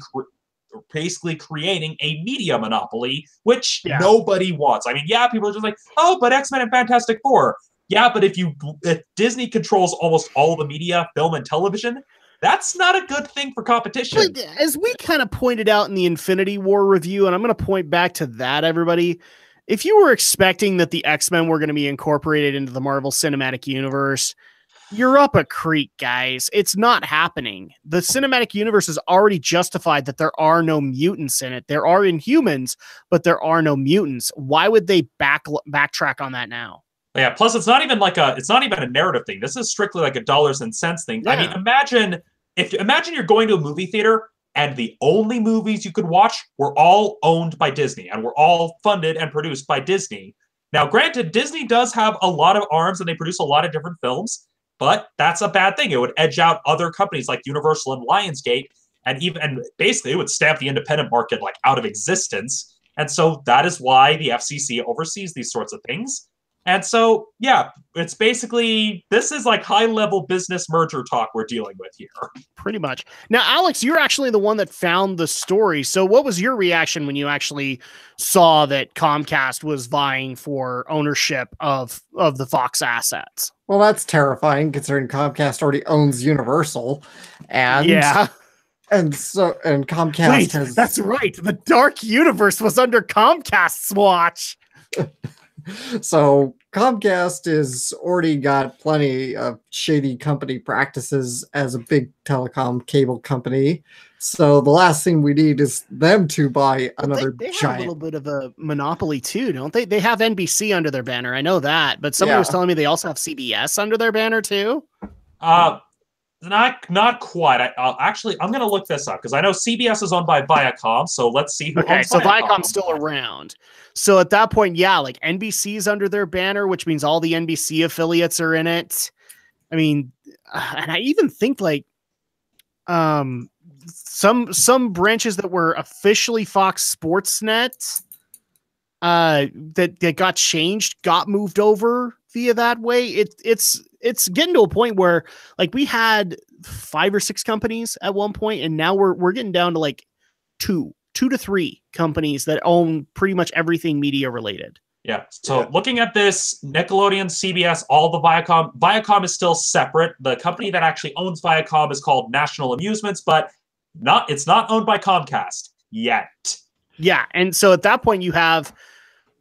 creating a media monopoly, which nobody wants. I mean, people are just like, oh, but X-Men and Fantastic Four. Yeah, but if Disney controls almost all of the media, film, and television, that's not a good thing for competition. But as we kind of pointed out in the Infinity War review, and I'm going to point back to that, everybody, if you were expecting that the X-Men were going to be incorporated into the Marvel Cinematic Universe, you're up a creek, guys. It's not happening. The cinematic universe has already justified that there are no mutants in it. There are Inhumans, but there are no mutants. Why would they backtrack on that now? Yeah, plus it's not even a narrative thing. This is strictly like a dollars and cents thing. Yeah. I mean, imagine you're going to a movie theater and the only movies you could watch were all owned by Disney and were all funded and produced by Disney. Now, granted, Disney does have a lot of arms and they produce a lot of different films, but that's a bad thing. It would edge out other companies like Universal and Lionsgate, and basically it would stamp the independent market like out of existence. And so that is why the FCC oversees these sorts of things. And so, it's basically, this is like high-level business merger talk we're dealing with here. Pretty much. Now, Alex, you're actually the one that found the story. So what was your reaction when you actually saw that Comcast was vying for ownership of the Fox assets? Well, that's terrifying considering Comcast already owns Universal. And Comcast has... That's right. The Dark Universe was under Comcast's watch. So Comcast has already got plenty of shady company practices as a big telecom cable company. So the last thing we need is them to buy another they giant. Have a little bit of a monopoly too, don't they? They have NBC under their banner. I know that, but somebody was telling me they also have CBS under their banner too. Not quite. I'm going to look this up because I know CBS is owned by Viacom. So let's see who owns so Viacom. Viacom's still around. So at that point, like NBC's under their banner, which means all the NBC affiliates are in it. I mean, and I even think like some branches that were officially Fox Sports Net that got changed, got moved over via that way. It's getting to a point where like we had 5 or 6 companies at one point, and now we're getting down to like 2 to 3 companies that own pretty much everything media related. Yeah. So looking at this, Nickelodeon, CBS, all the Viacom is still separate. The company that actually owns Viacom is called National Amusements, but it's not owned by Comcast yet. Yeah. And so at that point you have,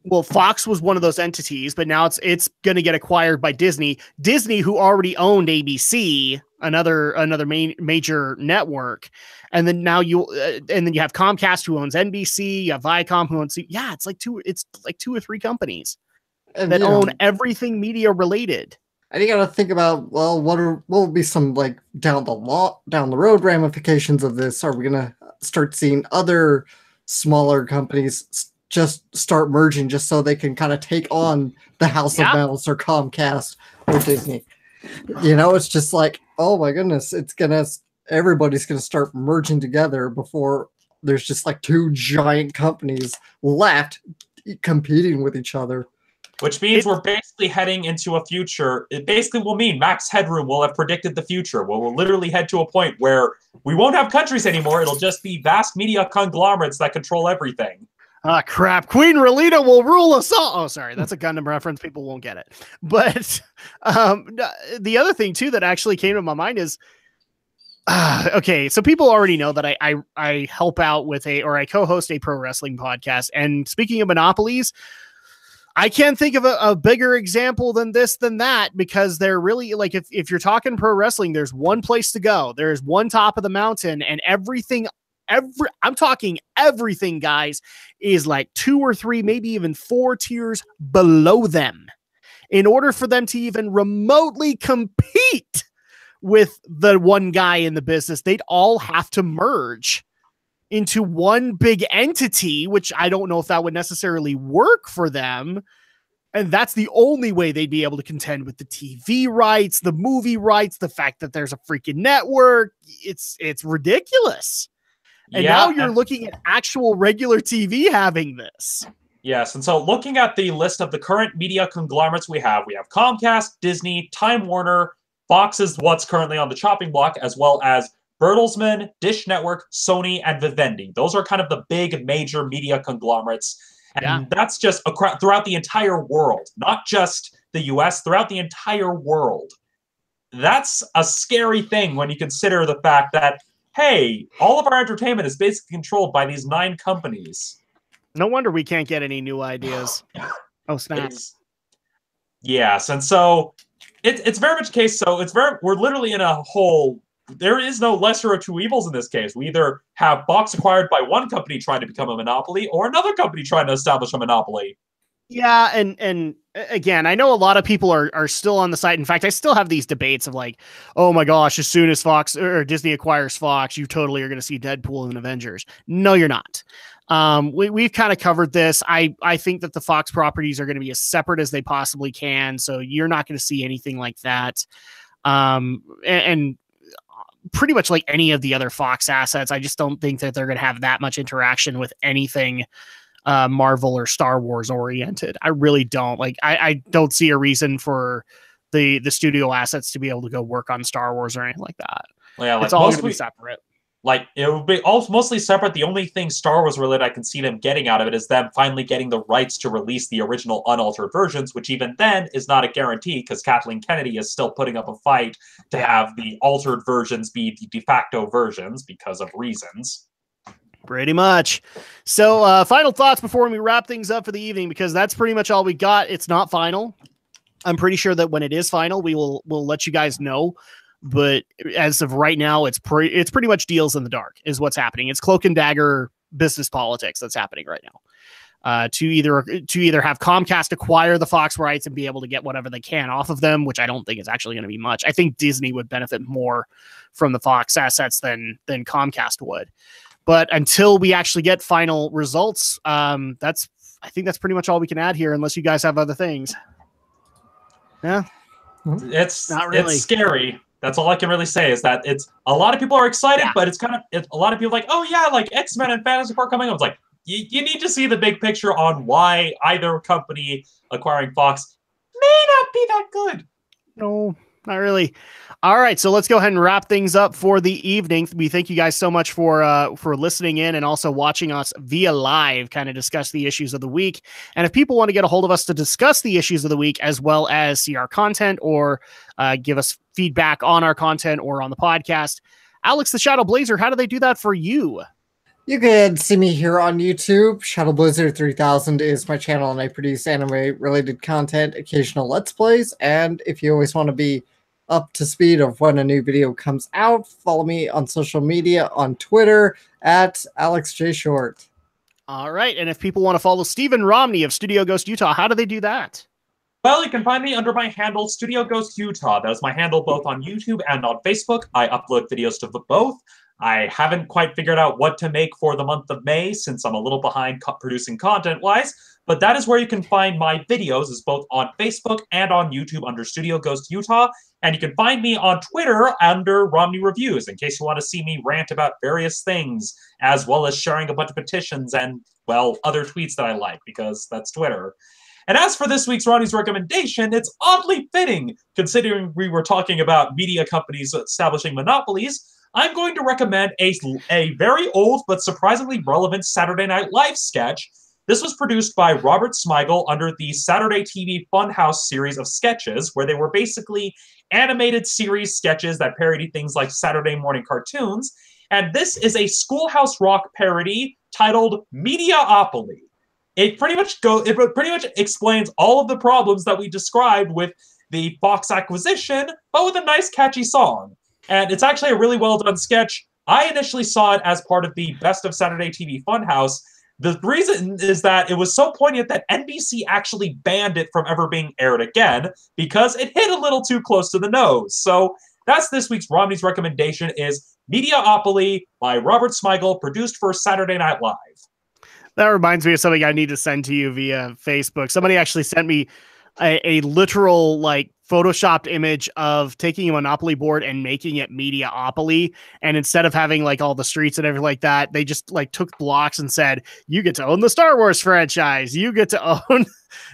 well, Fox was one of those entities, but now it's going to get acquired by Disney. Disney, who already owned ABC, another major network, and then now you have Comcast, who owns NBC. You have Viacom, who owns. It's like 2 or 3 companies that own everything media related. And you got to think about, well, what will be some like down the road ramifications of this? Are we going to start seeing other smaller companies just start merging just so they can kind of take on the House of Mouse or Comcast or Disney? It's just like, oh my goodness, everybody's gonna start merging together before there's just like 2 giant companies left competing with each other. Which means we're basically heading into a future. It basically will mean Max Headroom will have predicted the future. We'll literally head to a point where we won't have countries anymore. It'll just be vast media conglomerates that control everything. Ah, crap. Queen Relita will rule us all. Oh, sorry. That's a Gundam reference. People won't get it. But the other thing, too, that actually came to my mind is, okay, so people already know that I help out with I co-host a pro wrestling podcast. And speaking of monopolies, I can't think of a bigger example than that, because they're really like, if you're talking pro wrestling, there's one place to go. There's one top of the mountain, and everything I'm talking everything, guys, is like 2 or 3, maybe even 4 tiers below them. In order for them to even remotely compete with the one guy in the business, they'd all have to merge into one big entity, which I don't know if that would necessarily work for them. And that's the only way they'd be able to contend with the TV rights, the movie rights, the fact that there's a freaking network. It's ridiculous. And now you're looking at actual regular TV having this. Yes, and so looking at the list of the current media conglomerates we have Comcast, Disney, Time Warner, Fox is what's currently on the chopping block, as well as Bertelsmann, Dish Network, Sony, and Vivendi. Those are kind of the big major media conglomerates. And that's just throughout the entire world, not just the US, throughout the entire world. That's a scary thing when you consider the fact that, hey, all of our entertainment is basically controlled by these 9 companies. No wonder we can't get any new ideas. Oh, snap. Yes, and so it's very much a case, so we're literally in a whole... There is no lesser of 2 evils in this case. We either have Fox acquired by one company trying to become a monopoly, or another company trying to establish a monopoly. Yeah, and again, I know a lot of people are still on the site. In fact, I still have these debates of like, oh my gosh, as soon as Fox or Disney acquires Fox, you totally are going to see Deadpool and Avengers. No, you're not. We've kind of covered this. I think that the Fox properties are going to be as separate as they possibly can, so you're not going to see anything like that. And pretty much like any of the other Fox assets, I just don't think that they're going to have that much interaction with anything Marvel or Star Wars oriented. I really don't. Like, I don't see a reason for the studio assets to be able to go work on Star Wars or anything like that. Well, yeah, like it's all going to be separate. Like, it would be all mostly separate. The only thing Star Wars related I can see them getting out of it is them finally getting the rights to release the original unaltered versions, which even then is not a guarantee because Kathleen Kennedy is still putting up a fight to have the altered versions be the de facto versions because of reasons. Pretty much. So final thoughts before we wrap things up for the evening, because that's pretty much all we got. It's not final. I'm pretty sure that when it is final, we'll let you guys know. But as of right now, it's pretty much deals in the dark is what's happening. It's cloak and dagger business politics that's happening right now. To either have Comcast acquire the Fox rights and be able to get whatever they can off of them, which I don't think is actually going to be much. I think Disney would benefit more from the Fox assets than Comcast would. But until we actually get final results, I think that's pretty much all we can add here, unless you guys have other things. Yeah, it's not really. It's scary. That's all I can really say is that it's a lot of people are excited, but it's a lot of people like, oh yeah, like X-Men and Fantasy Four coming up. It's like, you need to see the big picture on why either company acquiring Fox may not be that good. No, not really. All right, so let's go ahead and wrap things up for the evening. We thank you guys so much for listening in and also watching us via live, kind of discuss the issues of the week. And if people want to get a hold of us to discuss the issues of the week, as well as see our content or give us feedback on our content or on the podcast, Alex the Shadow Blazer, how do they do that for you? You can see me here on YouTube. Shadow Blazer 3000 is my channel, and I produce anime-related content, occasional Let's Plays. And if you always want to be up to speed of when a new video comes out, follow me on social media on Twitter at AlexJShort. All right, and if people want to follow Stephen Romney of Studio Ghost Utah, how do they do that? Well, you can find me under my handle, Studio Ghost Utah. That is my handle both on YouTube and on Facebook. I upload videos to both. I haven't quite figured out what to make for the month of May since I'm a little behind producing content-wise, but that is where you can find my videos, is both on Facebook and on YouTube under Studio Ghost Utah, and you can find me on Twitter under Romney Reviews in case you want to see me rant about various things, as well as sharing a bunch of petitions and, well, other tweets that I like, because that's Twitter. And as for this week's Ronnie's recommendation, it's oddly fitting, considering we were talking about media companies establishing monopolies. I'm going to recommend a very old but surprisingly relevant Saturday Night Live sketch. This was produced by Robert Smigel under the Saturday TV Funhouse series of sketches, where they were basically animated series sketches that parodied things like Saturday morning cartoons. And this is a Schoolhouse Rock parody titled Mediaopoly. It pretty much explains all of the problems that we described with the Fox acquisition, but with a nice catchy song. And it's actually a really well done sketch. I initially saw it as part of the Best of Saturday TV Funhouse. The reason is that it was so poignant that NBC actually banned it from ever being aired again because it hit a little too close to the nose. So that's this week's Romney's recommendation is Mediaopoly by Robert Smigel, produced for Saturday Night Live. That reminds me of something I need to send to you via Facebook. Somebody actually sent me a literal like photoshopped image of taking a Monopoly board and making it Mediaopoly. And instead of having like all the streets and everything like that, they just like took blocks and said, you get to own the Star Wars franchise. You get to own,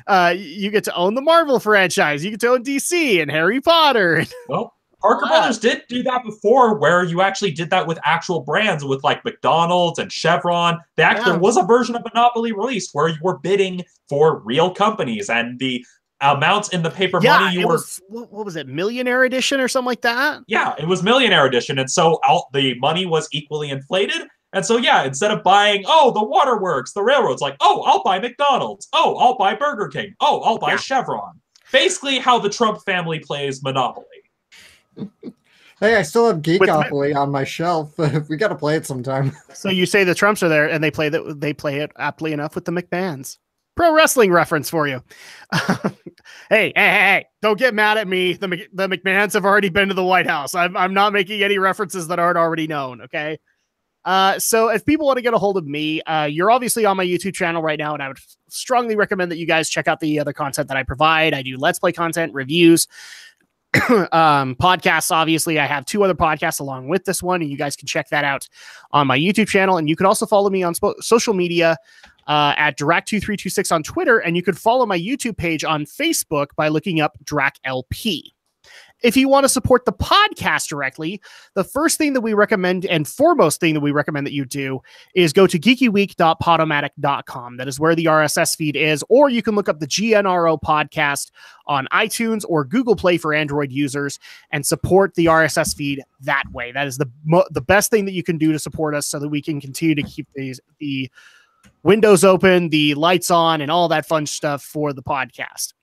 the Marvel franchise. You get to own DC and Harry Potter. Well, Parker Brothers did do that before, where you actually did that with actual brands, with like McDonald's and Chevron. There was a version of Monopoly released where you were bidding for real companies, and the amounts in the paper money you were... What was it, Millionaire Edition or something like that? Yeah, it was Millionaire Edition, and so the money was equally inflated. And so, yeah, instead of buying, the waterworks, the railroads, like, I'll buy McDonald's. I'll buy Burger King. I'll buy Chevron. Basically how the Trump family plays Monopoly. Hey, I still have Geekopoly on my shelf. We got to play it sometime. So you say the Trumps are there, and they play it aptly enough with the McMahons. Pro wrestling reference for you. Hey, don't get mad at me. The McMahons have already been to the White House. I'm not making any references that aren't already known, okay? So if people want to get a hold of me, you're obviously on my YouTube channel right now, and I would strongly recommend that you guys check out the other content that I provide. I do Let's Play content, reviews, podcasts. Obviously, I have 2 other podcasts along with this one, and you guys can check that out on my YouTube channel. And you can also follow me on social media at Drac2326 on Twitter, and you can follow my YouTube page on Facebook by looking up DracLP. If you want to support the podcast directly, the first thing that we recommend and foremost thing that we recommend that you do is go to geekyweek.podomatic.com. That is where the RSS feed is, or you can look up the GNRO podcast on iTunes or Google Play for Android users and support the RSS feed that way. That is the best thing that you can do to support us so that we can continue to keep the windows open, the lights on, and all that fun stuff for the podcast.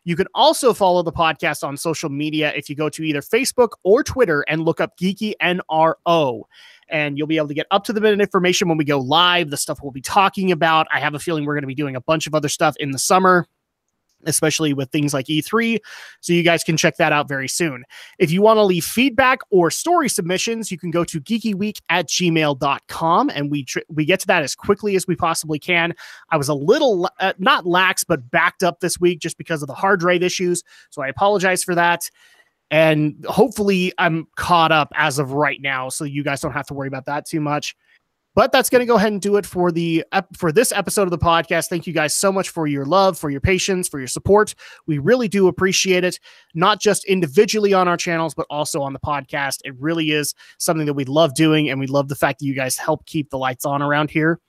You can also follow the podcast on social media if you go to either Facebook or Twitter and look up Geeky NRO. And you'll be able to get up-to-the-minute information when we go live, the stuff we'll be talking about. I have a feeling we're going to be doing a bunch of other stuff in the summer, especially with things like E3. So you guys can check that out very soon. If you want to leave feedback or story submissions, you can go to geekyweek@gmail.com, and we get to that as quickly as we possibly can. I was a little, not lax, but backed up this week just because of the hard drive issues. So I apologize for that. And hopefully I'm caught up as of right now, so you guys don't have to worry about that too much. But that's going to go ahead and do it for this episode of the podcast. Thank you guys so much for your love, for your patience, for your support. We really do appreciate it, not just individually on our channels, but also on the podcast. It really is something that we love doing, and we love the fact that you guys help keep the lights on around here.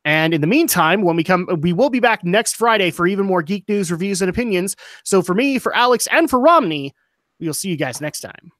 And in the meantime, when we will be back next Friday for even more geek news, reviews, and opinions. So for me, for Alex, and for Romney, we'll see you guys next time.